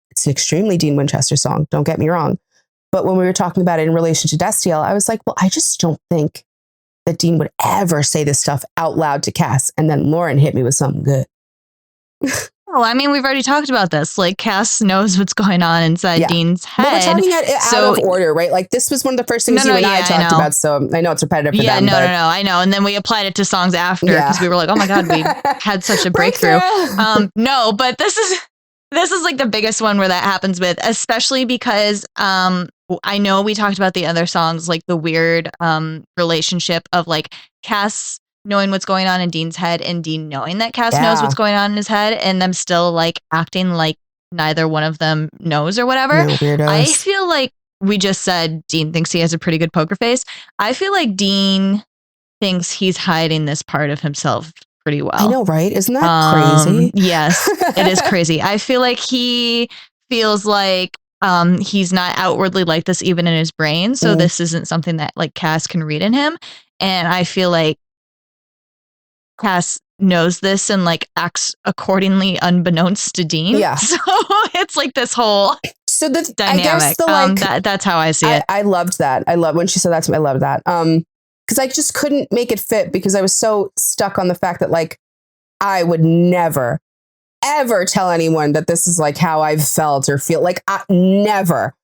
it's an extremely Dean Winchester song. Don't get me wrong. But when we were talking about it in relation to Destiel, I was like, well, I just don't think that Dean would ever say this stuff out loud to Cass. And then Lauren hit me with something good. Oh, I mean, we've already talked about this. Like, Cass knows what's going on inside Dean's head. But we're talking out of order, right? Like, this was one of the first things you and I talked about. So I know it's repetitive for them. No, I know. And then we applied it to songs after because we were like, oh my God, we had such a breakthrough. No, but this is like the biggest one where that happens with, especially because I know we talked about the other songs, like the weird relationship of like Cass knowing what's going on in Dean's head and Dean knowing that Cass knows what's going on in his head and them still like acting like neither one of them knows or whatever. I feel like we just said Dean thinks he has a pretty good poker face. I feel like Dean thinks he's hiding this part of himself pretty well. I know, right? Isn't that crazy? Yes, it is crazy. I feel like he feels like he's not outwardly like this even in his brain. So this isn't something that like Cass can read in him. And I feel like Cass knows this and like acts accordingly unbeknownst to Dean. Yeah. So it's like this whole dynamic. I guess that's how I see it. I loved that. I love when she said that to me. I loved that. Because I just couldn't make it fit because I was so stuck on the fact that like I would never, ever tell anyone that this is like how I've felt or feel. Like never.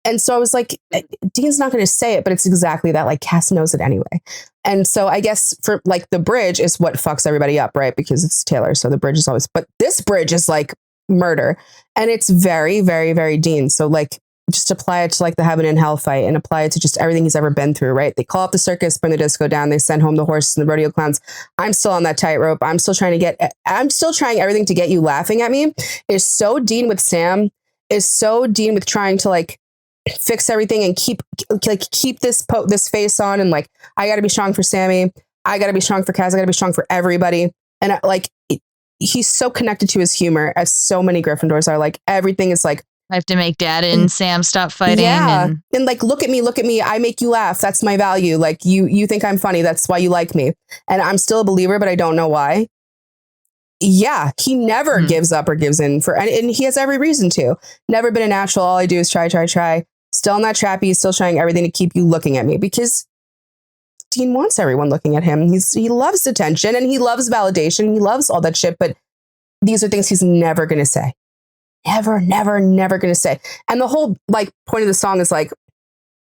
And so I was like, Dean's not going to say it, but it's exactly that. Like Cass knows it anyway. And so I guess for like the bridge is what fucks everybody up, right? Because it's Taylor. So the bridge is always, but this bridge is like murder. And it's very, very, very Dean. So like just apply it to like the heaven and hell fight and apply it to just everything he's ever been through, right? They call up the circus, bring the disco down. They send home the horses and the rodeo clowns. I'm still on that tightrope. I'm still trying everything to get you laughing at me. Is so Dean with Sam, is so Dean with trying to like fix everything and keep this face on. And like, I got to be strong for Sammy. I got to be strong for Cass. I got to be strong for everybody. And like, he's so connected to his humor, as so many Gryffindors are. Like, everything is like, I have to make Dad and Sam stop fighting. Yeah. And like, look at me. I make you laugh. That's my value. Like, you think I'm funny. That's why you like me. And I'm still a believer, but I don't know why. Yeah. He never gives up or gives in and he has every reason to. Never been a natural. All I do is try. Still not trappy. Still trying everything to keep you looking at me, because Dean wants everyone looking at him. He loves attention and he loves validation. He loves all that shit. But these are things he's never going to say. Never going to say. And the whole like point of the song is like,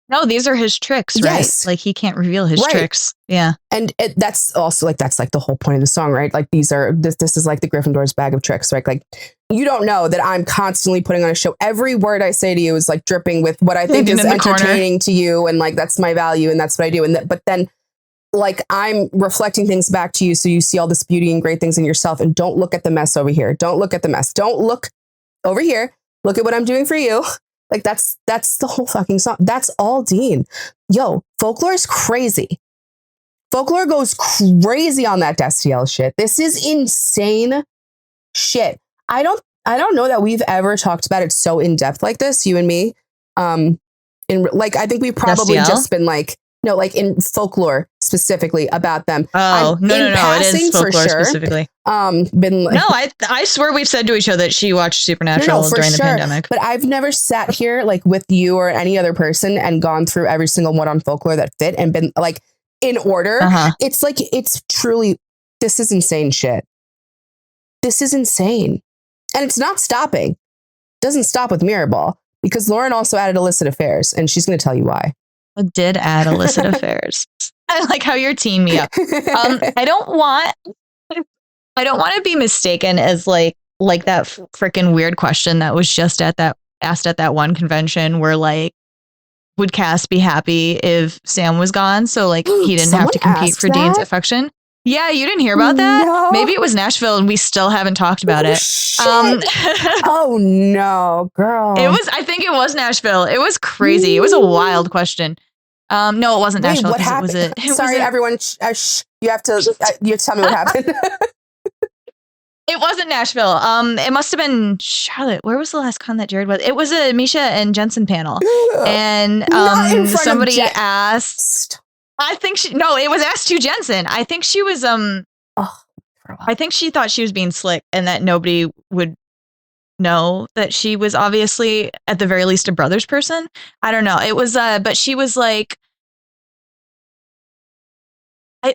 no, these are his tricks, right? Yes. Like, he can't reveal his tricks. Yeah. And that's also like, that's like the whole point of the song, right? Like, this is like the Gryffindor's bag of tricks, right? Like, you don't know that I'm constantly putting on a show. Every word I say to you is like dripping with what I think is entertaining to you. And like, that's my value. And that's what I do. But then like, I'm reflecting things back to you. So you see all this beauty and great things in yourself, and don't look at the mess over here. Don't look at the mess. Don't look over here. Look at what I'm doing for you. Like, that's the whole fucking song. That's all Dean. Yo, Folklore is crazy. Folklore goes crazy on that Destiel shit. This is insane shit. I don't know that we've ever talked about it so in depth like this, you and me. I think we've probably Destiel? just been like, no, like in Folklore specifically about them. Oh, no, it is Folklore sure. specifically. Been like, no, I swear we've said to each other that she watched Supernatural during the pandemic. But I've never sat here like with you or any other person and gone through every single one on Folklore that fit and been like in order. It's like, it's truly, this is insane shit. This is insane. And it's not stopping. Doesn't stop with Mirrorball, because Lauren also added illicit affairs, and she's going to tell you why. I did add illicit affairs. I like how you're teeing me up. I don't want to be mistaken as like that freaking weird question that was just asked at that one convention where like, would Cass be happy if Sam was gone? So like, he didn't have to compete for Dean's affection. Yeah, you didn't hear about that? No. Maybe it was Nashville and we still haven't talked about it. Oh no, girl. I think it was Nashville. It was crazy. It was a wild question. No, it wasn't Nashville. What happened? Sorry, everyone. You have to tell me what happened. It wasn't Nashville. It must have been Charlotte. Where was the last con that Jared was? It was a Misha and Jensen panel. And somebody asked, it was asked to Jensen. I think she was, I think she thought she was being slick and that nobody would know that she was obviously at the very least a brothers person. I don't know. It was, but she was like, I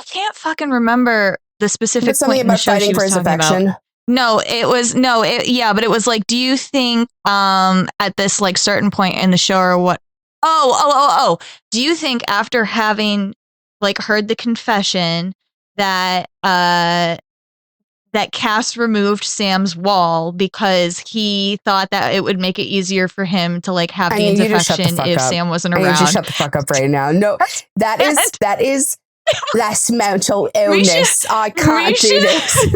can't fucking remember the specific point in the show she was talking about. No, but it was like, do you think at this like certain point in the show or what? Oh. Do you think after having like heard the confession that that Cass removed Sam's wall because he thought that it would make it easier for him to like have Dean's affection if Sam wasn't around? You shut the fuck up right now. No, that is that's mental illness. I can't do this.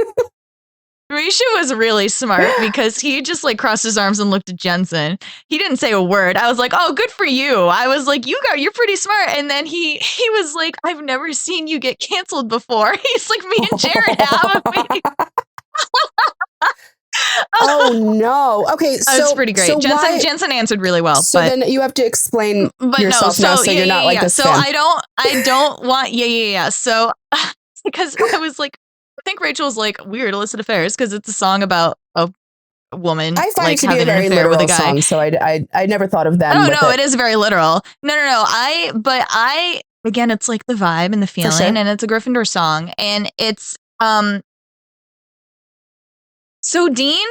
Risha was really smart because he just like crossed his arms and looked at Jensen. He didn't say a word. I was like, oh, good for you. I was like, you're pretty smart. And then he was like, I've never seen you get canceled before. He's like, me and Jared have. Oh no. Okay, so it's pretty great. So Jensen answered really well. So then you have to explain yourself now, so you're not like this. So fan. I don't want So because I was like, I think Rachel's like weird illicit affairs because it's a song about a woman. I find it to be a very literal song, so I never thought of them. No, it is very literal. No. I again, it's like the vibe and the feeling, and it's a Gryffindor song, and it's So Dean,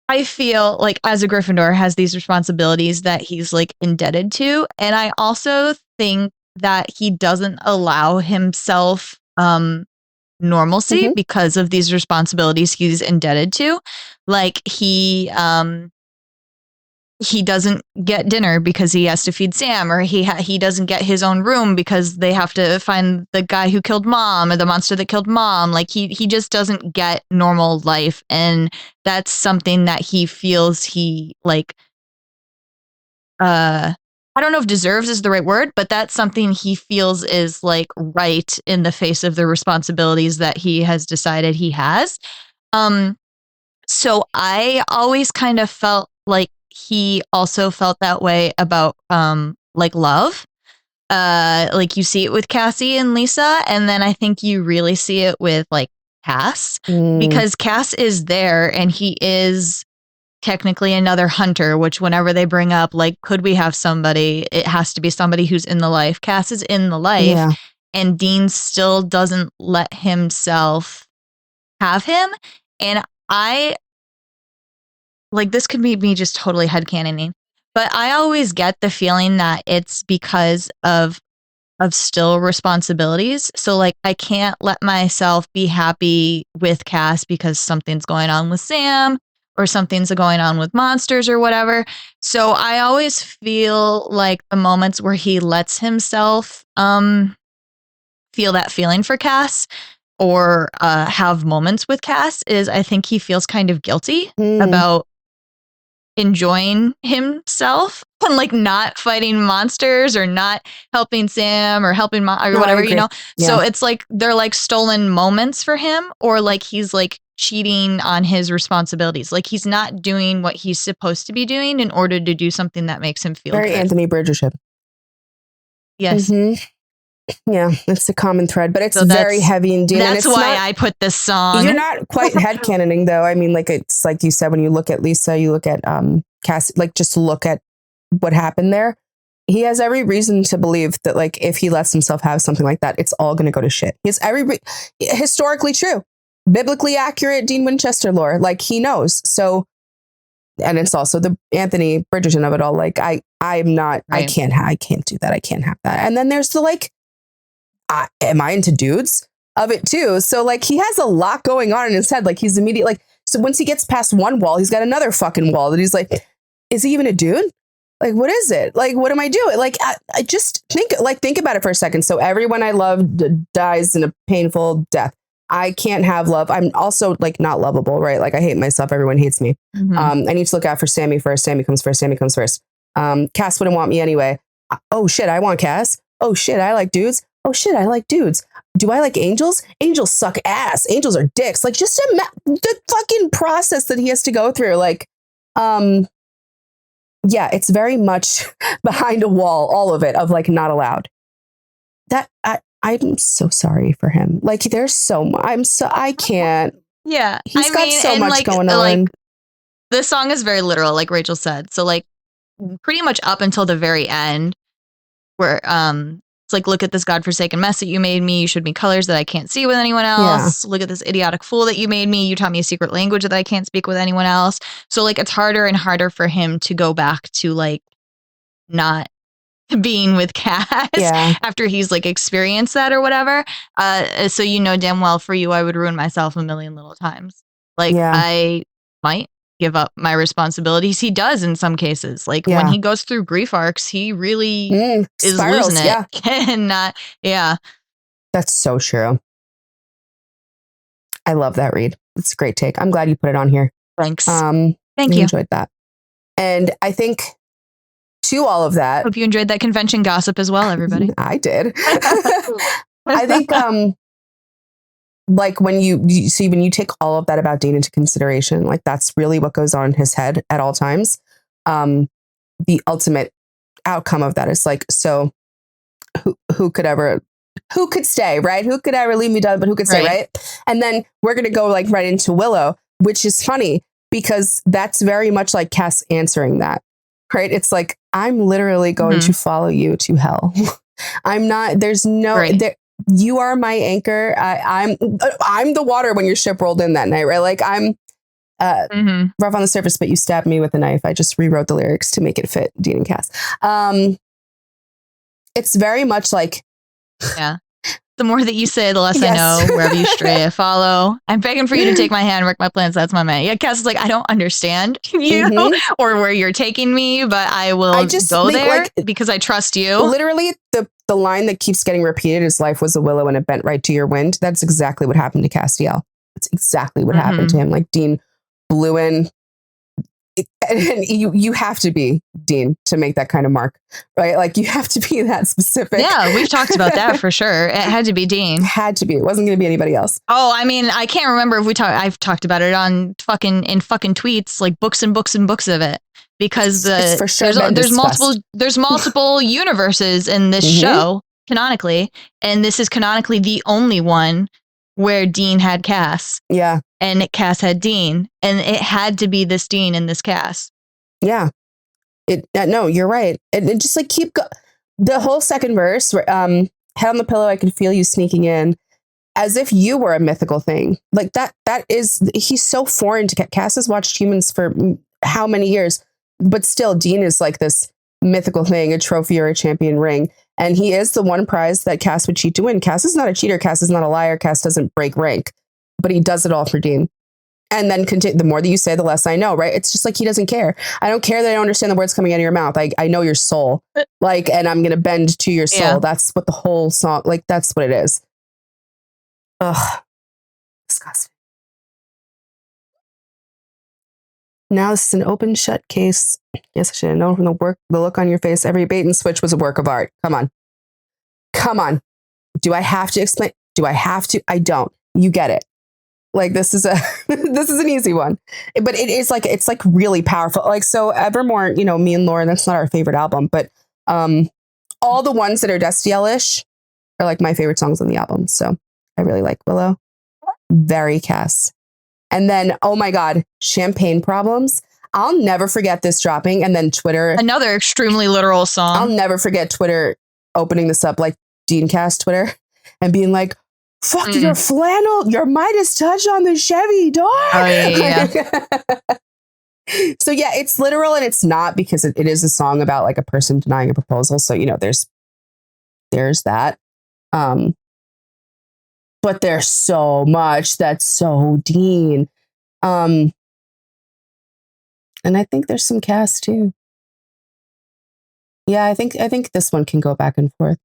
I feel like as a Gryffindor has these responsibilities that he's like indebted to, and I also think that he doesn't allow himself normalcy because of these responsibilities he's indebted to. Like he doesn't get dinner because he has to feed Sam, or he doesn't get his own room because they have to find the guy who killed Mom or the monster that killed Mom. Like he just doesn't get normal life, and that's something that he feels he like I I don't know if deserves is the right word, but that's something he feels is like right in the face of the responsibilities that he has decided he has. So I always kind of felt like he also felt that way about like love. Like you see it with Cassie and Lisa, and then I think you really see it with like Cass, because Cass is there and he is technically another hunter, which whenever they bring up like, could we have somebody, it has to be somebody who's in the life. Cass is in the life, and Dean still doesn't let himself have him. And I like, this could be me just totally headcanoning, but I always get the feeling that it's because of still responsibilities. So like, I can't let myself be happy with Cass because something's going on with Sam or something's going on with monsters or whatever. So I always feel like the moments where he lets himself feel that feeling for Cass or have moments with Cass is I think he feels kind of guilty about enjoying himself and like not fighting monsters or not helping Sam or helping or whatever, you know? So it's like they're like stolen moments for him, or like he's like cheating on his responsibilities. Like he's not doing what he's supposed to be doing in order to do something that makes him feel very good. Anthony Bridgership. Yes. Yeah, it's a common thread, but it's very heavy and Dean. That's why I put this song. You're not quite headcanoning though. I mean, like it's like you said, when you look at Lisa, you look at Cass, like just look at what happened there. He has every reason to believe that like if he lets himself have something like that, it's all going to go to shit. He has historically true, biblically accurate Dean Winchester lore. Like he knows. So, and it's also the Anthony Bridgerton of it all. Like I'm not, right. I can't do that. I can't have that. And then there's the like, am I into dudes of it too? So like he has a lot going on in his head. Like he's immediate, like, so once he gets past one wall, he's got another fucking wall that he's like, is he even a dude? Like, what is it? Like, what am I doing? Like, I just think about it for a second. So everyone I love dies in a painful death. I can't have love. I'm also like not lovable, right? Like I hate myself. Everyone hates me. I need to look out for Sammy first. Sammy comes first. Cass wouldn't want me anyway. Oh shit, I want Cass. Oh shit, I like dudes. Oh shit, I like dudes. Do I like angels? Angels suck ass. Angels are dicks. Like just the fucking process that he has to go through. Like, yeah, it's very much behind a wall, all of it, of like not allowed. That I'm so sorry for him. Like there's so much. I can't. Yeah. He's got so much like, going on. Like, this song is very literal, like Rachel said. So like pretty much up until the very end where it's like, look at this godforsaken mess that you made me. You showed me colors that I can't see with anyone else. Yeah. Look at this idiotic fool that you made me. You taught me a secret language that I can't speak with anyone else. So like it's harder and harder for him to go back to like not being with Cass after he's like experienced that or whatever. So you know damn well for you I would ruin myself a million little times. Like I might give up my responsibilities. He does in some cases. Like when he goes through grief arcs, he really is spirals, losing it. And not, That's so true. I love that read. It's a great take. I'm glad you put it on here. Thanks. Thank you. Enjoyed that. And I think to all of that. Hope you enjoyed that convention gossip as well, everybody. I did. I think like when you see, when you take all of that about Dean into consideration, like that's really what goes on in his head at all times. The ultimate outcome of that is like, so who could stay, right? Who could ever leave me down, but who could stay, right? And then we're going to go like right into Willow, which is funny because that's very much like Cass answering that, right? It's like, I'm literally going to follow you to hell. I'm not, there's no, you are my anchor. I'm the water when your ship rolled in that night, right? Like I'm rough on the surface, but you stabbed me with a knife. I just rewrote the lyrics to make it fit Dean and Cass. It's very much like, the more that you say, the less I know. Wherever you stray, I follow. I'm begging for you to take my hand, work my plans. That's my man. Yeah, Cass is like, I don't understand you or where you're taking me, but I will go there because I trust you. Literally, the line that keeps getting repeated is life was a willow and it bent right to your wind. That's exactly what happened to Castiel. That's exactly what happened to him. Like Dean blew in and you have to be Dean to make that kind of mark, right? Like you have to be that specific. Yeah, we've talked about that for sure. It had to be Dean. Had to be. It wasn't going to be anybody else. Oh, I mean, I can't remember if I've talked about it on fucking tweets, like books and books and books of it, because it's for sure there's multiple universes in this show canonically, and this is canonically the only one where Dean had Cass. Yeah. And Cass had Dean, and it had to be this Dean and this Cass. Yeah. No, you're right. And just like the whole second verse, head on the pillow, I can feel you sneaking in, as if you were a mythical thing. Like he's so foreign to Cass. Has watched humans for how many years, but still Dean is like this mythical thing, a trophy or a champion ring. And he is the one prize that Cass would cheat to win. Cass is not a cheater. Cass is not a liar. Cass doesn't break rank, but he does it all for Dean. And then the more that you say, the less I know, right? It's just like he doesn't care. I don't care that I don't understand the words coming out of your mouth. I know your soul, like, and I'm going to bend to your soul. Yeah. That's what the whole song, like, that's what it is. Ugh. Disgusting. Now this is an open shut case. Yes, I should have known from the look on your face. Every bait and switch was a work of art. Come on. Do I have to explain? Do I have to? I don't. You get it. Like this is an easy one, but it's like really powerful. Like, so Evermore, me and Lauren, that's not our favorite album, but all the ones that are Destiel-ish are like my favorite songs on the album. So I really like Willow. Very Cass. And then, oh my God, Champagne Problems. I'll never forget this dropping. And then Twitter. Another extremely literal song. I'll never forget Twitter opening this up, like Dean Cass Twitter, and being like, fuck your flannel, your Midas touch on the Chevy door. Oh, yeah. So yeah, it's literal and it's not, because it is a song about like a person denying a proposal. So, there's that. But there's so much that's so Dean. And I think there's some Cass too. Yeah, I think this one can go back and forth.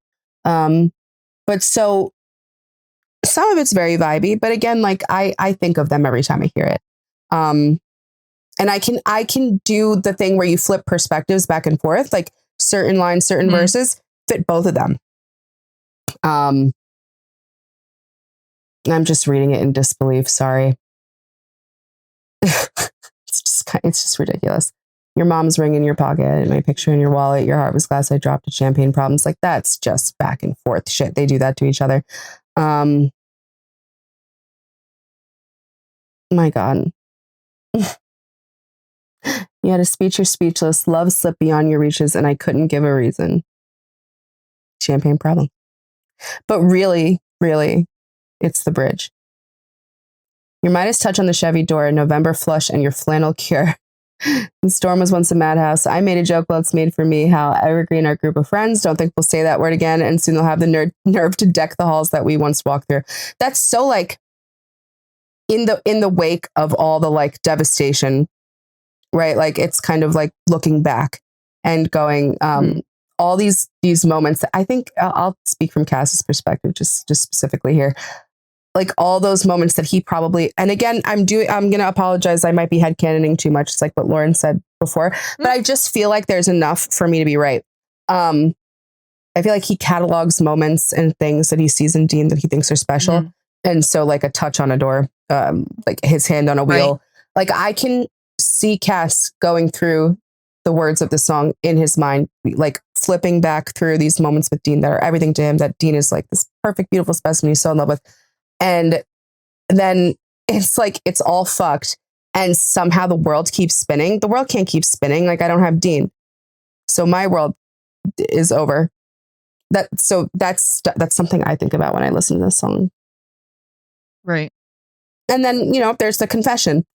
But so some of it's very vibey, but again, like I think of them every time I hear it. And I can do the thing where you flip perspectives back and forth, like certain lines, certain verses fit both of them. I'm just reading it in disbelief. Sorry. It's just ridiculous. Your mom's ring in your pocket, my picture in your wallet, your heart was glass, I dropped at Champagne Problems. Like that's just back and forth shit. They do that to each other. My God. You had a speech, you're speechless. Love slipped beyond your reaches, and I couldn't give a reason. Champagne Problem. But really, really, it's the bridge. Your Midas touch on the Chevy door, November flush, and your flannel cure. The storm was once a madhouse. I made a joke, well, it's made for me. How evergreen our group of friends. Don't think we'll say that word again, and soon they'll have the nerve to deck the halls that we once walked through. That's so like in the wake of all the like devastation, right? Like it's kind of like looking back and going, all these moments that I think I'll speak from Cass's perspective, just specifically here. Like all those moments that he probably, and again, I'm going to apologize. I might be headcanoning too much. It's like what Lauren said before, but I just feel like there's enough for me to be right. I feel like he catalogs moments and things that he sees in Dean that he thinks are special. And so like a touch on a door, like his hand on a wheel, like I can see Cass going through the words of the song in his mind, like flipping back through these moments with Dean that are everything to him, that Dean is like this perfect, beautiful specimen he's so in love with. And then it's like, it's all fucked. And somehow the world keeps spinning. The world can't keep spinning. Like I don't have Dean. So my world is over. That's something I think about when I listen to this song. Right. And then, there's the confession.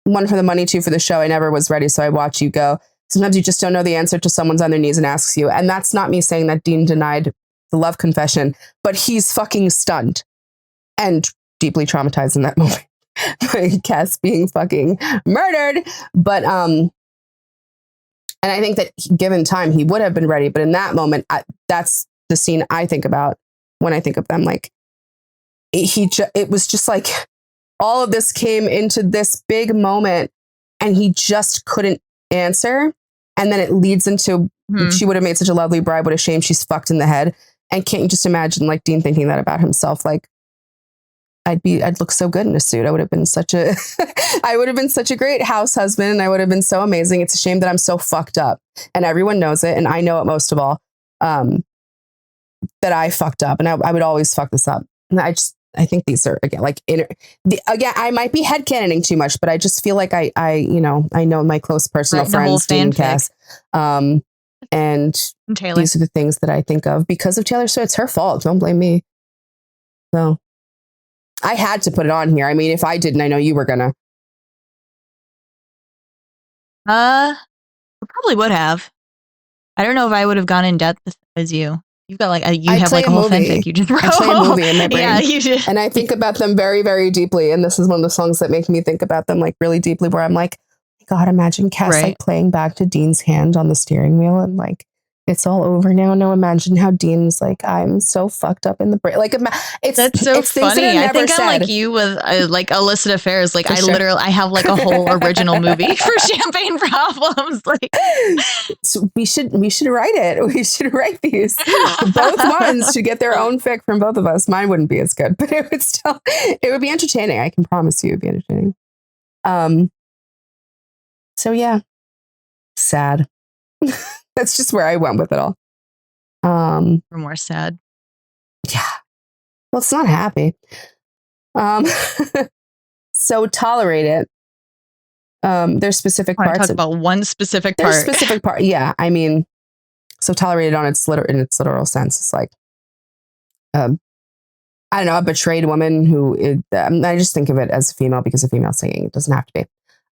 One for the money, two for the show. I never was ready, so I watch you go. Sometimes you just don't know the answer till someone's on their knees and asks you. And that's not me saying that Dean denied the love confession, but he's fucking stunned and deeply traumatized in that moment by Cass being fucking murdered. But and I think that given time, he would have been ready. But in that moment, that's the scene I think about when I think of them. Like it was just like all of this came into this big moment, and he just couldn't answer. And then it leads into she would have made such a lovely bride. What a shame she's fucked in the head. And can't you just imagine like Dean thinking that about himself? Like, I'd look so good in a suit. I would have been such a great house husband, and I would have been so amazing. It's a shame that I'm so fucked up, and everyone knows it, and I know it most of all. That I fucked up, and I would always fuck this up. And I think these are again like again. I might be headcanoning too much, but I just feel like I know my close personal friends, Dean and Cass, and Taylor. These are the things that I think of because of Taylor Swift. It's her fault. Don't blame me. So I had to put it on here. I mean, if I didn't, I know you were gonna. I probably would have. I don't know if I would have gone in depth as you. You've got like you have like a whole fanfic you just wrote. I play a movie in my brain. Yeah, you did. And I think about them very, very deeply. And this is one of the songs that make me think about them like really deeply, where I'm like, God, imagine Cass like playing back to Dean's hand on the steering wheel and like, it's all over now. No, imagine how Dean's like, I'm so fucked up in the brain. Like, that's so funny. I think I'm like you with like illicit affairs. Like I have like a whole original movie for Champagne Problems. Like, so we should write it. We should write these. Both ones should get their own fic from both of us. Mine wouldn't be as good, but it would be entertaining. I can promise you, it'd be entertaining. So yeah, sad. That's just where I went with it all. We're more sad. Yeah. Well, it's not happy. So tolerate it. There's specific parts. Talk about one specific part. There's specific part. Yeah. I mean, so tolerate it on in its literal sense. It's like, I don't know, a betrayed woman who I just think of it as a female because of female singing. It doesn't have to be.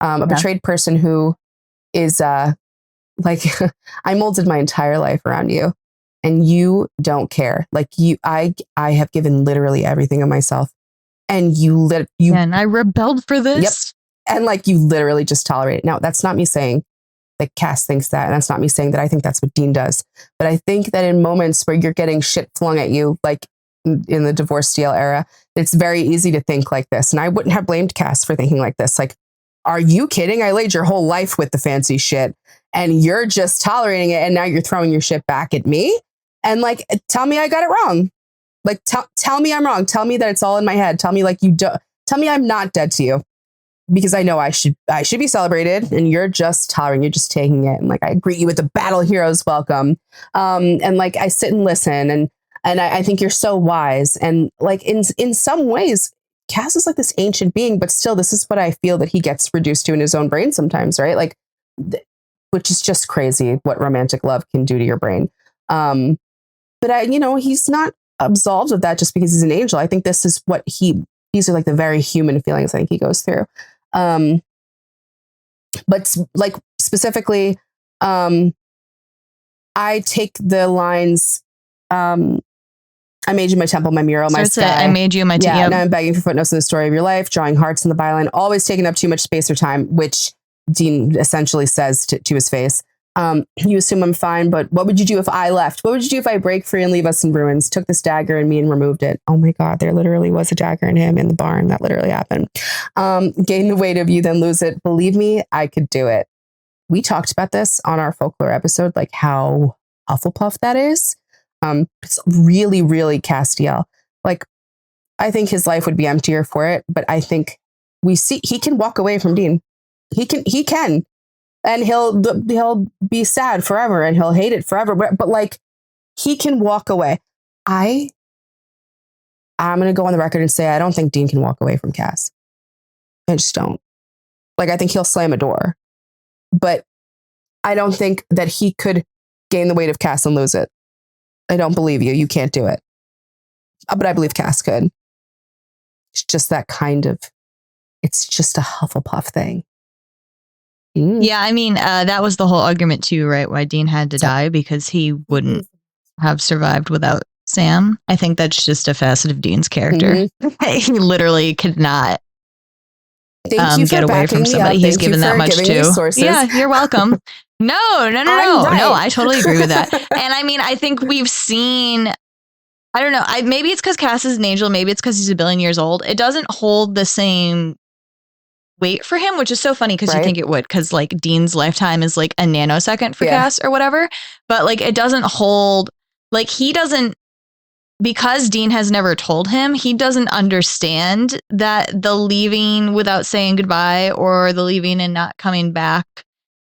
A betrayed person who is, like I molded my entire life around you and you don't care. Like I have given literally everything of myself and and I rebelled for this. Yep. And like you literally just tolerate it. Now that's not me saying that Cass thinks that, and that's not me saying that I think that's what Dean does. But I think that in moments where you're getting shit flung at you, like in the divorce Destiel era, it's very easy to think like this. And I wouldn't have blamed Cass for thinking like this. Like, are you kidding? I laid your whole life with the fancy shit and you're just tolerating it. And now you're throwing your shit back at me. And like, tell me I got it wrong. Like, tell me I'm wrong. Tell me that it's all in my head. Tell me like tell me I'm not dead to you because I know I should be celebrated and you're just tolerating, you're just taking it. And like, I greet you with the battle heroes welcome. And like, I sit and listen and I think you're so wise. And like, in some ways, Cass is like this ancient being, but still, this is what I feel that he gets reduced to in his own brain sometimes, right? Like, which is just crazy what romantic love can do to your brain. But he's not absolved of that just because he's an angel. I think this is what these are like the very human feelings I think he goes through. But like specifically, I take the lines, I made you my temple, my mural, my sky. I made you my temple. Yeah, now I'm begging for footnotes of the story of your life, drawing hearts in the byline, always taking up too much space or time, which Dean essentially says to his face. You assume I'm fine, but what would you do if I left? What would you do if I break free and leave us in ruins? Took this dagger in me and removed it. Oh my God, there literally was a dagger in him in the barn. That literally happened. Gain the weight of you, then lose it. Believe me, I could do it. We talked about this on our folklore episode, like how Hufflepuff that is. It's really, really Castiel. Like, I think his life would be emptier for it, but I think we see he can walk away from Dean. He can, and he'll be sad forever and he'll hate it forever. But like, he can walk away. I'm going to go on the record and say, I don't think Dean can walk away from Cass. I just don't. Like, I think he'll slam a door, but I don't think that he could gain the weight of Cass and lose it. I don't believe you. You can't do it. But I believe Cass could. It's just that kind of, it's just a Hufflepuff thing. Yeah, I mean, that was the whole argument too, right? Why Dean had to die, because he wouldn't have survived without Sam. I think that's just a facet of Dean's character. He literally could not get away from somebody he's given that much to. Yeah, you're welcome. No. No, I totally agree with that. And I mean, I think we've seen, I don't know, maybe it's because Cass is an angel, maybe it's because he's a billion years old. It doesn't hold the same wait for him, which is so funny because you Right. think it would, because like Dean's lifetime is like a nanosecond for Yeah. Cass or whatever, but like it doesn't hold, like he doesn't, because Dean has never told him, he doesn't understand that the leaving without saying goodbye or the leaving and not coming back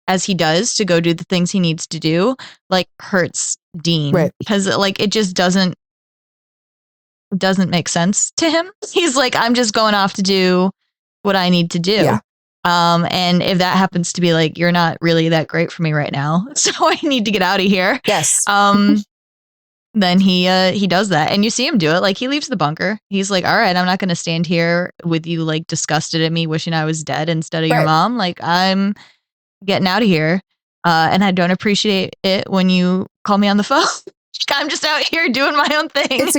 as he does to go do the things he needs to do, like hurts Dean. Right. Because like it just doesn't make sense to him. He's like, I'm just going off to do what I need to do. Yeah. And if that happens to be like, you're not really that great for me right now, so I need to get out of here. Yes. Then he does that, and you see him do it. Like he leaves the bunker. He's like, all right, I'm not going to stand here with you like disgusted at me, wishing I was dead instead of your Right. mom. Like I'm getting out of here. And I don't appreciate it when you call me on the phone. I'm just out here doing my own thing. It's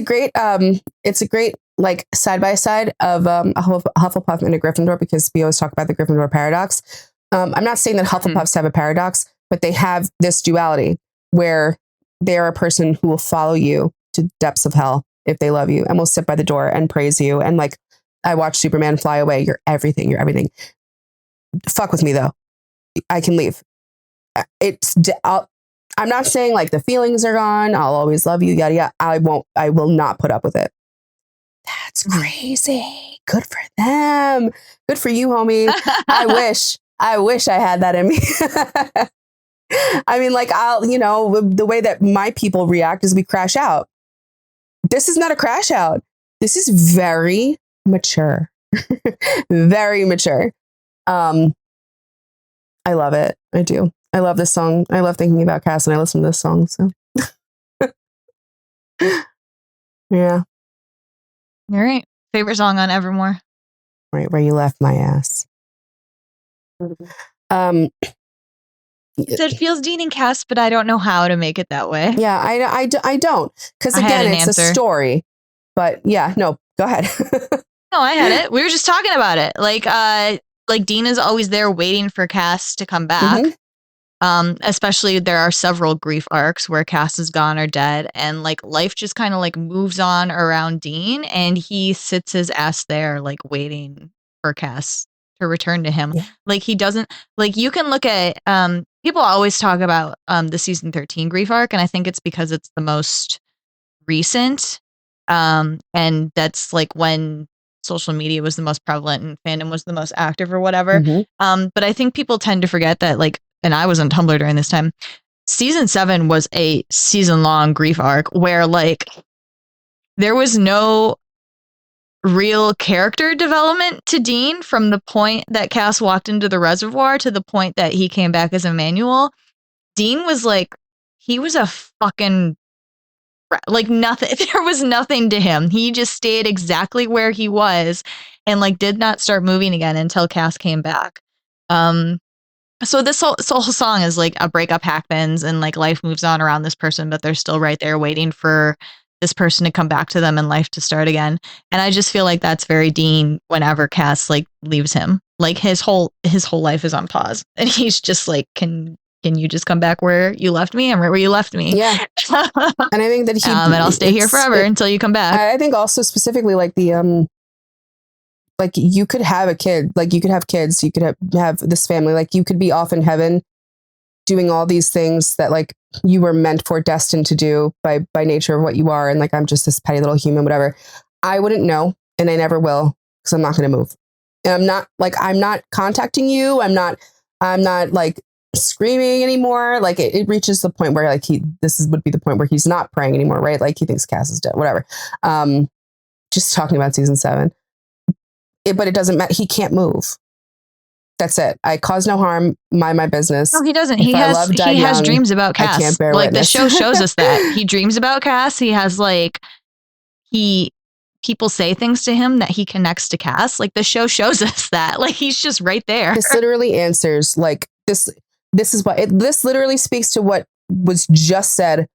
a great like side by side of a Hufflepuff and a Gryffindor, because we always talk about the Gryffindor paradox. I'm not saying that Hufflepuffs have a paradox, but they have this duality where they are a person who will follow you to depths of hell if they love you, and will sit by the door and praise you. And like, I watch Superman fly away. You're everything. You're everything. Fuck with me though. I can leave. I'm not saying like the feelings are gone. I'll always love you. Yada yada. I will not put up with it. That's crazy. Good for them. Good for you, homie. I wish I had that in me. I mean, like, the way that my people react is we crash out. This is not a crash out. This is very mature. Very mature. I love it. I do. I love this song. I love thinking about Cass, and I listen to this song. So, yeah. All right. Favorite song on Evermore? Right where you left my ass. It feels Dean and Cass, but I don't know how to make it that way. Yeah, I don't. Because again, it's a story. But yeah, no, go ahead. No, I had it. We were just talking about it. Like Dean is always there waiting for Cass to come back. Mm-hmm. Especially there are several grief arcs where Cass is gone or dead, and like life just kind of like moves on around Dean, and he sits his ass there like waiting for Cass to return to him. Yeah. Like he doesn't, like you can look at people always talk about the season 13 grief arc, and I think it's because it's the most recent, and that's like when social media was the most prevalent and fandom was the most active or whatever. Mm-hmm. But I think people tend to forget that, like, and I was on Tumblr during this time, season 7 was a season-long grief arc where like there was no real character development to Dean from the point that Cass walked into the reservoir to the point that he came back as Emmanuel. Dean was like, he was a fucking, like nothing. There was nothing to him. He just stayed exactly where he was and like did not start moving again until Cass came back. So this whole song is like a breakup happens and like life moves on around this person, but they're still right there waiting for this person to come back to them and life to start again. And I just feel like that's very Dean whenever Cass like leaves him. Like his whole life is on pause. And he's just like, can you just come back where you left me? I'm right where you left me. Yeah. And I think that and I'll stay here forever until you come back. I think also specifically like the like you could have a kid, like you could have kids, you could have this family, like you could be off in heaven doing all these things that like you were meant for, destined to do by nature of what you are. And like, I'm just this petty little human, whatever. I wouldn't know. And I never will, because I'm not going to move. And I'm not contacting you. I'm not like screaming anymore. Like it reaches the point where like would be the point where he's not praying anymore. Right. Like he thinks Cass is dead, whatever. Just talking about season 7, but it doesn't matter. He can't move. That's it. I cause no harm. Mind my business. No, he doesn't. He has dreams about Cass. I can't bear like witness. The show shows us that he dreams about Cass. He has like people say things to him that he connects to Cass. Like the show shows us that. Like he's just right there. This literally answers like this. This literally speaks to what was just said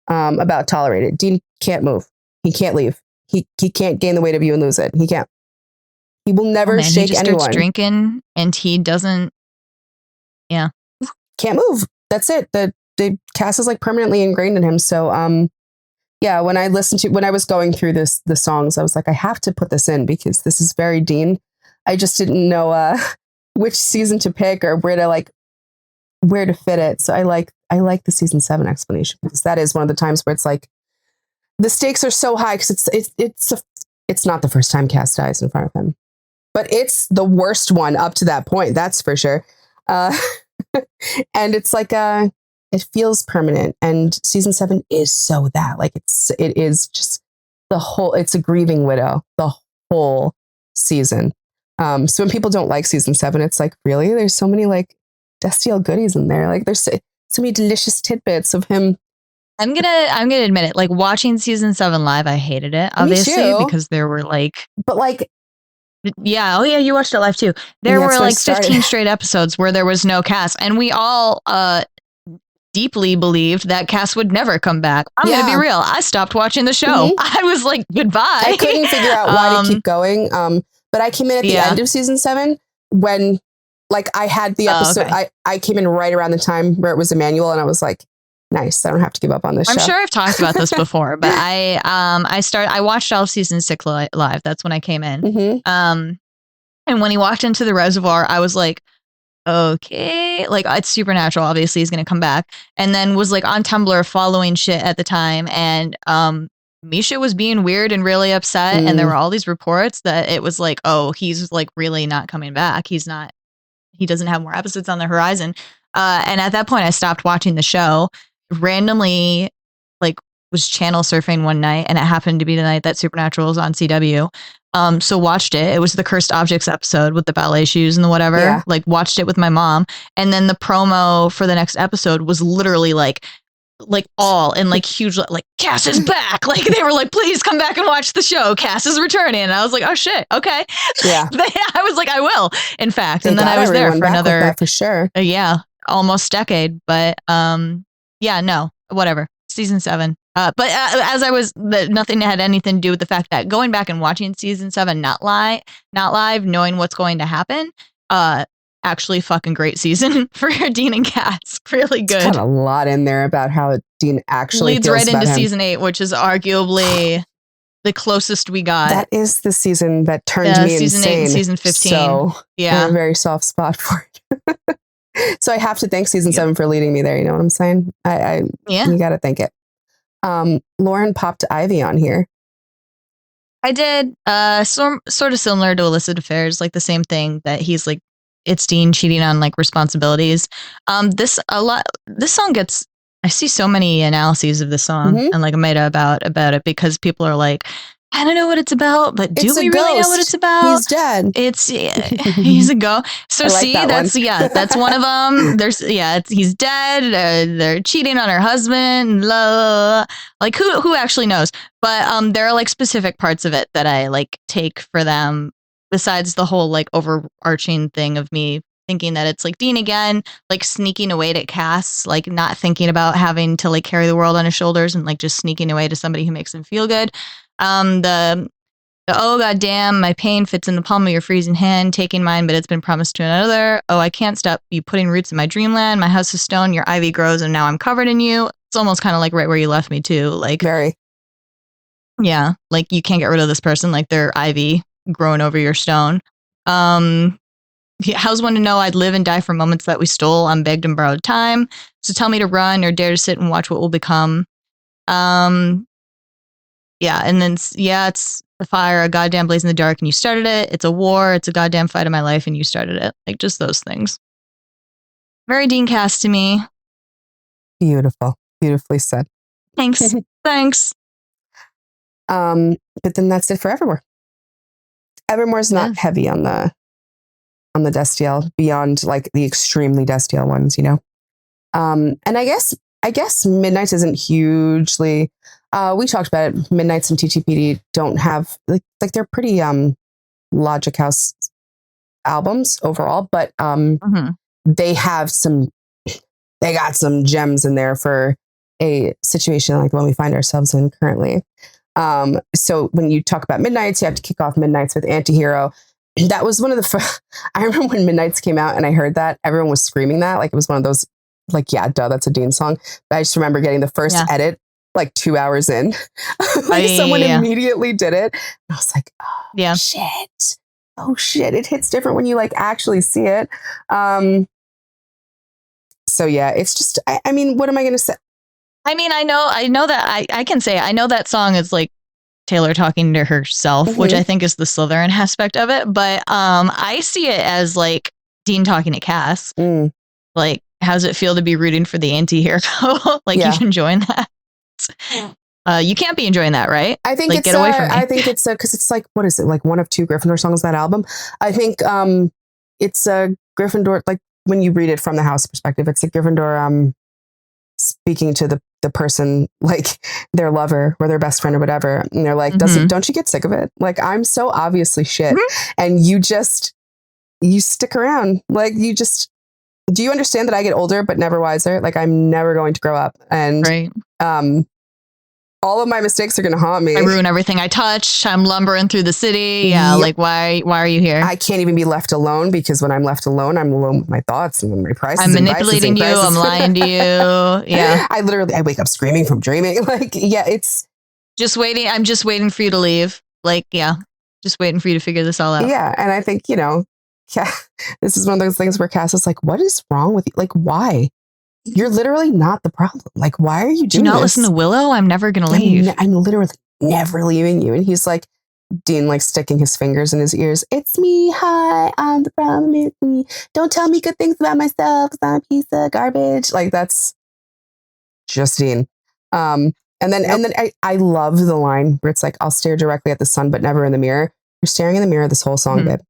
about tolerated. Dean can't move. He can't leave. He can't gain the weight of you and lose it. He can't. He will never shake he just anyone. Starts drinking, and he doesn't. Yeah, can't move. That's it. The Cass is like permanently ingrained in him. So yeah. When I was going through the songs, I was like, I have to put this in because this is very Dean. I just didn't know which season to pick or where to fit it. So I like the season 7 explanation, because that is one of the times where it's like the stakes are so high, because it's not the first time Cass dies in front of him, but it's the worst one up to that point. That's for sure. And it's like it feels permanent, and season 7 is so that, like, it is just it's a grieving widow the whole season. So when people don't like season 7, it's like, really, there's so many like Destiel goodies in there. Like, there's so many delicious tidbits of him. I'm gonna admit it. Like, watching season 7 live, I hated it, obviously, because there were like, but like, yeah, oh yeah, you watched it live too. There were like 15 straight episodes where there was no Cass, and we all deeply believed that Cass would never come back. I'm gonna be real. I stopped watching the show. Mm-hmm. I was like, goodbye. I couldn't figure out why to keep going. But I came in at the end of season 7 when, like, I had the episode. Okay. I came in right around the time where it was Emmanuel, and I was like, nice, I don't have to give up on this show. I'm sure I've talked about this before, but I watched all of season 6 live. That's when I came in. Mm-hmm. And when he walked into the reservoir, I was like, okay, like, it's supernatural. Obviously, he's going to come back. And then was like on Tumblr following shit at the time. And Misha was being weird and really upset. And there were all these reports that it was like, oh, he's like really not coming back. He doesn't have more episodes on the horizon. And at that point, I stopped watching the show. Randomly, like, was channel surfing one night, and it happened to be the night that Supernatural was on CW. So watched it. It was the Cursed Objects episode with the ballet shoes and the whatever. Yeah. Like, watched it with my mom. And then the promo for the next episode was literally like all in like huge, like, Cass is back. Like, they were like, please come back and watch the show. Cass is returning. And I was like, oh shit. Okay. Yeah. I was like, I will, in fact. And then I was there for another, for sure. Almost decade. But yeah, no, whatever. Season 7. But as I was, nothing had anything to do with the fact that going back and watching season 7, not live, knowing what's going to happen, actually fucking great season for Dean and Cass. Really good. It's got a lot in there about how Dean actually leads right into season 8, which is arguably the closest we got. That is the season that turned me season insane. 8 and season 15. So I have a very soft spot for it. So I have to thank season 7 for leading me there. You know what I'm saying? You got to thank it. Lauren popped Ivy on here. I did. Sort of similar to illicit affairs, like the same thing that he's like, it's Dean cheating on like responsibilities. This song gets, I see so many analyses of this song and like meta about it, because people are like, I don't know what it's about, but do we really know what it's about? He's dead. He's a ghost. So see, that's one of them. He's dead. They're cheating on her husband. Blah, blah, blah. Like, who actually knows? But there are like specific parts of it that I like take for them, besides the whole like overarching thing of me thinking that it's like Dean again, like sneaking away to Cass, like not thinking about having to like carry the world on his shoulders and like just sneaking away to somebody who makes him feel good. The oh goddamn, my pain fits in the palm of your freezing hand, taking mine, but it's been promised to another. Oh, I can't stop you putting roots in my dreamland. My house is stone, your ivy grows, and now I'm covered in you. It's almost kind of like right where you left me too. Like, very. Yeah, like you can't get rid of this person, like they're ivy growing over your stone. How's one to know I'd live and die for moments that we stole on begged and borrowed time? So tell me to run or dare to sit and watch what will become. Yeah, and then, it's a fire, a goddamn blaze in the dark, and you started it. It's a war, it's a goddamn fight of my life, and you started it. Like, just those things. Very Dean Cass to me. Beautiful. Beautifully said. Thanks. Thanks. But then that's it for Evermore. Evermore's not heavy on the Destiel, beyond like the extremely Destiel ones, you know? And I guess Midnight's isn't hugely... we talked about it. Midnight's and TTPD don't have like they're pretty Logic House albums overall, but they have they got some gems in there for a situation like the one we find ourselves in currently. So when you talk about Midnight's, you have to kick off Midnight's with Antihero. That was one of the I remember when Midnight's came out and I heard that, everyone was screaming that, like it was one of those like, yeah, duh, that's a Dean song. But I just remember getting the first edit like 2 hours in. Someone immediately did it. And I was like, oh shit. oh shit, it hits different when you like actually see it. So yeah, it's just, I mean, what am I going to say? I mean, I know that I can say, I know that song is like Taylor talking to herself, which I think is the Slytherin aspect of it. But I see it as like Dean talking to Cass. Like, how's it feel to be rooting for the anti-hero? Like, you enjoying that? You can't be enjoying that, right? I think like, it's get away from me. I think it's because it's like, what is it, like one of 2 Gryffindor songs, that album. I think it's a Gryffindor, like when you read it from the house perspective, it's a Gryffindor speaking to the person, like their lover or their best friend or whatever, and they're like, don't you get sick of it? Like, I'm so obviously shit, and you stick around. Like, do you understand that I get older but never wiser? Like, I'm never going to grow up, and all of my mistakes are going to haunt me. I ruin everything I touch. I'm lumbering through the city. Yeah, like, why are you here? I can't even be left alone, because when I'm left alone, I'm alone with my thoughts and my prices. I'm manipulating you. I'm lying to you. Yeah. I wake up screaming from dreaming. Like, yeah, it's just waiting. I'm just waiting for you to leave. Like, yeah, just waiting for you to figure this all out. Yeah. And I think, this is one of those things where Cass is like, what is wrong with you? Like, why? You're literally not the problem. Like, why are you doing this? Do not listen to Willow. I'm never going to leave. I'm literally never leaving you. And he's like, Dean, like sticking his fingers in his ears. It's me. Hi, I'm the problem. It's me. Don't tell me good things about myself, because I'm a piece of garbage. Like, that's just Dean. And then I love the line where it's like, I'll stare directly at the sun, but never in the mirror. You're staring in the mirror this whole song, babe.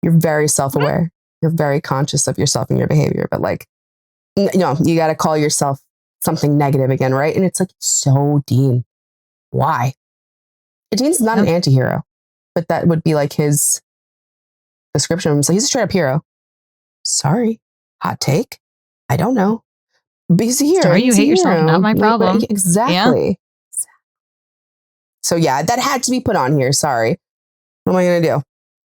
You're very self-aware. You're very conscious of yourself and your behavior, but like, you got to call yourself something negative again, right? And it's like, so Dean, why? Dean's not an anti-hero, but that would be like his description of him. So he's a straight up hero. Sorry, hot take. I don't know. But he's a hero. Sorry, you hate yourself. Not my problem. Exactly. Yeah. So yeah, that had to be put on here. Sorry. What am I going to do?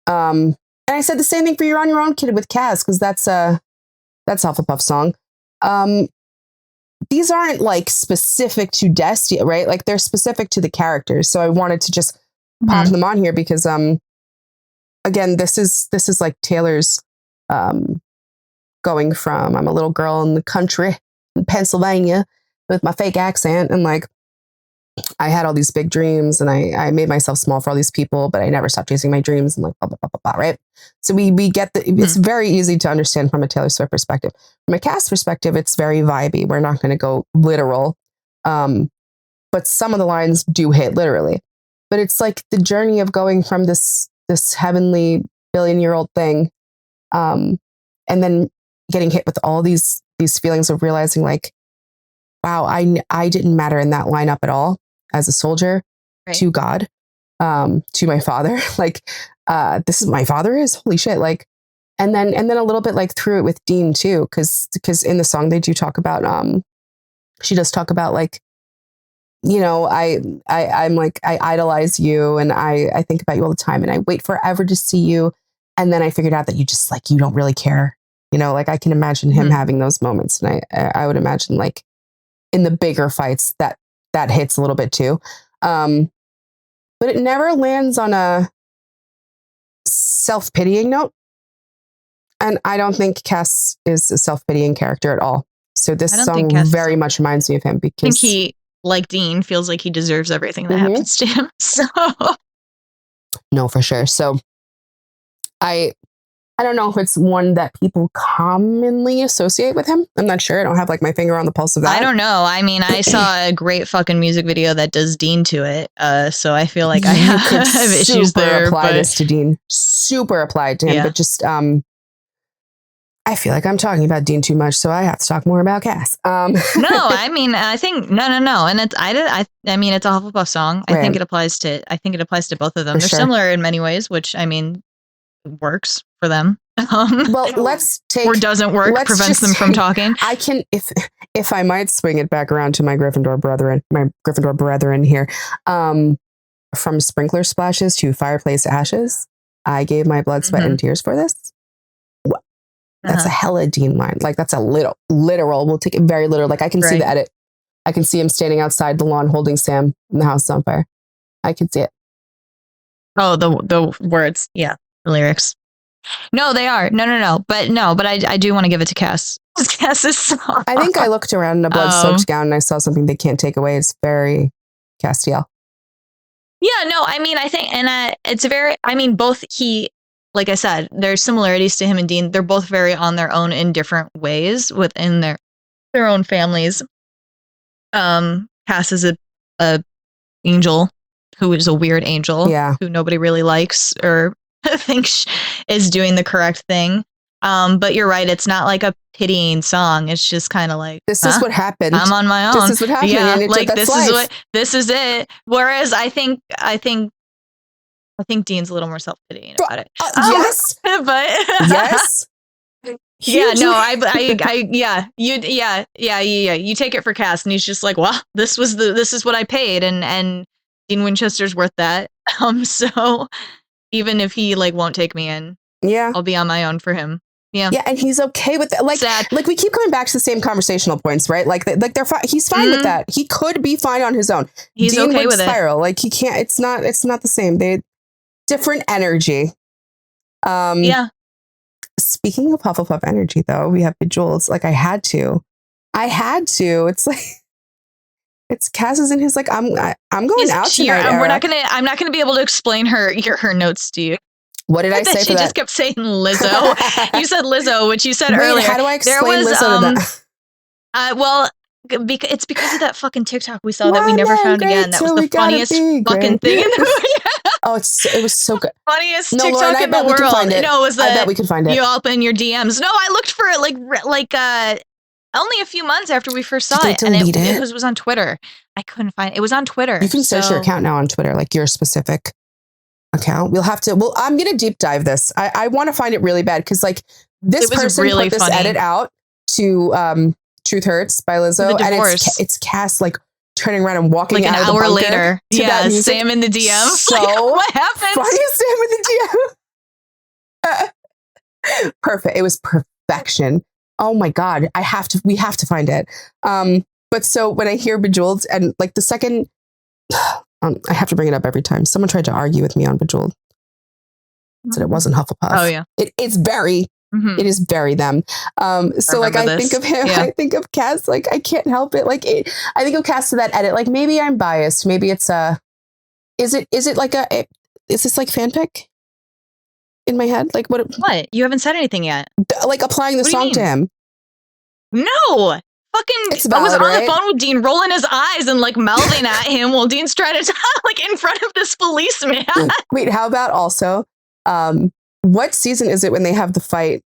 And I said the same thing for You're on Your Own, Kid, with Kaz, because that's Hufflepuff song. These aren't like specific to Destiel, right? Like, they're specific to the characters. So I wanted to just pop them on here because, again, this is like Taylor's going from, I'm a little girl in the country in Pennsylvania with my fake accent, and like, I had all these big dreams, and I made myself small for all these people, but I never stopped chasing my dreams, and like, blah, blah, blah, blah, blah, right? So we get it's very easy to understand from a Taylor Swift perspective. From a Cass perspective, it's very vibey. We're not going to go literal. But some of the lines do hit literally. But it's like the journey of going from this heavenly billion-year-old thing, and then getting hit with all these feelings of realizing like, wow, I didn't matter in that lineup at all as a soldier, to God, to my father. Like, this is my father is, holy shit. Like, and then a little bit like through it with Dean too, because in the song they do talk about, she does talk about like, I'm like, I idolize you, and I think about you all the time, and I wait forever to see you. And then I figured out that you just like, you don't really care, like I can imagine him having those moments. And I would imagine like in the bigger fights that hits a little bit too. But it never lands on a self-pitying note. And I don't think Cass is a self-pitying character at all. So this song very much reminds me of him, because I think he, like Dean, feels like he deserves everything that happens to him. So no, for sure. So I don't know if it's one that people commonly associate with him. I'm not sure. I don't have like my finger on the pulse of that. I don't know. I mean, I saw a great fucking music video that does Dean to it. So I feel like I have issues there. Apply this to Dean. Super applied to him, but just I feel like I'm talking about Dean too much, so I have to talk more about Cass. No, I mean, I think no, and it's I mean, it's a Hufflepuff song. I think it applies to both of them. They're similar in many ways, which I mean works for them. Well, let's take or doesn't work, prevents them from talking. I can, if I might swing it back around to my Gryffindor brethren here, from sprinkler splashes to fireplace ashes, I gave my blood, sweat, and tears for this. That's a hella Dean line. Like, that's a literal. We'll take it very literal. Like, I can see the edit. I can see him standing outside the lawn holding Sam and the house is on fire. I can see it. Oh, the words. Yeah. lyrics. No, they are. No. But I do want to give it to Cass. Cass is so I think I looked around in a blood-soaked gown and I saw something they can't take away. It's very Castiel. Yeah, no, I mean, I think, and it's very, I mean, both like I said, there's similarities to him and Dean. They're both very on their own in different ways within their own families. Cass is a angel who is a weird angel who nobody really likes or thinks is doing the correct thing. But you're right, it's not like a pitying song. It's just kind of like, this is what happened. I'm on my own. This is what happened. Yeah, and like this is it. Whereas I think Dean's a little more self-pitying about it. Yes. But yes. Yeah, no, you take it for Cass, and he's just like, well, this is what I paid, and Dean Winchester's worth that. So even if he like won't take me in, I'll be on my own for him. Yeah, and he's okay with that. Like, like we keep coming back to the same conversational points, right? Like they're fine. He's fine with that. He could be fine on his own. He's Dean okay would with spiral. Like he can't. It's not the same. They different energy. Yeah. Speaking of Hufflepuff energy, though, we have Bejeweled. Like I had to. It's like it's Cass is in his like I'm going out tonight. I'm not gonna be able to explain her notes to you. What did I say? She just kept saying Lizzo. You said Lizzo, which you said earlier. How do I explain Lizzo to that? Well, it's because of that fucking TikTok we saw that we never found again. That was the funniest fucking thing in the movie. Oh, it was so good. Funniest TikTok in the world. No, it was I bet we could find it. You all in your DMs. No, I looked for it like only a few months after we first saw it, and it was on Twitter. I couldn't find it. It was on Twitter. You can search your account now on Twitter, like your specific account. We'll have to. Well, I'm gonna deep dive this. I want to find it really bad because like this person really put this edit out to "Truth Hurts" by Lizzo, and it's Cass like turning around and walking like out an of the hour bunker later. Yeah, Sam in the DM. So like, what happened? Funny, Sam in the DM. Perfect. It was perfection. Oh my god, we have to find it. But so when I hear Bejeweled and like the second. I have to bring it up every time. Someone tried to argue with me on Bejeweled. Said it wasn't Hufflepuff. Oh yeah, it's very. It is very them. So like I think of him. Yeah. I think of Cass. Like I can't help it. Like I think of Cass to that edit. Like maybe I'm biased. Maybe it's Is it like is this like fanfic? In my head, like what? What? You haven't said anything yet. Like applying the song to him. No. Fucking, I was on the phone with Dean, rolling his eyes and like mouthing at him while Dean's trying to talk like in front of this policeman. Wait, how about also, what season is it when they have the fight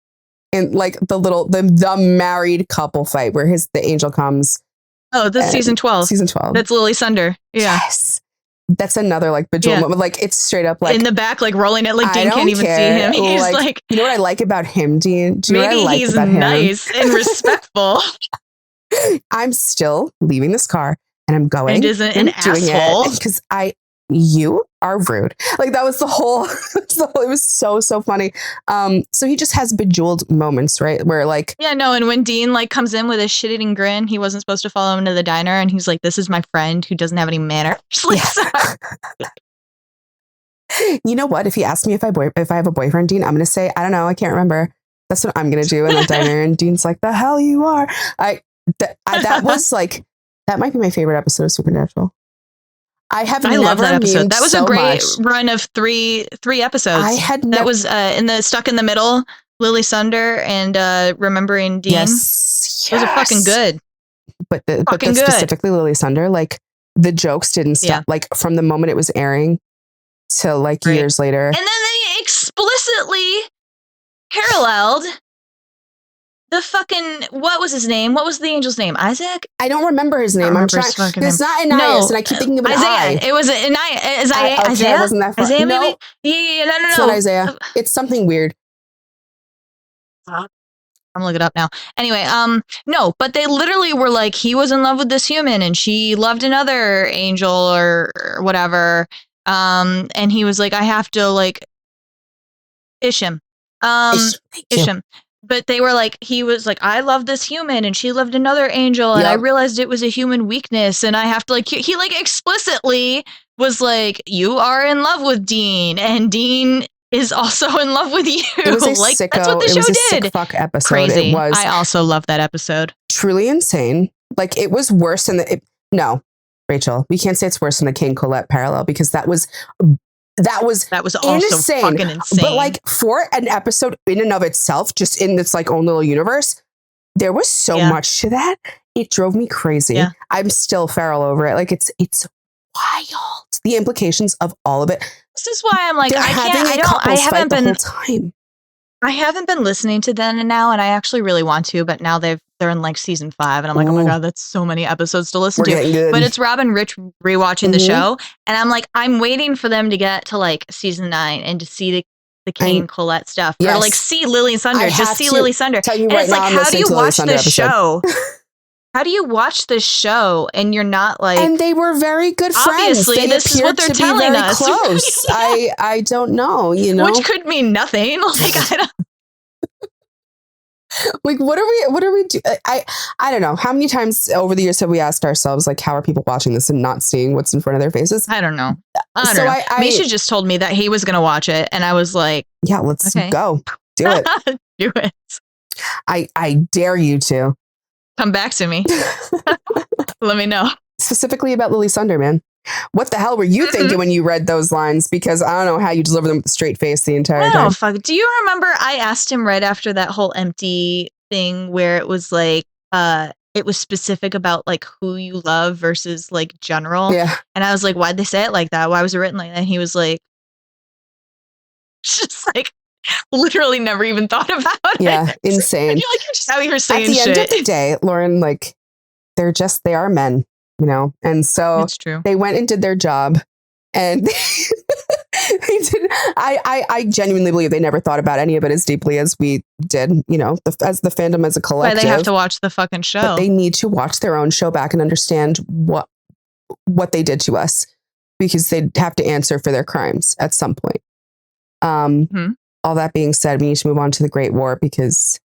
and like the married couple fight where the angel comes? Oh, this season 12. Season 12. That's Lily Sunder. Yeah. Yes. That's another like Bejeweled moment. Like it's straight up like in the back, like rolling it like Dean can't even see him. He's like, you know what I like about him, Dean? Do you know what I like he's about nice him? and respectful. I'm still leaving this car and I'm going and isn't an asshole because you are rude. Like that was the whole. It was so funny. So he just has Bejeweled moments, right? Where like and when Dean like comes in with a shit-eating grin, he wasn't supposed to follow him to the diner, and he's like, "This is my friend who doesn't have any manners." Like, you know what? If he asks me if I have a boyfriend, Dean, I'm gonna say I don't know. I can't remember. That's what I'm gonna do in the diner. And Dean's like, "The hell you are." That was like that might be my favorite episode of Supernatural. I love that episode. That was a great much. Run of three episodes. That was in the Stuck in the Middle, Lily Sunder and Remembering Dean. Yes. Those are fucking good. But specifically Lily Sunder, like the jokes didn't stop like from the moment it was airing till like years later. And then they explicitly paralleled the fucking, what was his name? What was the angel's name? Isaac? I don't remember his name. I'm trying. It's not Ananias, and I keep thinking of Isaiah. It was Isaiah. Isaiah wasn't that far. Isaiah, no. maybe? Yeah, no. It's not Isaiah. It's something weird. I'm gonna look it up now. Anyway, no, but they literally were like, he was in love with this human, and she loved another angel or whatever. And he was like, I have to like ish him. Ish him. But they were like, he was like, I love this human and she loved another angel. And I realized it was a human weakness. And I have to like, he like explicitly was like, you are in love with Dean. And Dean is also in love with you. It was a like sicko. that's what the it show was a did. sick fuck episode. Crazy. It was. I also love that episode. Truly insane. Like it was worse than no, Rachel, we can't say it's worse than the King Colette parallel because that was also insane. Fucking insane. But like for an episode in and of itself, just in this like own little universe, there was so much to that. It drove me crazy. Yeah. I'm still feral over it. Like it's wild. The implications of all of it. This is why I'm like, I haven't been listening to them now, and I actually really want to, but now they're in like season 5, and I'm like, oh my God, that's so many episodes to listen to. But it's Rob and Rich rewatching the show, and I'm like, I'm waiting for them to get to like season 9 and to see the King and Colette stuff. Or like see Lily Sunder. Just see Lily Sunder. Tell you and right it's now, like, I'm how do you watch this show? episode. How do you watch this show and you're not like? And they were very good friends. Obviously, this is what they're telling us. Close. I don't know, you know, which could mean nothing. Like I don't. Like what are we do? I don't know. How many times over the years have we asked ourselves like, how are people watching this and not seeing what's in front of their faces? I don't know. I don't know. Misha just told me that he was going to watch it, and I was like, yeah, let's go. Do it. Do it. I dare you to. Come back to me. Let me know. Specifically about Lily Sunder, man. What the hell were you thinking when you read those lines? Because I don't know how you deliver them with a straight face the entire time. Fuck. Do you remember I asked him right after that whole empty thing where it was like, it was specific about like who you love versus like general. Yeah. And I was like, why'd they say it like that? Why was it written like that? And he was like, just like, literally never even thought about it. Yeah, insane. I feel like you're just out here saying shit. At the end of the shit. day, Lauren, like, they are men, you know? And so It's true. They went and did their job, and they did. I genuinely believe they never thought about any of it as deeply as we did, you know, as the fandom as a collective. Why they have to watch the fucking show. But they need to watch their own show back and understand what they did to us, because they'd have to answer for their crimes at some point. All that being said, we need to move on to the Great War, because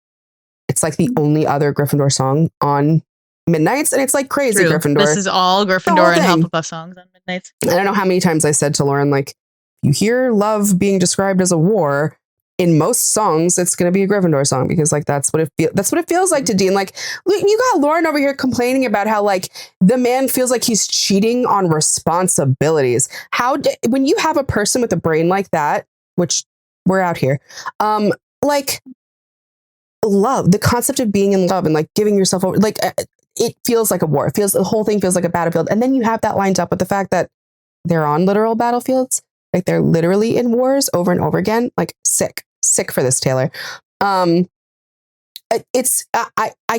it's like the only other Gryffindor song on Midnights, and it's like crazy. True. Gryffindor. This is all Gryffindor and Hufflepuff songs on Midnights. I don't know how many times I said to Lauren, like, you hear love being described as a war in most songs, it's going to be a Gryffindor song, because like that's what it feels like to Dean. Like, you got Lauren over here complaining about how like the man feels like he's cheating on responsibilities. When you have a person with a brain like that, which we're out here, like love, the concept of being in love and like giving yourself over, like it feels like a war. The whole thing feels like a battlefield. And then you have that lined up with the fact that they're on literal battlefields. Like they're literally in wars over and over again. Like sick for this, Taylor. I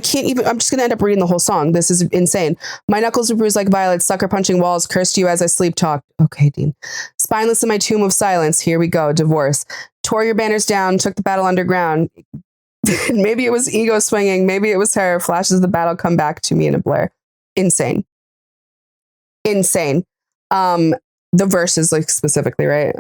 can't even, I'm just going to end up reading the whole song. This is insane. My knuckles are bruised like violets, sucker punching walls, cursed you as I sleep talk. Okay, Dean. Spineless in my tomb of silence. Here we go. Divorce. Tore your banners down, took the battle underground. Maybe it was ego swinging. Maybe it was her. Flashes of the battle come back to me in a blur. Insane. The verses, like specifically, right?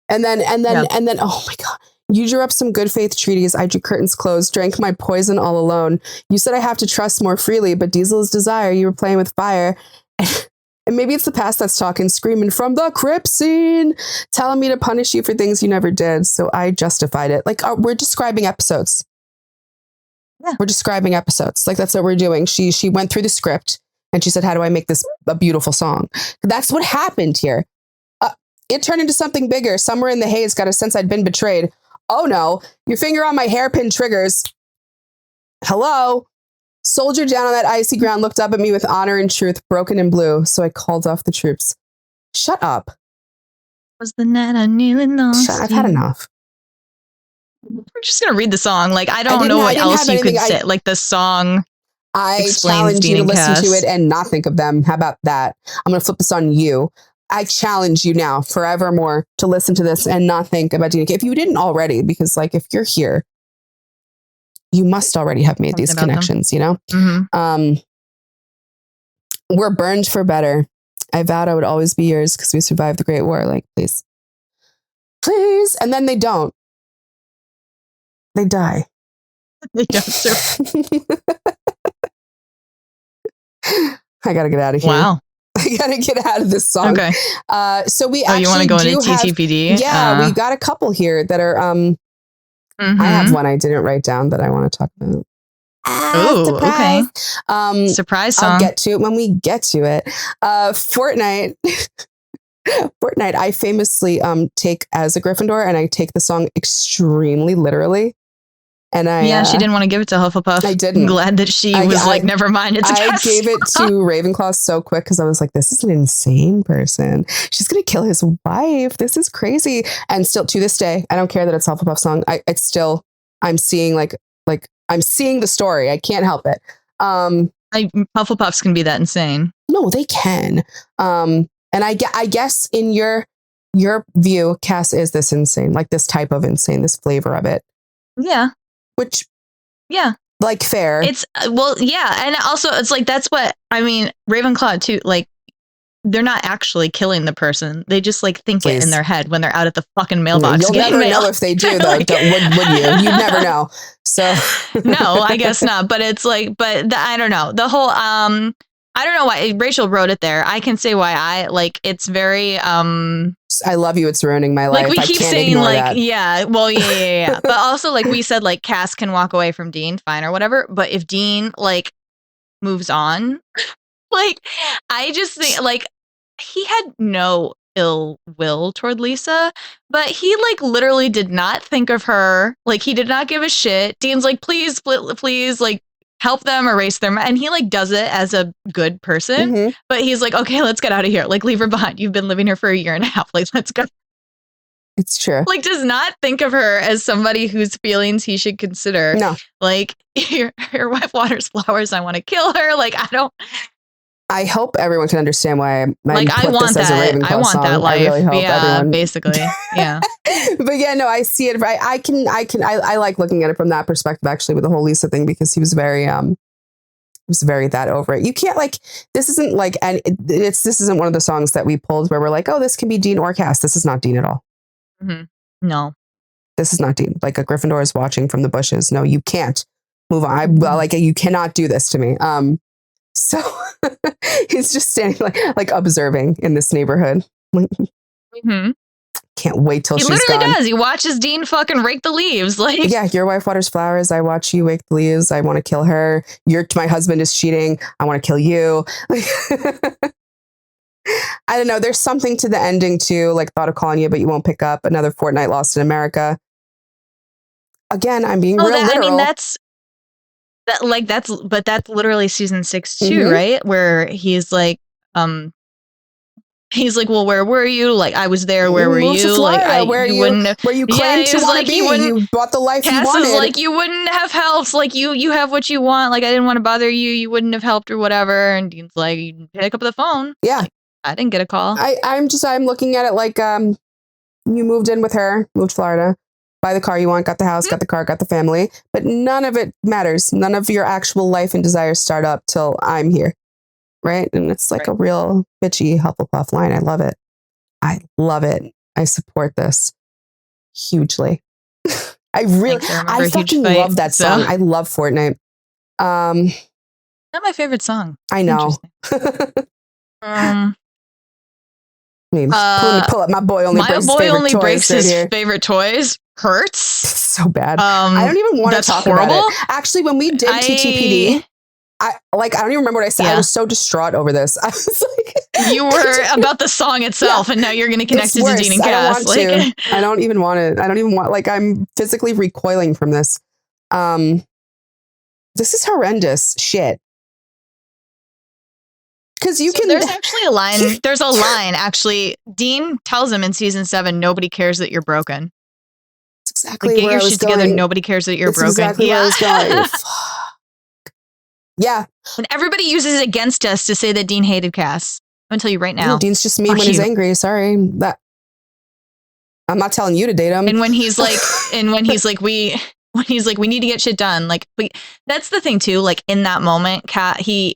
And then, oh my God. You drew up some good faith treaties. I drew curtains closed, drank my poison all alone. You said I have to trust more freely, but Diesel's desire, you were playing with fire. And maybe it's the past that's talking, screaming from the crypt scene, telling me to punish you for things you never did. So I justified it. Like, we're describing episodes. Yeah. We're describing episodes. Like, that's what we're doing. She went through the script and she said, how do I make this a beautiful song? That's what happened here. It turned into something bigger. Somewhere in the haze, got a sense I'd been betrayed. Oh no, your finger on my hairpin triggers. Hello? Soldier down on that icy ground looked up at me with honor and truth, broken in blue. So I called off the troops. Shut up. Was the night I nearly lost you. I've had enough. We're just going to read the song. Like, I don't know what else you could say. Like, the song I challenge you to listen to it and not think of them. How about that? I'm going to flip this on you. I challenge you now forevermore to listen to this and not think about DNK. If you didn't already, because like if you're here, you must already have made these connections, you know? Mm-hmm. We're burned for better. I vowed I would always be yours because we survived the Great War. Like, please. Please. And then they don't. They die. They don't. I got to get out of here. Wow. I we gotta get out of this song. Okay. So we you want to go into have, TTPD? Yeah, we got a couple here that are. I have one I didn't write down that I want to talk about. Surprise. Okay. Surprise song. I'll get to it when we get to it. Fortnite. Fortnite, I famously take as a Gryffindor, and I take the song extremely literally. And she didn't want to give it to Hufflepuff. I didn't. I'm glad that she was like, never mind. It's I gave it to Ravenclaw so quick because I was like, this is an insane person. She's gonna kill his wife. This is crazy. And still to this day, I don't care that it's Hufflepuff's song. I'm seeing like I'm seeing the story. I can't help it. Hufflepuffs can be that insane. No, they can. And I guess in your view, Cass is this insane, like this type of insane, this flavor of it. Yeah. Which, yeah, like fair. It's yeah, and also it's like that's what I mean. Ravenclaw too. Like they're not actually killing the person; they just like think it in their head when they're out at the fucking mailbox. You'll never know if they do, though. Like, would you? You'd never know. So no, I guess not. But it's like, I don't know. The whole I don't know why Rachel wrote it there. I can say why I like. It's very I love you. It's ruining my life. Like we keep saying like that. yeah. Well yeah. But also like we said like Cass can walk away from Dean, fine or whatever. But if Dean like moves on, like I just think like he had no ill will toward Lisa, but he like literally did not think of her. Like he did not give a shit. Dean's like please like help them erase them, and he like does it as a good person, but he's like, okay, let's get out of here, like leave her behind, you've been living here for a year and a half, like let's go. It's true. Like does not think of her as somebody whose feelings he should consider. No, like your wife waters flowers, I want to kill her. Like I hope everyone can understand why I want that life. I really hope everyone... basically. Yeah. But yeah, no, I see it. Right. I like looking at it from that perspective, actually, with the whole Lisa thing, because he was very that over it. You can't like, this isn't like, and this isn't one of the songs that we pulled where we're like, oh, this can be Dean or Cass. This is not Dean at all. No. This is not Dean. Like a Gryffindor is watching from the bushes. No, you can't move on. Like you cannot do this to me. So he's just standing like observing in this neighborhood. Can't wait till she's gone. He literally does. He watches Dean fucking rake the leaves. Like yeah, your wife waters flowers. I watch you wake the leaves. I want to kill her. My husband is cheating. I want to kill you. I don't know. There's something to the ending too. Like thought of calling you, but you won't pick up. Another fortnight lost in America. Again, I'm being real literal. I mean, that's literally season 6 too, right? Where he's like, well, where were you? Like, I was there. Where were you? Florida, like, where you claimed to want to be. You bought the life Cass you wanted. Was like, you wouldn't have helped. Like, you have what you want. Like, I didn't want to bother you. You wouldn't have helped or whatever. And Dean's like, you pick up the phone. Yeah, like, I didn't get a call. I'm looking at it like, you moved in with her, moved to Florida. Buy the car you want, got the house, got the car, got the family. But none of it matters. None of your actual life and desires start up till I'm here. Right? And it's like a real bitchy Hufflepuff line. I love it. I support this hugely. I fucking love that song. I love Fortnite. Not my favorite song. I know. Pull up my boy only breaks his favorite toys. Hurts so bad. I don't even want to talk about it. Actually, when we did TTPD, I don't even remember what I said. Yeah. I was so distraught over this. I was like, you were about the song itself, and now you're going to connect it to Dean and Cass. I don't even want to. I don't even want. Like, I'm physically recoiling from this. This is horrendous shit. Because there's actually a line. There's a line actually. Dean tells him in season 7, nobody cares that you're broken. That's exactly get where your I was shit going. Together. Nobody cares that you're broken. Exactly where I was going. Yeah. And everybody uses it against us to say that Dean hated Cass. I'm gonna tell you right now. Dean's just mean when he's angry. Sorry. I'm not telling you to date him. And when he's like, we need to get shit done. Like, that's the thing too. Like in that moment, he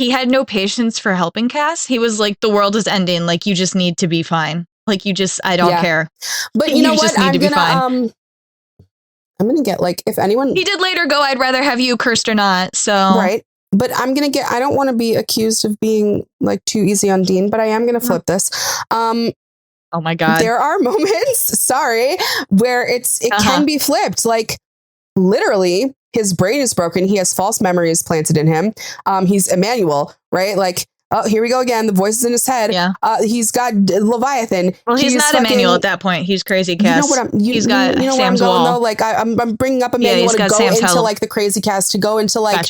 had no patience for helping Cass. He was like, the world is ending. Like, you just need to be fine. Like, I don't care. But you know what? I'm going to get, like, if anyone... He did later go, I'd rather have you cursed or not, so... Right. but I don't want to be accused of being like too easy on Dean, but I am going to flip this. Oh my God. There are moments, sorry, where it can be flipped. Like literally his brain is broken. He has false memories planted in him. He's Emmanuel, right? Like, oh, here we go again. The voices in his head. Yeah. He's got Leviathan. Well, he's not Emmanuel at that point. He's crazy Cass. He's got Sam's where I'm going wall. though. Like I'm bringing up Emmanuel to go Sam's into hell. like the crazy Cass, to go into like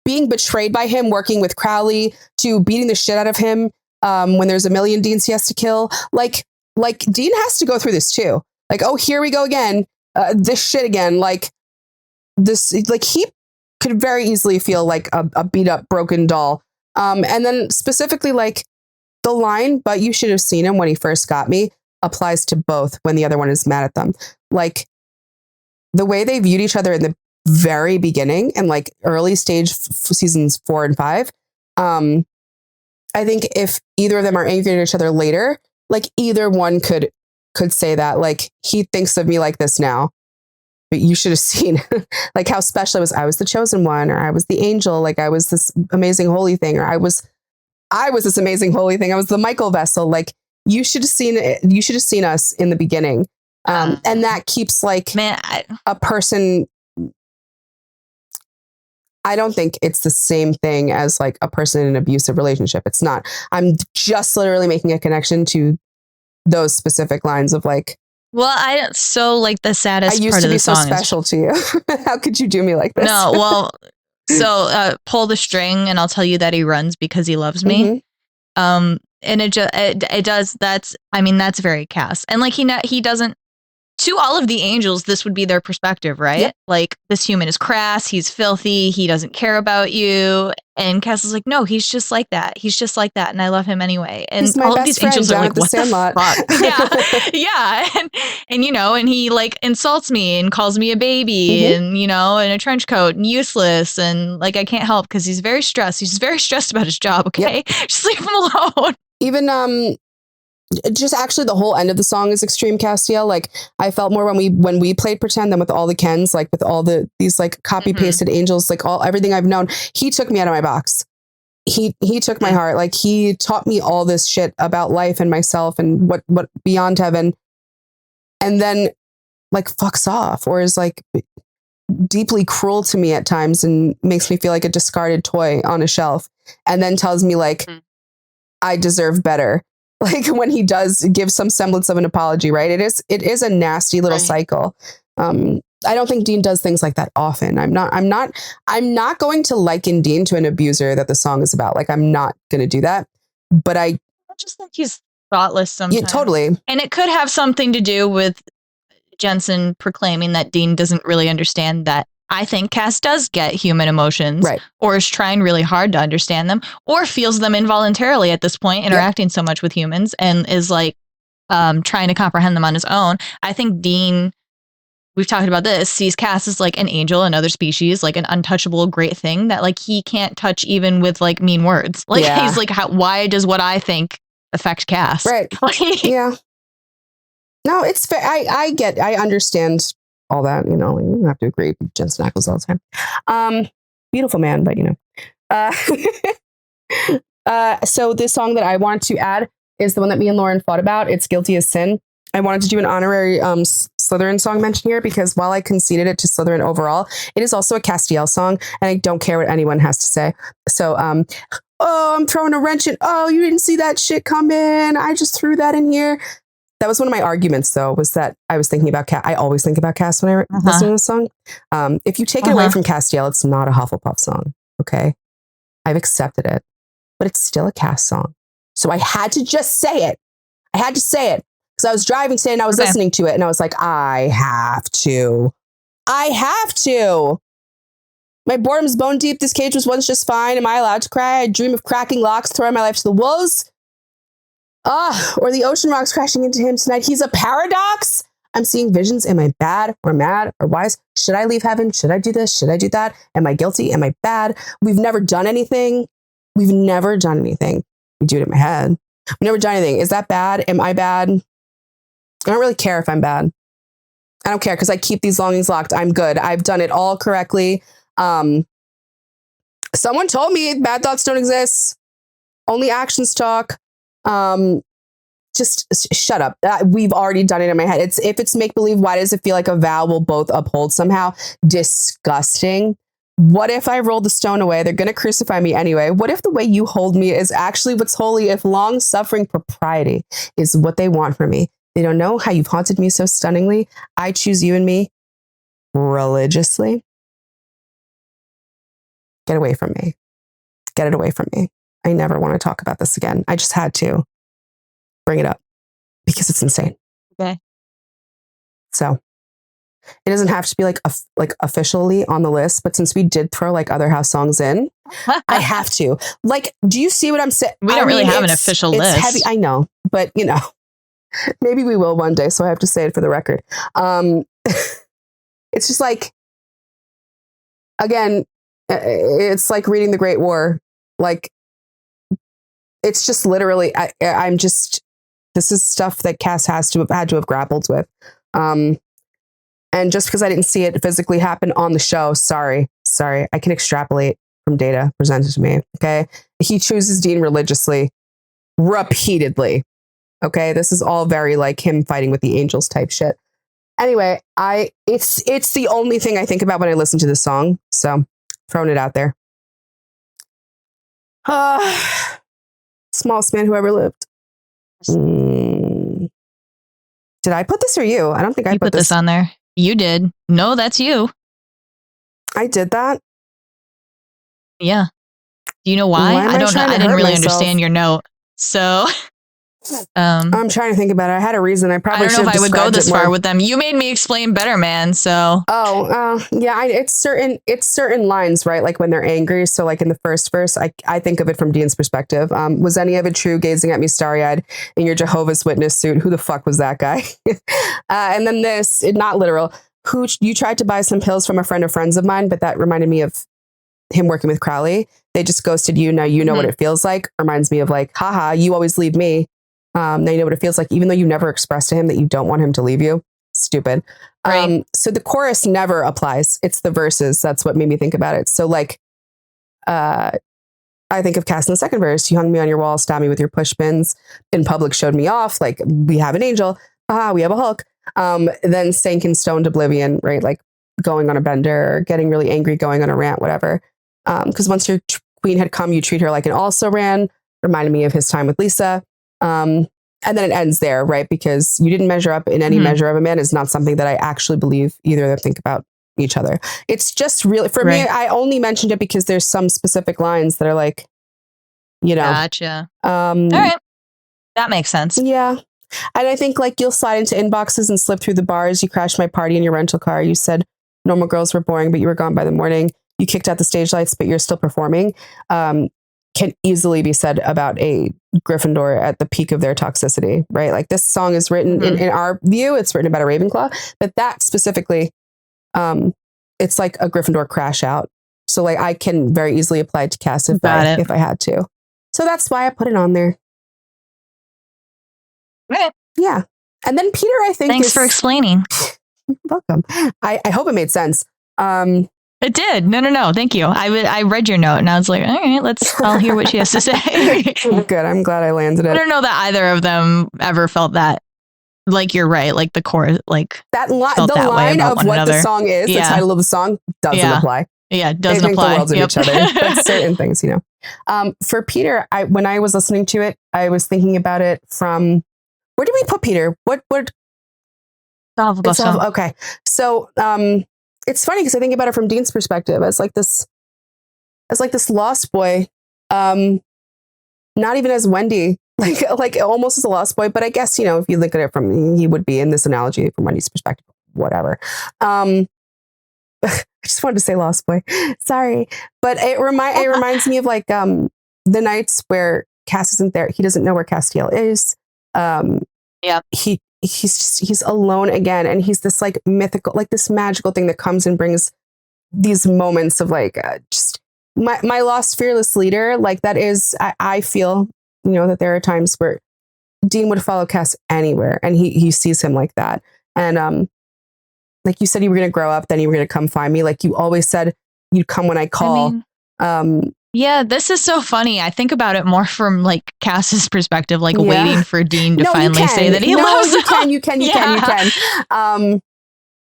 being betrayed by him, working with Crowley, to beating the shit out of him. When there's a million Deans he has to kill. Like Dean has to go through this too. Like, oh, here we go again. This shit again. Like this, like he could very easily feel like a beat up, broken doll. And then specifically like the line, but you should have seen him when he first got me, applies to both when the other one is mad at them. Like the way they viewed each other in the very beginning and like early stage seasons 4 and 5. I think if either of them are angry at each other later, like either one could say that, like, he thinks of me like this now, but you should have seen like how special I was. I was the chosen one, or I was the angel. Like I was this amazing holy thing, or I was this amazing holy thing. I was the Michael vessel. Like you should have seen it. You should have seen us in the beginning. And that keeps like a person. I don't think it's the same thing as like a person in an abusive relationship. It's not. I'm just literally making a connection to those specific lines of like. Well, like the saddest I used part to of be the so song special to you. How could you do me like this? No, well, so pull the string and I'll tell you that he runs because he loves me. Mm-hmm. And it does. That's very Cass. And like he doesn't. To all of the angels, this would be their perspective, right? Yep. Like, this human is crass, he's filthy, he doesn't care about you. And Cass is like, no, he's just like that. He's just like that, and I love him anyway. And he's my all best of these friend angels are like, what the Sandlot. fuck? Yeah. And you know, and he like insults me and calls me a baby and, you know, in a trench coat and useless. And like, I can't help because he's very stressed. He's very stressed about his job, okay? Yep. Just leave him alone. Even, just actually the whole end of the song is extreme Castiel. Like I felt more when we played pretend than with all the Kens, like with all these like copy pasted angels, like everything I've known. He took me out of my box. He took my heart. Like he taught me all this shit about life and myself and what beyond heaven. And then like fucks off, or is like deeply cruel to me at times and makes me feel like a discarded toy on a shelf. And then tells me like I deserve better. Like when he does give some semblance of an apology, right? It is a nasty little cycle. I don't think Dean does things like that often. I'm not going to liken Dean to an abuser that the song is about. Like I'm not going to do that. But I just think he's thoughtless sometimes. Yeah, totally. And it could have something to do with Jensen proclaiming that Dean doesn't really understand that. I think Cass does get human emotions, right, or is trying really hard to understand them, or feels them involuntarily at this point, interacting so much with humans, and is like trying to comprehend them on his own. I think Dean, we've talked about this, sees Cass as like an angel, another species, like an untouchable great thing that like he can't touch even with like mean words. Like he's like, why does what I think affect Cass? Right. Yeah. No, it's fair. I understand all that, you know, you don't have to agree with Jensen Ackles all the time. Beautiful man, but you know. So this song that I want to add is the one that me and Lauren fought about. It's Guilty as Sin. I wanted to do an honorary Slytherin song mention here because while I conceded it to Slytherin overall, it is also a Castiel song, and I don't care what anyone has to say. So, oh, I'm throwing a wrench in. Oh, you didn't see that shit come in. I just threw that in here. That was one of my arguments, though, was that I was thinking about Cass. I always think about Cass when I listen to this song. If you take it away from Castiel, it's not a Hufflepuff song, okay? I've accepted it, but it's still a Cass song. So I had to just say it. I had to say it because I was driving today and I was listening to it and I was like, I have to. My boredom's bone deep. This cage was once just fine. Am I allowed to cry? I dream of cracking locks, throwing my life to the wolves. Or the ocean rocks crashing into him tonight. He's a paradox. I'm seeing visions. Am I bad or mad or wise? Should I leave heaven? Should I do this? Should I do that? Am I guilty? Am I bad? We've never done anything. We do it in my head. We've never done anything. Is that bad? Am I bad? I don't really care if I'm bad. I don't care because I keep these longings locked. I'm good. I've done it all correctly. Someone told me bad thoughts don't exist. Only actions talk. Just shut up. We've already done it in my head. If it's make believe, why does it feel like a vow will both uphold somehow? Disgusting. What if I roll the stone away? They're going to crucify me anyway. What if the way you hold me is actually what's holy? If long-suffering propriety is what they want from me? They don't know how you've haunted me so stunningly. I choose you and me religiously. Get away from me. Get it away from me. I never want to talk about this again. I just had to bring it up because it's insane. Okay. So it doesn't have to be like officially on the list, but since we did throw like other house songs in, I have to. Like, do you see what I'm saying? We don't really have an official list. It's heavy, I know, but you know, maybe we will one day. So I have to say it for the record. It's just like, again, it's like reading The Great War. Like, it's just literally, I'm just, this is stuff that Cass had to have grappled with. And just because I didn't see it physically happen on the show, sorry, I can extrapolate from data presented to me. Okay. He chooses Dean religiously, repeatedly. Okay. This is all very like him fighting with the angels type shit. Anyway, it's the only thing I think about when I listen to this song. So throwing it out there. Smallest man who ever lived. Did I put this or you? I don't think I put this on there. You did. No, that's you. I did that. Yeah. Do you know why? I didn't really understand your note. So I'm trying to think about it. I had a reason. I probably don't know if I would go this far with them. You made me explain better, man. So yeah, it's certain lines, right? Like when they're angry. So like in the first verse, I think of it from Dean's perspective. Was any of it true? Gazing at me starry-eyed in your Jehovah's Witness suit. Who the fuck was that guy? And then this, not literal. Who you tried to buy some pills from a friend of friends of mine, but that reminded me of him working with Crowley. They just ghosted you. Now you know what it feels like. Reminds me of like, haha, you always leave me. Now you know what it feels like, even though you never expressed to him that you don't want him to leave you. Stupid. Right. So the chorus never applies. It's the verses. That's what made me think about it. So like, I think of Cass in the second verse. You hung me on your wall, stabbed me with your push pins. In public, showed me off. Like, we have an angel. We have a Hulk. Then sank in stoned oblivion, right? Like going on a bender, getting really angry, going on a rant, whatever. Because once your queen had come, you treat her like an also ran. Reminded me of his time with Lisa. And then it ends there, right? Because you didn't measure up in any measure of a man is not something that I actually believe either of them think about each other. It's just really, for me, I only mentioned it because there's some specific lines that are like, you know. Gotcha. All right. That makes sense. Yeah. And I think like you'll slide into inboxes and slip through the bars. You crashed my party in your rental car. You said normal girls were boring, but you were gone by the morning. You kicked out the stage lights, but you're still performing. Can easily be said about a Gryffindor at the peak of their toxicity, right? Like this song is written in our view, it's written about a Ravenclaw, but that specifically, it's like a Gryffindor crash out. So like I can very easily apply it to Cass if I had to. So that's why I put it on there. Right. Yeah. And then Peter, I think Thanks for explaining. You're welcome. I hope it made sense. It did. No. Thank you. I read your note and I was like, all right, I'll hear what she has to say. Good. I'm glad I landed it. I don't know that either of them ever felt that. Like you're right. Like the chorus, like the line of what the song is, the title of the song doesn't apply. Yeah, it doesn't apply. They think the worlds of each other, but certain things, you know. For Peter, when I was listening to it, I was thinking about it from, where did we put Peter? What? Okay. So, it's funny because I think about it from Dean's perspective as like this lost boy, not even as Wendy, like almost as a lost boy, but I guess, you know, if you look at it from, he would be in this analogy from Wendy's perspective, whatever. I just wanted to say lost boy. Sorry. But it reminds me of like, the nights where Cass isn't there. He doesn't know where Destiel is. He's alone again, and he's this like mythical, like this magical thing that comes and brings these moments of like just my lost fearless leader. Like that is, I feel, you know, that there are times where Dean would follow Cass anywhere, and he sees him like that. And like you said, you were going to grow up, then you were going to come find me. Like you always said, you'd come when I call. Yeah, this is so funny. I think about it more from like Cass's perspective, like waiting for Dean to finally say that he loves him. You can.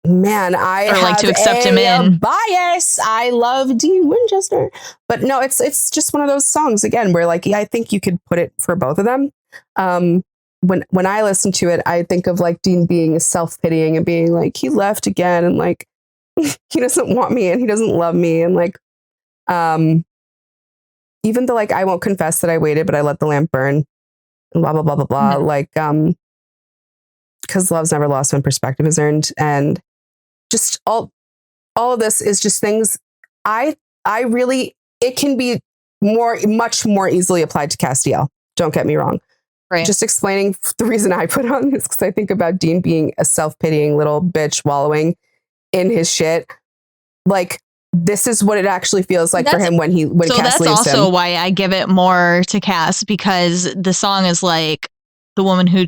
Man, I or like have to accept him in. bias. I love Dean Winchester, but no, it's just one of those songs again where like I think you could put it for both of them. When I listen to it, I think of like Dean being self-pitying and being like he left again and like he doesn't want me and he doesn't love me and like even though like I won't confess that I waited, but I let the lamp burn. Blah blah blah blah blah. Mm-hmm. Like because love's never lost when perspective is earned, and just all of this is just things I really it can be much more easily applied to Destiel. Don't get me wrong. Right. Just explaining the reason I put on this because I think about Dean being a self-pitying little bitch wallowing in his shit. Like this is what it actually feels like for him when Cass leaves him. So that's also why I give it more to Cass, because the song is like the woman who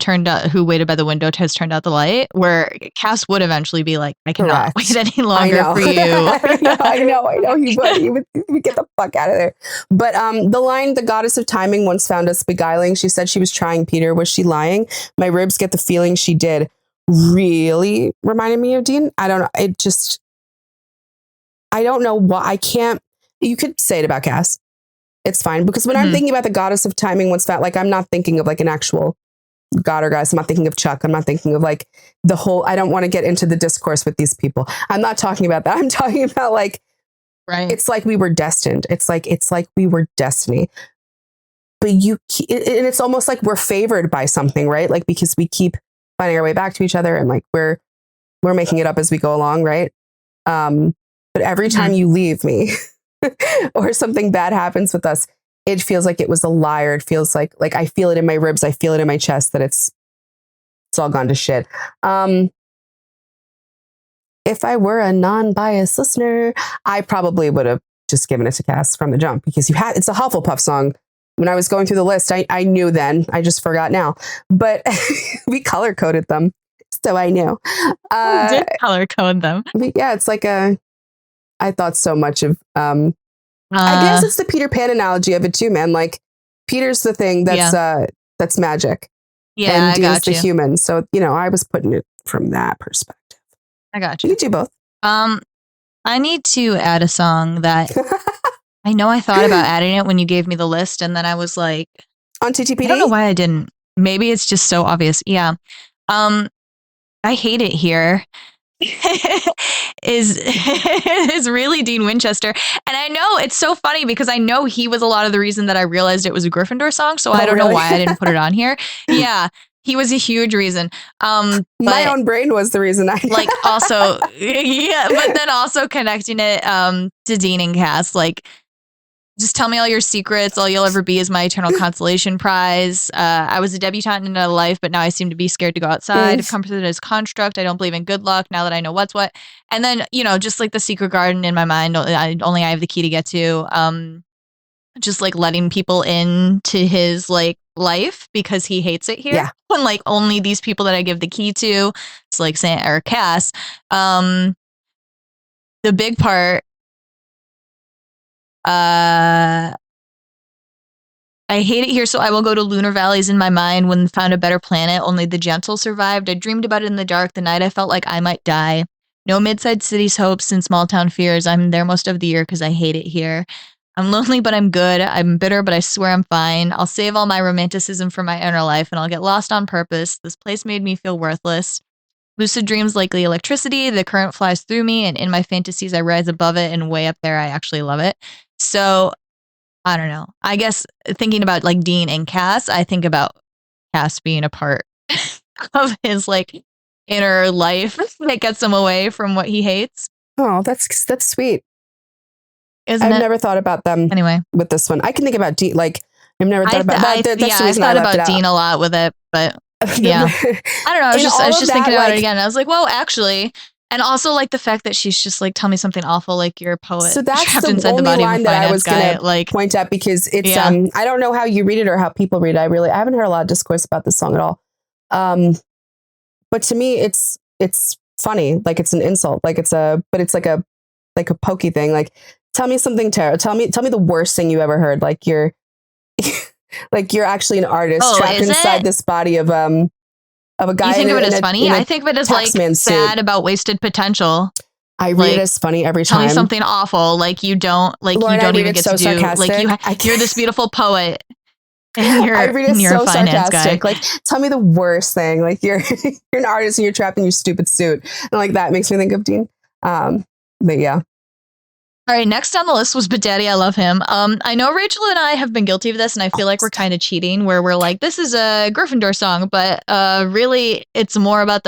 waited by the window has turned out the light, where Cass would eventually be like, I cannot wait any longer for you. I know he would get the fuck out of there. But the line, the goddess of timing once found us beguiling. She said she was trying Peter. Was she lying? My ribs get the feeling she did. Really reminded me of Dean. I don't know. I don't know why I can't. You could say it about Cass. It's fine. Because when I'm thinking about the goddess of timing once found, like I'm not thinking of like an actual god or goddess. I'm not thinking of Chuck. I'm not thinking of like the whole, I don't want to get into the discourse with these people. I'm not talking about that. I'm talking about like, right. It's like we were destined. It's like we were destiny. But and it's almost like we're favored by something, right? Like because we keep finding our way back to each other and like we're making it up as we go along, right? But every time you leave me or something bad happens with us, it feels like it was a liar. It feels like I feel it in my ribs. I feel it in my chest that it's all gone to shit. If I were a non-biased listener, I probably would have just given it to Cass from the jump because it's a Hufflepuff song. When I was going through the list, I knew then. I just forgot now. But we color coded them, so I knew. We did color code them. Yeah, it's like I thought so much of. I guess it's the Peter Pan analogy of it too, man. Like Peter's the thing that's magic. Yeah, and Dean's the human. So I was putting it from that perspective. I got you. You can do both. I need to add a song that I know I thought about adding it when you gave me the list, and then I was like, on TTPD. I don't know why I didn't. Maybe it's just so obvious. Yeah. I hate it here. is really Dean Winchester, and I know it's so funny because I know he was a lot of the reason that I realized it was a Gryffindor song, so I don't know why I didn't put it on here. Yeah, he was a huge reason. My own brain was the reason I like also but then also connecting it to Dean and Cass, like just tell me all your secrets. All you'll ever be is my eternal consolation prize. I was a debutante in a life, but now I seem to be scared to go outside. Comforted as construct. I don't believe in good luck now that I know what's what. And then, just like the secret garden in my mind, only I have the key to get to. Just like letting people into his like life because he hates it here. Yeah. And like only these people that I give the key to. It's like or Cass. The big part. I hate it here, so I will go to lunar valleys in my mind when found a better planet. Only the gentle survived. I dreamed about it in the dark, the night I felt like I might die. No mid-sized cities hopes and small town fears. I'm there most of the year because I hate it here. I'm lonely, but I'm good. I'm bitter, but I swear I'm fine. I'll save all my romanticism for my inner life, and I'll get lost on purpose. This place made me feel worthless. Lucid dreams likely electricity. The current flies through me, and in my fantasies, I rise above it, and way up there, I actually love it. So, I don't know. I guess thinking about like Dean and Cass, I think about Cass being a part of his like inner life that gets him away from what he hates. Oh, that's sweet. I've never thought about them anyway with this one. I can think about Dean. Like I've never thought about that. That's the reason I thought about Dean a lot with it, but yeah, I don't know. I was just thinking about it again. I was like, well, actually. And also, like, the fact that she's just, like, tell me something awful, like, you're a poet. So that's the only line that I was going to point out because it's, I don't know how you read it or how people read it. I haven't heard a lot of discourse about this song at all. But to me, it's funny. Like, it's an insult. Like, but it's like a pokey thing. Like, Tell me something, Tara. Tell me the worst thing you ever heard. Like you're actually an artist trapped inside this body of a guy. You think of it as funny? I think of it as like sad about wasted potential. I read it as funny every time. Tell me something awful. Like you don't even get to do. Like you're this beautiful poet. And I read it so sarcastic. Like, tell me the worst thing. Like you're an artist and you're trapped in your stupid suit. And like that makes me think of Dean. But yeah. All right, next on the list was But Daddy, I Love Him. I know Rachel and I have been guilty of this, and I feel like we're kind of cheating, where we're like, this is a Gryffindor song, but really, it's more about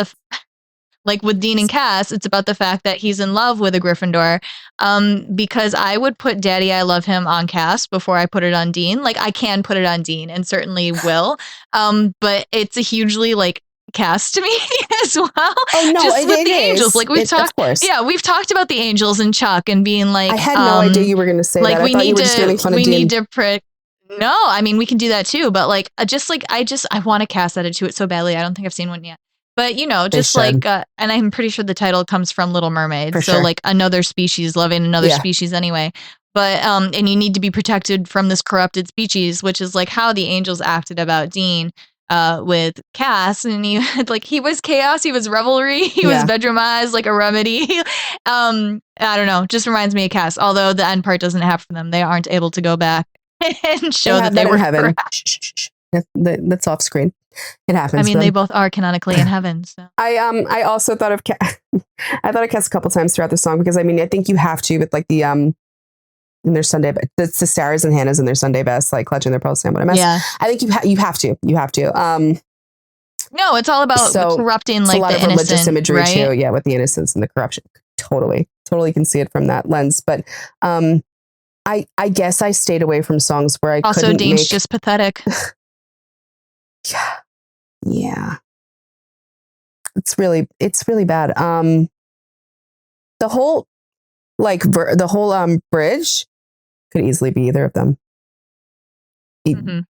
like with Dean and Cass, it's about the fact that he's in love with a Gryffindor. Because I would put Daddy, I Love Him on Cass before I put it on Dean. Like, I can put it on Dean, and certainly will. But it's a hugely, like, Cass to me as well. Oh no, just with the is. angels. Like we've talked, we've talked about the angels and Chuck and being like, I had no idea you were going to say like that. we need to No, I mean we can do that too. But like, I want a Cass edit to it so badly. I don't think I've seen one yet. But you know, just like, and I'm pretty sure the title comes from Little Mermaid. For so sure. Like another species loving another species anyway. But and you need to be protected from this corrupted species, which is like how the angels acted about Dean. With Cass, and he was chaos, he was revelry, he was bedroomized like a remedy. I don't know, just reminds me of Cass. Although the end part doesn't happen for them, they aren't able to go back and show that they were in heaven. That's off screen. It happens. I mean, they both are canonically in heaven. So I also thought of I thought of Cass a couple times throughout the song because I mean I think you have to with like the in their Sunday, it's the Sarahs and Hannahs in their Sunday best, like clutching their pearls, what a mess. Yeah. I think you have to. No, it's all about corrupting like a lot the of innocent, religious imagery right? too. Yeah, with the innocence and the corruption. Totally can see it from that lens. But I guess I stayed away from songs where I also couldn't Dean's make... just pathetic. Yeah. It's really bad. The whole bridge could easily be either of them.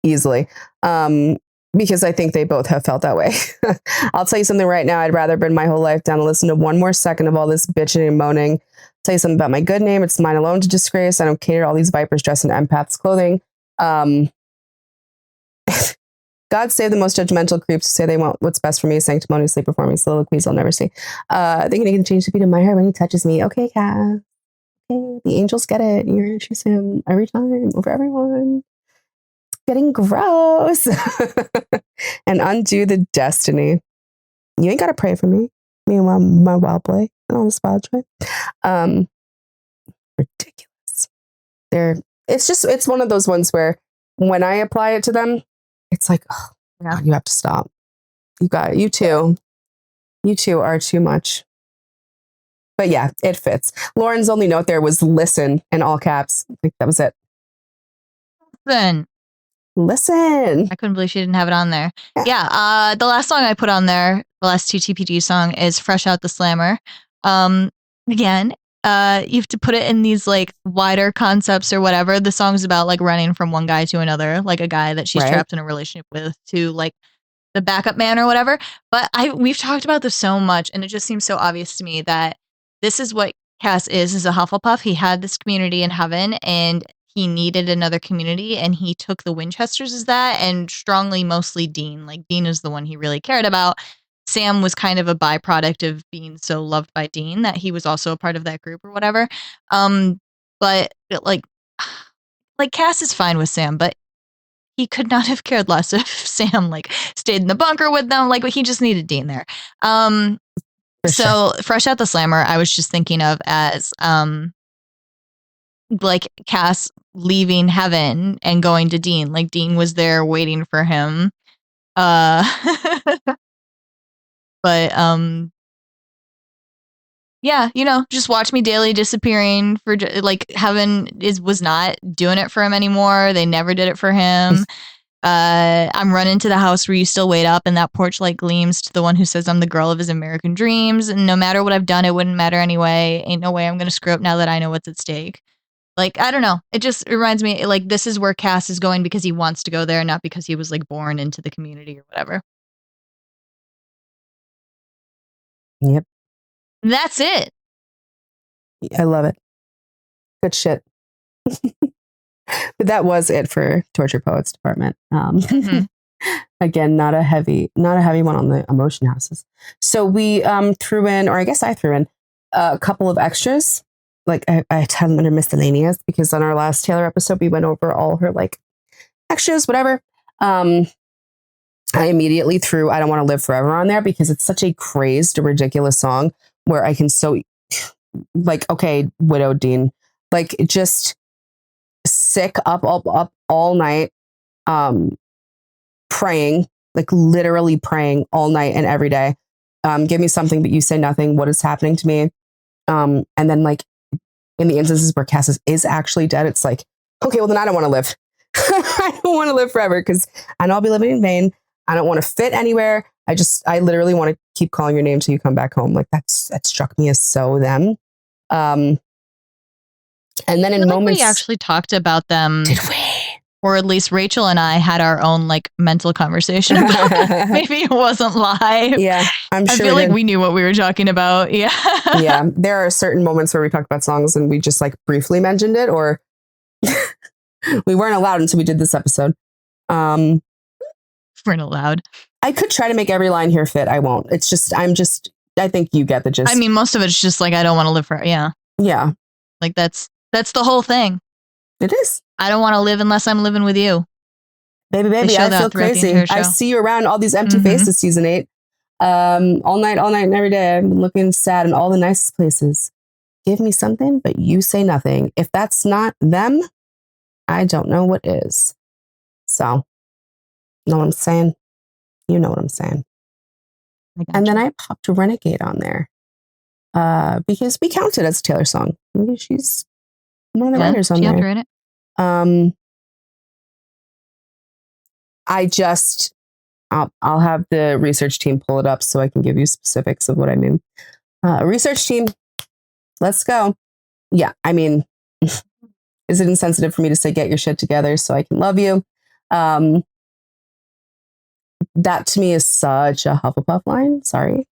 Easily. Because I think they both have felt that way. I'll tell you something right now. I'd rather burn my whole life down to listen to one more second of all this bitching and moaning. Tell you something about my good name. It's mine alone to disgrace. I don't cater to all these vipers dressed in empaths clothing. God save the most judgmental creeps who say they want what's best for me, sanctimoniously performing soliloquies I'll never see. Thinking he can change the beat of my heart when he touches me. Okay, Cass. Okay, the angels get it. You're going to choose him every time over everyone. It's getting gross. And undo the destiny. You ain't got to pray for me. Me and my wild boy and all the spots, right? Ridiculous. It's one of those ones where when I apply it to them, it's like, oh, God, you have to stop. You two are too much. But yeah, it fits. Lauren's only note there was listen in all caps. I think that was it. Listen. I couldn't believe she didn't have it on there. Yeah. The last song I put on there, the last two TPG song is Fresh Out the Slammer. Again, you have to put it in these like wider concepts or whatever. The song's about like running from one guy to another, like a guy that she's trapped in a relationship with, to like the backup man or whatever. But we've talked about this so much, and it just seems so obvious to me that this is what Cass is a Hufflepuff. He had this community in heaven, and he needed another community, and he took the Winchesters as that, and strongly mostly Dean. Like Dean is the one he really cared about. Sam was kind of a byproduct of being so loved by Dean that he was also a part of that group or whatever. But like Cass is fine with Sam, but he could not have cared less if Sam like stayed in the bunker with them. Like he just needed Dean there. So Fresh Out the Slammer, I was just thinking of as like Cass leaving heaven and going to Dean. Like Dean was there waiting for him. But yeah, just watch me daily disappearing for like heaven was not doing it for him anymore. They never did it for him. I'm running to the house where you still wait up, and that porch light gleams to the one who says I'm the girl of his American dreams. And no matter what I've done, it wouldn't matter anyway. Ain't no way I'm gonna screw up now that I know what's at stake. Like, I don't know. It just reminds me like this is where Cass is going because he wants to go there, not because he was like born into the community or whatever. Yep. That's it. I love it. Good shit. But that was it for Torture Poets Department. Again, not a heavy one on the emotion houses. So we threw in, or I guess I threw in, a couple of extras. Like I had them under miscellaneous because on our last Taylor episode we went over all her like extras, whatever. I immediately threw "I Don't Want to Live Forever" on there because it's such a crazed, ridiculous song where I can so like, okay, widowed Dean, like just sick up all night, praying, like literally praying all night and every day. Give me something, but you say nothing. What is happening to me? And then like in the instances where Cass is actually dead, it's like, okay, well then I don't want to live. I don't want to live forever because I know I'll be living in vain. I don't want to fit anywhere. I literally want to keep calling your name till you come back home. Like that struck me as so them. And then in moments, we actually talked about them. Did we? Or at least Rachel and I had our own like mental conversation about it. Maybe it wasn't live. Yeah, I'm sure. I feel like we knew what we were talking about. Yeah. Yeah. There are certain moments where we talked about songs and we just like briefly mentioned it, or we weren't allowed until we did this episode. Weren't allowed. I could try to make every line here fit. I won't. It's just, I think you get the gist. I mean, most of it's just like, I don't want to live forever. Yeah. Yeah. Like that's the whole thing. It is. I don't want to live unless I'm living with you. Baby, I feel crazy. I see you around all these empty faces, season 8. All night and every day. I'm looking sad in all the nicest places. Give me something, but you say nothing. If that's not them, I don't know what is. So, know what I'm saying? You know what I'm saying. And then I popped Renegade on there because we count it as a Taylor song. She's one of the writers on there. It. I'll have the research team pull it up so I can give you specifics of what I mean. Research team, let's go. Yeah, I mean, is it insensitive for me to say get your shit together so I can love you? That to me is such a Hufflepuff line. Sorry.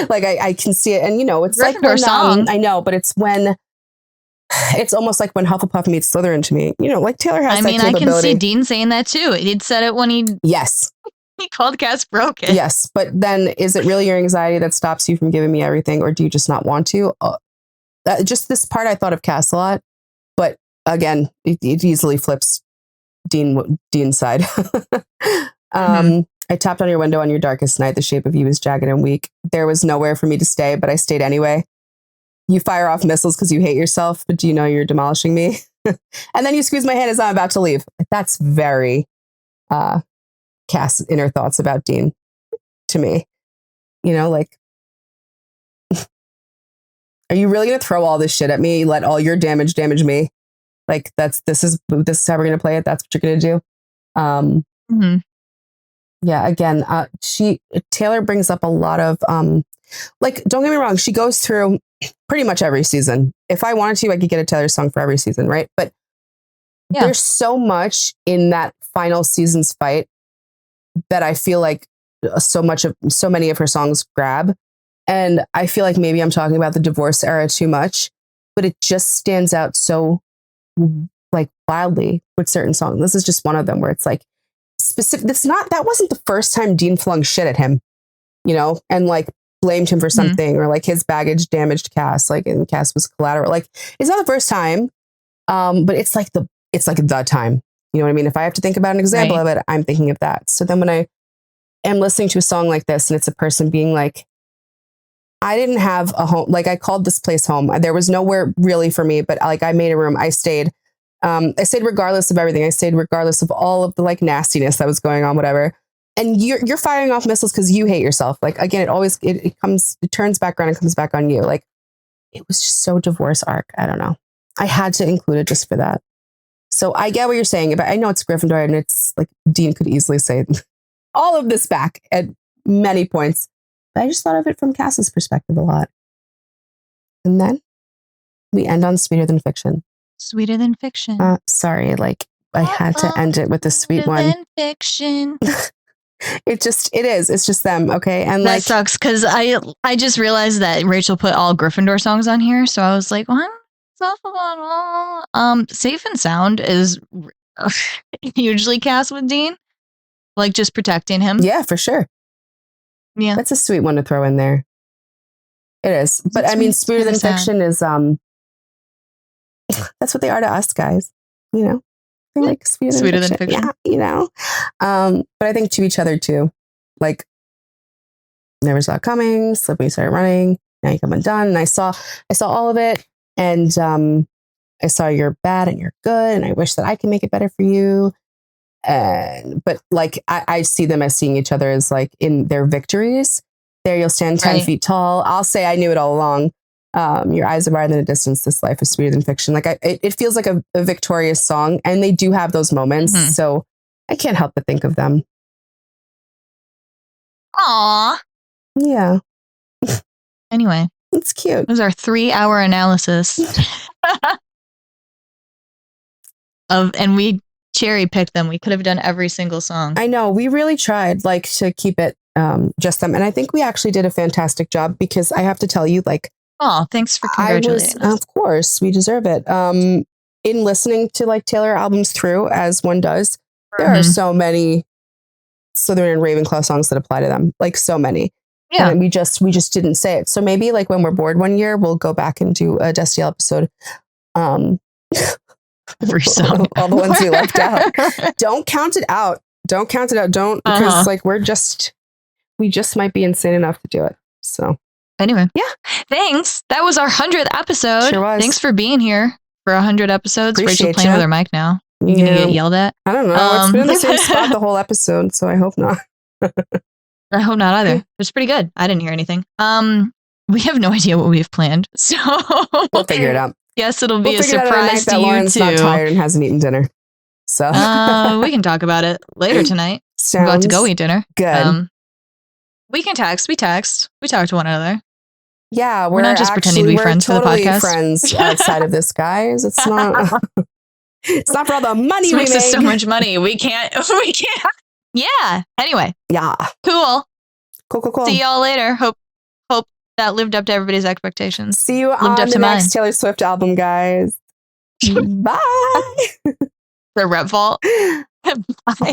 Like I can see it, and it's Gryffindor like when, song. I know, but it's almost like when Hufflepuff meets Slytherin to me. Like Taylor has. I mean, I can see Dean saying that too. He'd said it when he called Cass broken. Yes, but then is it really your anxiety that stops you from giving me everything, or do you just not want to? Just this part, I thought of Cass a lot, but again, it easily flips Dean's side. I tapped on your window on your darkest night. The shape of you is jagged and weak. There was nowhere for me to stay, but I stayed anyway. You fire off missiles because you hate yourself, but do you know you're demolishing me? And then you squeeze my hand as I'm about to leave. That's very Cass inner thoughts about Dean to me. Like, are you really going to throw all this shit at me? Let all your damage me? Like, this is how we're going to play it. That's what you're going to do. Yeah, again, Taylor brings up a lot of, like, don't get me wrong, she goes through pretty much every season. If I wanted to, I could get a Taylor song for every season, right? But there's so much in that final season's fight that I feel like so many of her songs grab. And I feel like maybe I'm talking about the divorce era too much, but it just stands out so like wildly with certain songs. This is just one of them where it's like, specific. That wasn't the first time Dean flung shit at him, and like blamed him for something, or like his baggage damaged Cass, like, and Cass was collateral. Like, it's not the first time, but it's like the time. You know what I mean? If I have to think about an example of it, I'm thinking of that. So then when I am listening to a song like this, and it's a person being like, I didn't have a home, like I called this place home. There was nowhere really for me, but like I made a room. I stayed regardless of everything. I stayed regardless of all of the like nastiness that was going on, whatever. And you're firing off missiles because you hate yourself. Like, again, it turns back around and comes back on you. Like, it was just so divorce arc. I don't know. I had to include it just for that. So I get what you're saying, but I know it's Gryffindor, and it's like Dean could easily say all of this back at many points. But I just thought of it from Cass's perspective a lot. And then we end on Sweeter Than Fiction. Sweeter Than Fiction. Sorry, like I had to end it with the sweet one. Than Fiction. It's just them, okay? And that sucks because I just realized that Rachel put all Gryffindor songs on here, so I was like, what? stuff about all. Safe and Sound is hugely cast with Dean. Like, just protecting him. Yeah, for sure. Yeah. That's a sweet one to throw in there. It is. But I mean, Sweeter Than Fiction is, that's what they are to us, guys. You know? They're like sweeter than fiction. Yeah, you know? But I think to each other, too. Like, never saw it coming, slip when you started running, now you come undone. And I saw all of it. And I saw you're bad and you're good. And I wish that I can make it better for you. But like, I see them as seeing each other as like in their victories. There you'll stand 10 feet tall. I'll say I knew it all along. Your eyes are wider than a distance. This life is sweeter than fiction. Like it feels like a victorious song, and they do have those moments. Mm-hmm. So I can't help but think of them. Aww. Yeah. Anyway, it's cute. It was our 3-hour analysis and we cherry picked them. We could have done every single song. I know. We really tried like to keep it just them. And I think we actually did a fantastic job, because I have to tell you, like, oh, thanks for congratulating us. Of course, we deserve it. In listening to like Taylor albums through, as one does, there are so many Slytherin and Ravenclaw songs that apply to them. Like so many. Yeah. And we just didn't say it. So maybe like when we're bored one year, we'll go back and do a Destiel episode. Every song. All the ones we left out. Don't count it out. Don't, because like we just might be insane enough to do it. So anyway, yeah. Thanks. That was our 100th episode. Sure was. Thanks for being here for 100 episodes. Appreciate Rachel playing with her mic now. You gonna get yelled at? I don't know. It's been in the same spot the whole episode, so I hope not. I hope not either. It was pretty good. I didn't hear anything. We have no idea what we've planned, so we'll figure it out. Yes, it'll be a surprise to you Lauren's too. Not tired and hasn't eaten dinner, so we can talk about it later tonight. We're about to go eat dinner. Good. We can text. We text. We talk to one another. Yeah, we're not just pretending to be friends totally for the podcast. Friends outside of this, guys. It's not. It's not for all the money this we makes make. Us so much money. We can't. Yeah. Anyway. Yeah. Cool. Cool. See y'all later. Hope that lived up to everybody's expectations. See you on the next Taylor Swift album, guys. Bye. The rep vault. Oh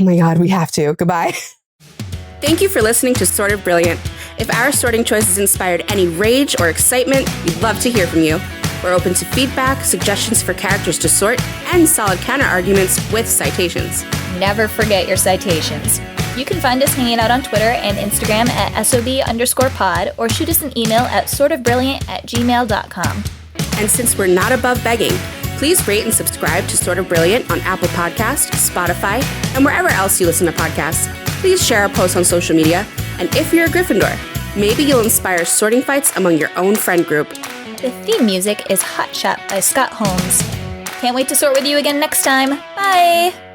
my God, we have to. Goodbye. Thank you for listening to Sort of Brilliant. If our sorting choices inspired any rage or excitement, we'd love to hear from you. We're open to feedback, suggestions for characters to sort, and solid counter-arguments with citations. Never forget your citations. You can find us hanging out on Twitter and Instagram at @SOB_pod, or shoot us an email at sortofbrilliant@gmail.com. And since we're not above begging, please rate and subscribe to Sort of Brilliant on Apple Podcasts, Spotify, and wherever else you listen to podcasts. Please share our posts on social media. And if you're a Gryffindor, maybe you'll inspire sorting fights among your own friend group. The theme music is Hot Shot by Scott Holmes. Can't wait to sort with you again next time. Bye!